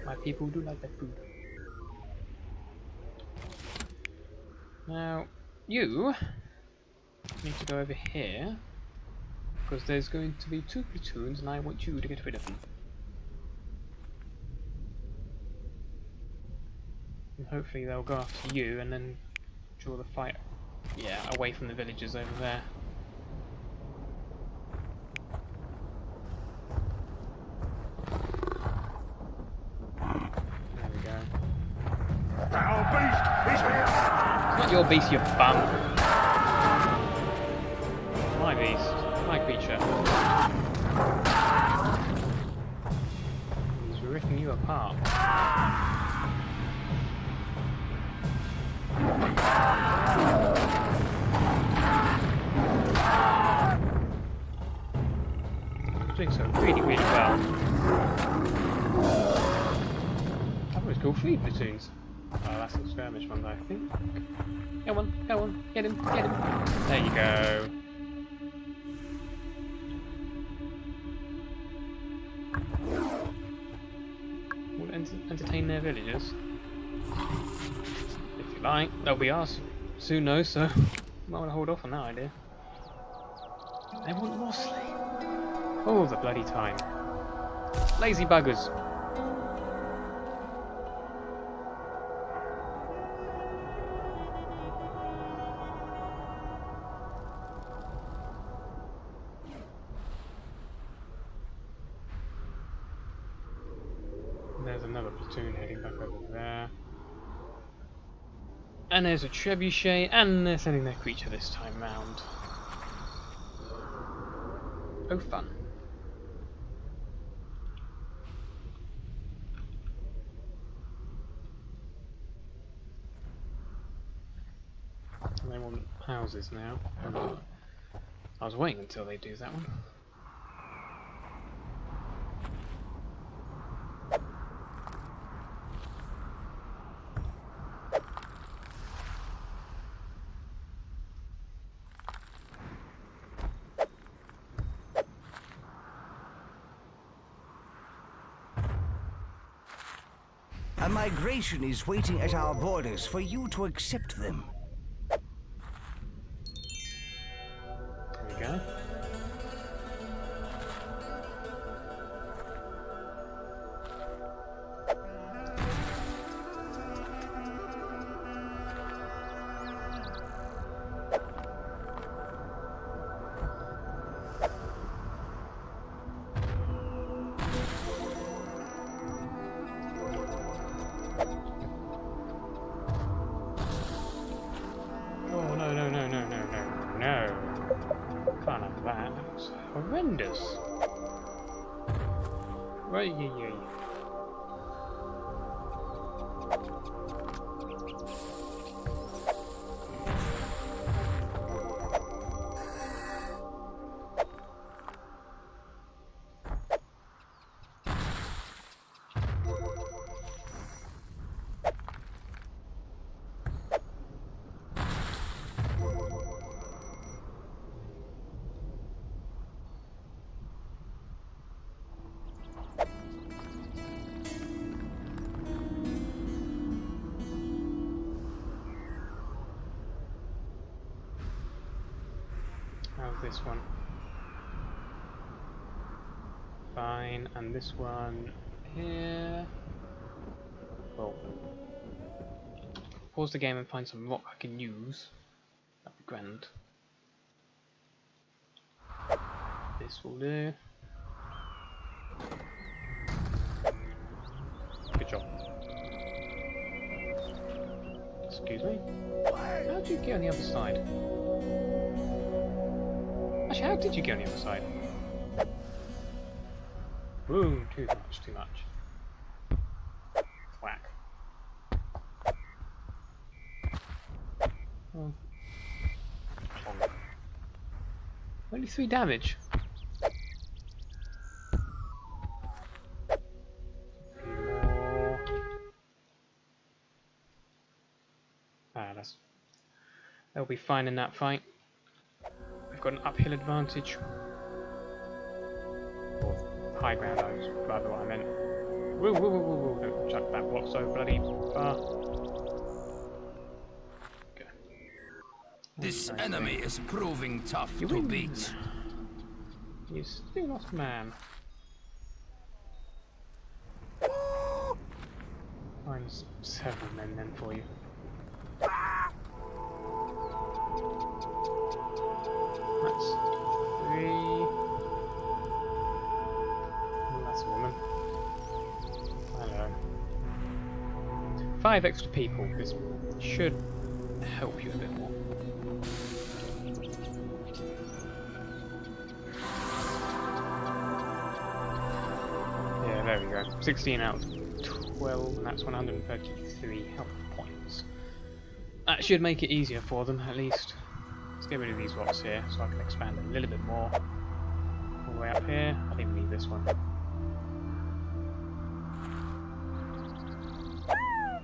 My people do like their food. Now, you need to go over here, because there's going to be 2 platoons and I want you to get rid of them. And hopefully they'll go after you and then draw the fight, yeah, away from the villagers over there. There we go. Our beast is here! It's not your beast, you bum. My beast. My creature. He's ripping you apart. He's doing so really, really well. That was cool. 3 platoons. Oh, that's some skirmish ones, I think. Go on, get him, get him. There you go. Will entertain their villagers. If you like, they'll be ours soon though, so might want to hold off on that idea. They want more slay. Oh, the bloody time. Lazy buggers. another platoon heading back over there. And there's a trebuchet, and they're sending their creature this time round. Oh, fun. And they want houses now. I was waiting until they do that one. A migration is waiting at our borders for you to accept them. There we go. Horrendous. Right, yeah. How's this one? Fine, and this one here. Well, pause the game and find some rock I can use. That'd be grand. This will do. Good job. Excuse me? How did you get on the other side? Actually, how did you get on the other side? Ooh, too much. Whack. Oh. Only 3 damage. They'll be fine in that fight. We've got an uphill advantage. Or high ground, that was rather what I meant. Whoa, don't chuck that block so bloody far. Okay. This enemy is proving tough to beat. You still lost, man. Find several men then for you. That's 3. Oh, that's a woman. Hello. 5 extra people. This should help you a bit more. Yeah, there we go. 16 out of 12, and that's 133 health points. That should make it easier for them, at least. Let's get rid of these rocks here, so I can expand a little bit more. All the way up here. I think we need this one.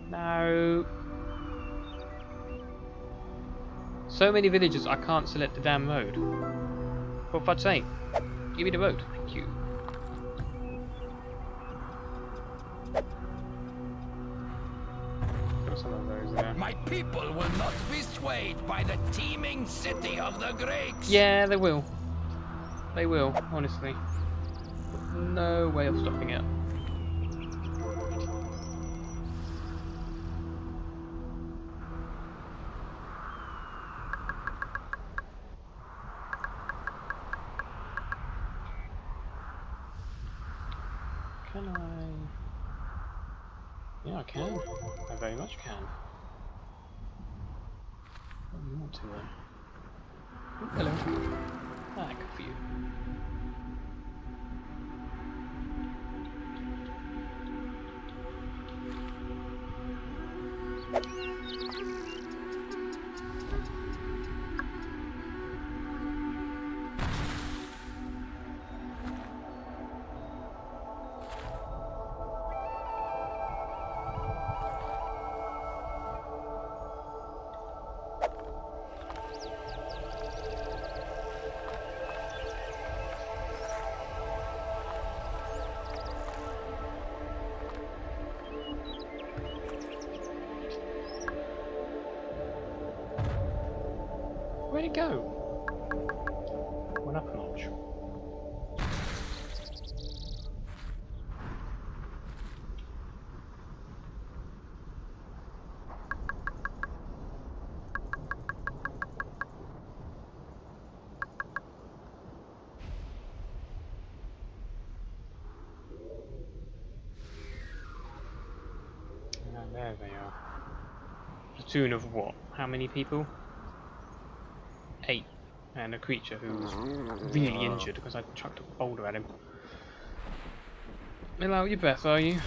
No. So many villages, I can't select the damn road. For fudge's sake, give me the road. Thank you. Some of those there. My people will not be swayed by the teeming city of the Greeks. Yeah, they will. They will, honestly. No way of stopping it. Can I... Yeah, I can. I very much can. What do you want to though? Oh, hello. Ah, good for you. Where'd it go? Went up a notch. And there they are. Platoon of what? How many people? 8. And a creature who's really injured because I chucked a boulder at him. Hello, you Beth, are you?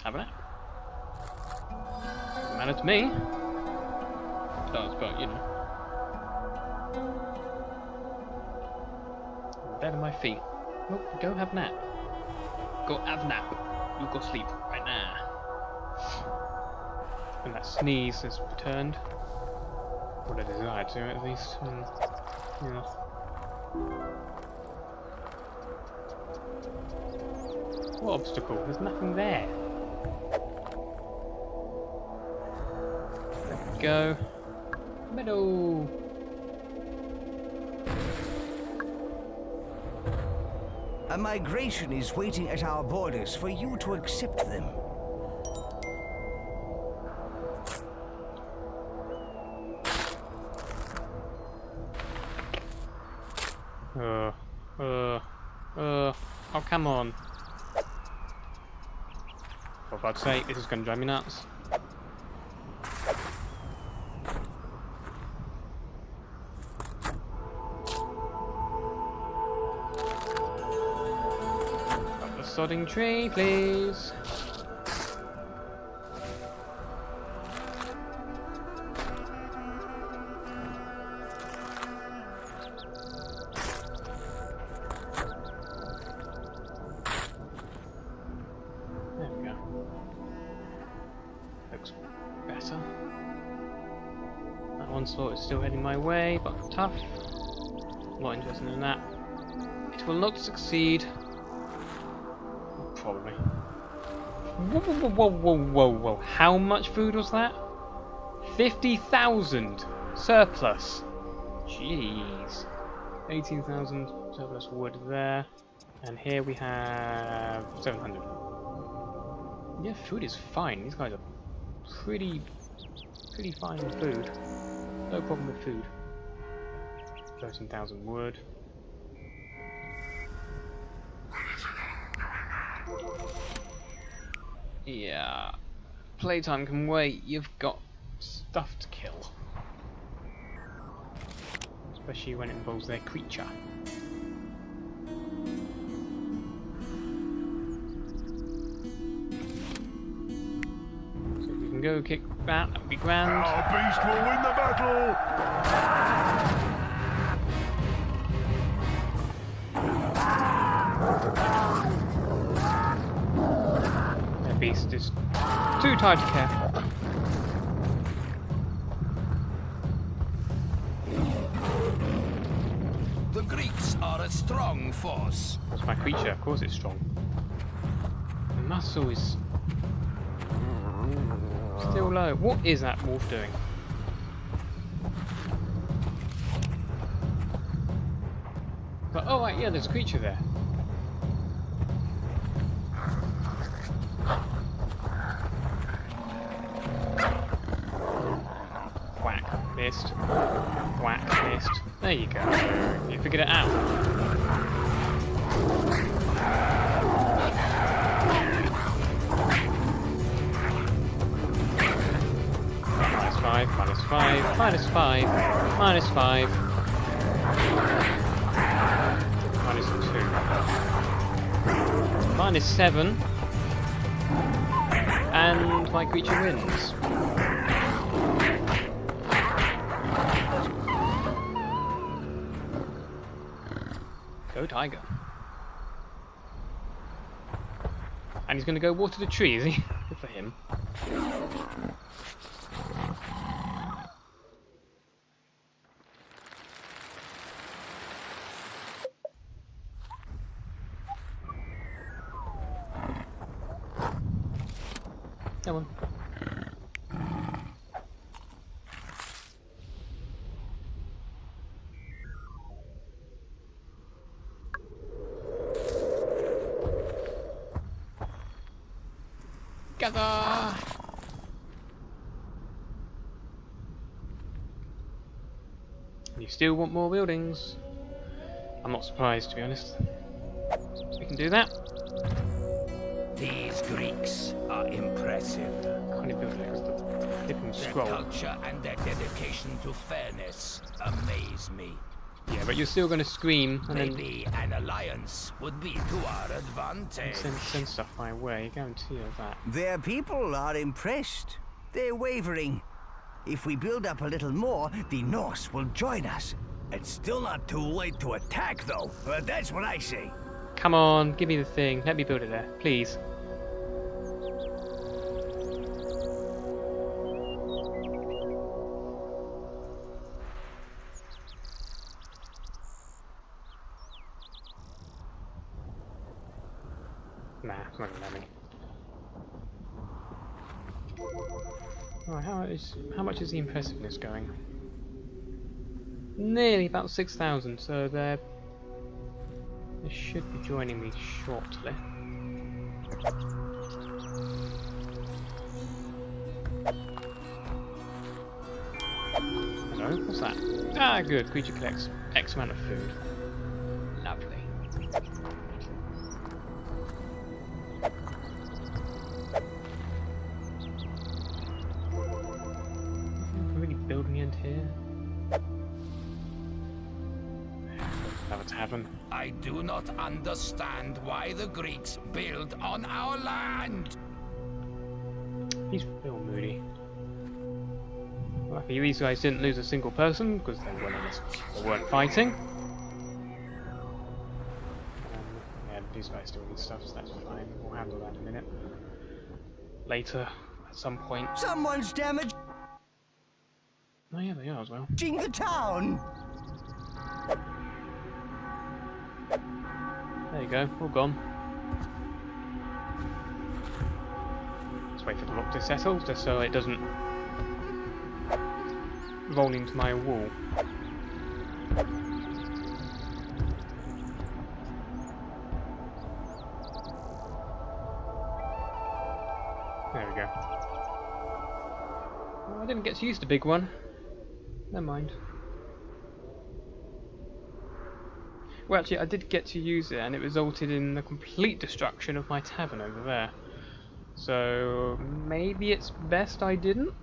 Have a nap. Doesn't matter to me. Does, but you know. I'm dead on my feet. Oh, go have a nap. Go have a nap. You go sleep right now. And that sneeze has returned. What I desired to, at least. Yeah. What obstacle? There's nothing there. There we go. Meadow. A migration is waiting at our borders for you to accept them. Oh, come on. For fuck's sake, this is going to drive me nuts. Up the sodding tree, please. Onslaught is still heading my way, but tough. Not interested in that. It will not succeed. Probably. Whoa, whoa, whoa, whoa, whoa, whoa. How much food was that? 50,000 surplus. Jeez. 18,000 surplus wood there. And here we have 700. Yeah, food is fine. These guys are pretty fine with food. No problem with food. 13,000 wood. Yeah. Playtime can wait. You've got stuff to kill. Especially when it involves their creature. So if we can go kick that would be grand. Our beast will win the battle! Their beast is too tired to care. The Greeks are a strong force. It's my creature, of course it's strong. The muscle is still low. What is that wolf doing? But, oh right, yeah, there's a creature there. Whack, missed. Whack, missed. There you go. You figured it out. 5, minus 5, minus 5, minus 5, minus 2, minus 7, and my creature wins. Go Tiger. And he's going to go water the tree, is he? Good for him. Come on. Gather! You still want more buildings? I'm not surprised, to be honest. We can do that. These Greeks are impressive. Can't even build it because the flipping Their scroll. culture and their dedication to fairness amaze me. Yeah, but you're still going to scream and Maybe an alliance would be to our advantage. then send stuff my way. Guarantee of that. Their people are impressed. They're wavering. If we build up a little more, the Norse will join us. It's still not too late to attack, though. That's what I say. Come on, give me the thing. Let me build it there, please. Nah, it's not gonna let me. Alright, how much is the impressiveness going? Nearly about 6,000, so they should be joining me shortly. Hello, what's that? Ah, good. Creature collects X amount of food. Lovely. Really building it here. Have a tavern. I do not understand why the Greeks build on our land. He's real moody. Lucky these guys didn't lose a single person because they weren't fighting. Yeah, these guys still need stuff, so that's fine. We'll handle that in a minute. Later, at some point. Someone's damaging Oh yeah, they are as well. the town. There you go, all gone. Let's wait for the rock to settle, just so it doesn't roll into my wall. There we go. Oh, I didn't get to use the big one. Never mind. Well, actually, I did get to use it, and it resulted in the complete destruction of my tavern over there. So maybe it's best I didn't.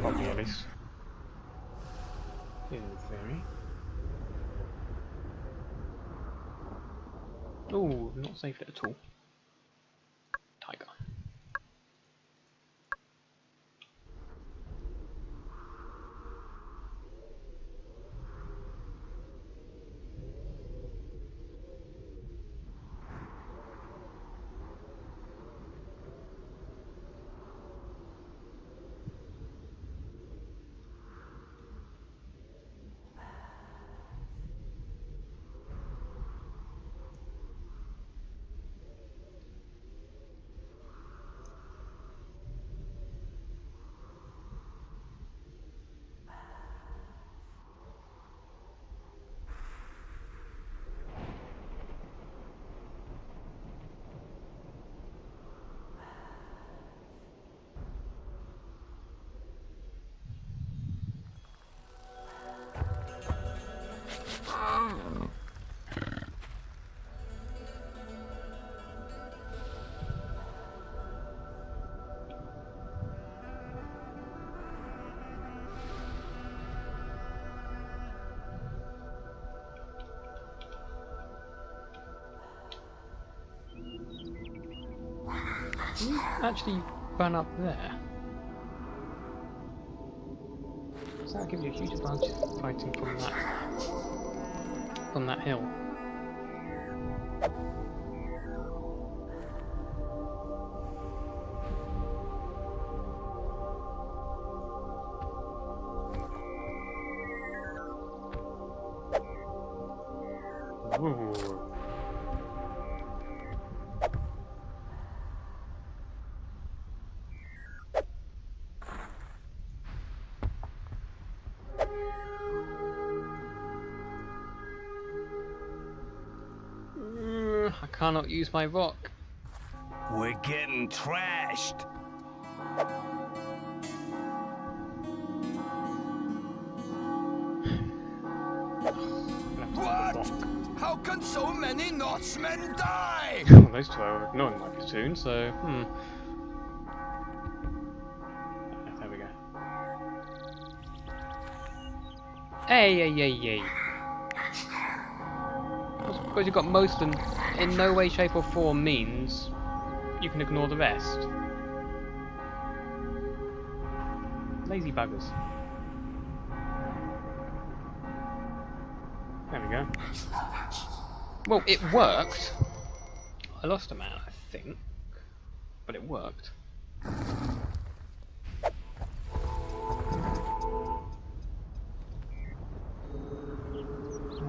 Probably, at least. In theory. Oh, not saved it at all. Tiger. Can you actually run up there? Does that give you a huge advantage fighting from that hill? Ooh. I cannot use my rock. We're getting trashed. What? How can so many Norsemen die? Well, those two are ignoring my platoon, so there we go. Hey. I suppose you've got most of them. In no way, shape or form means you can ignore the rest. Lazy buggers. There we go. Well, it worked. I lost a man, I think. But it worked. How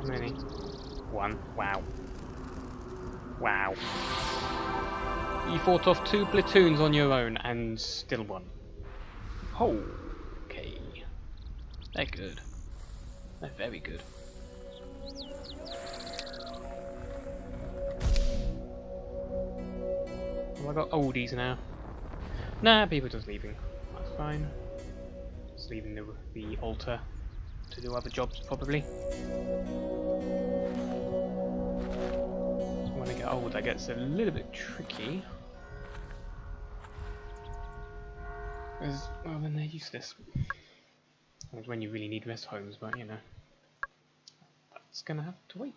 many? One. Wow. Wow. You fought off 2 platoons on your own and still won. Oh, okay. They're good. They're very good. Oh, I got oldies now. Nah, people just leaving. That's fine. Just leaving the altar to do other jobs, probably. When I get old, that gets a little bit tricky. Because, well, then they're useless. It's when you really need rest homes, but you know. That's gonna have to wait.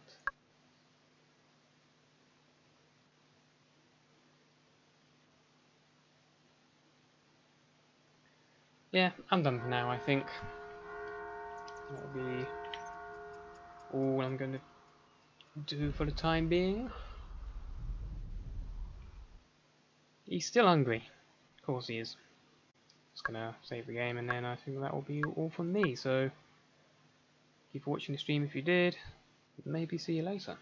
Yeah, I'm done for now, I think. That'll be all I'm going to do for the time being. He's still hungry. Of course he is. Just gonna save the game and then I think that will be all from me. So, keep watching the stream if you did. Maybe see you later.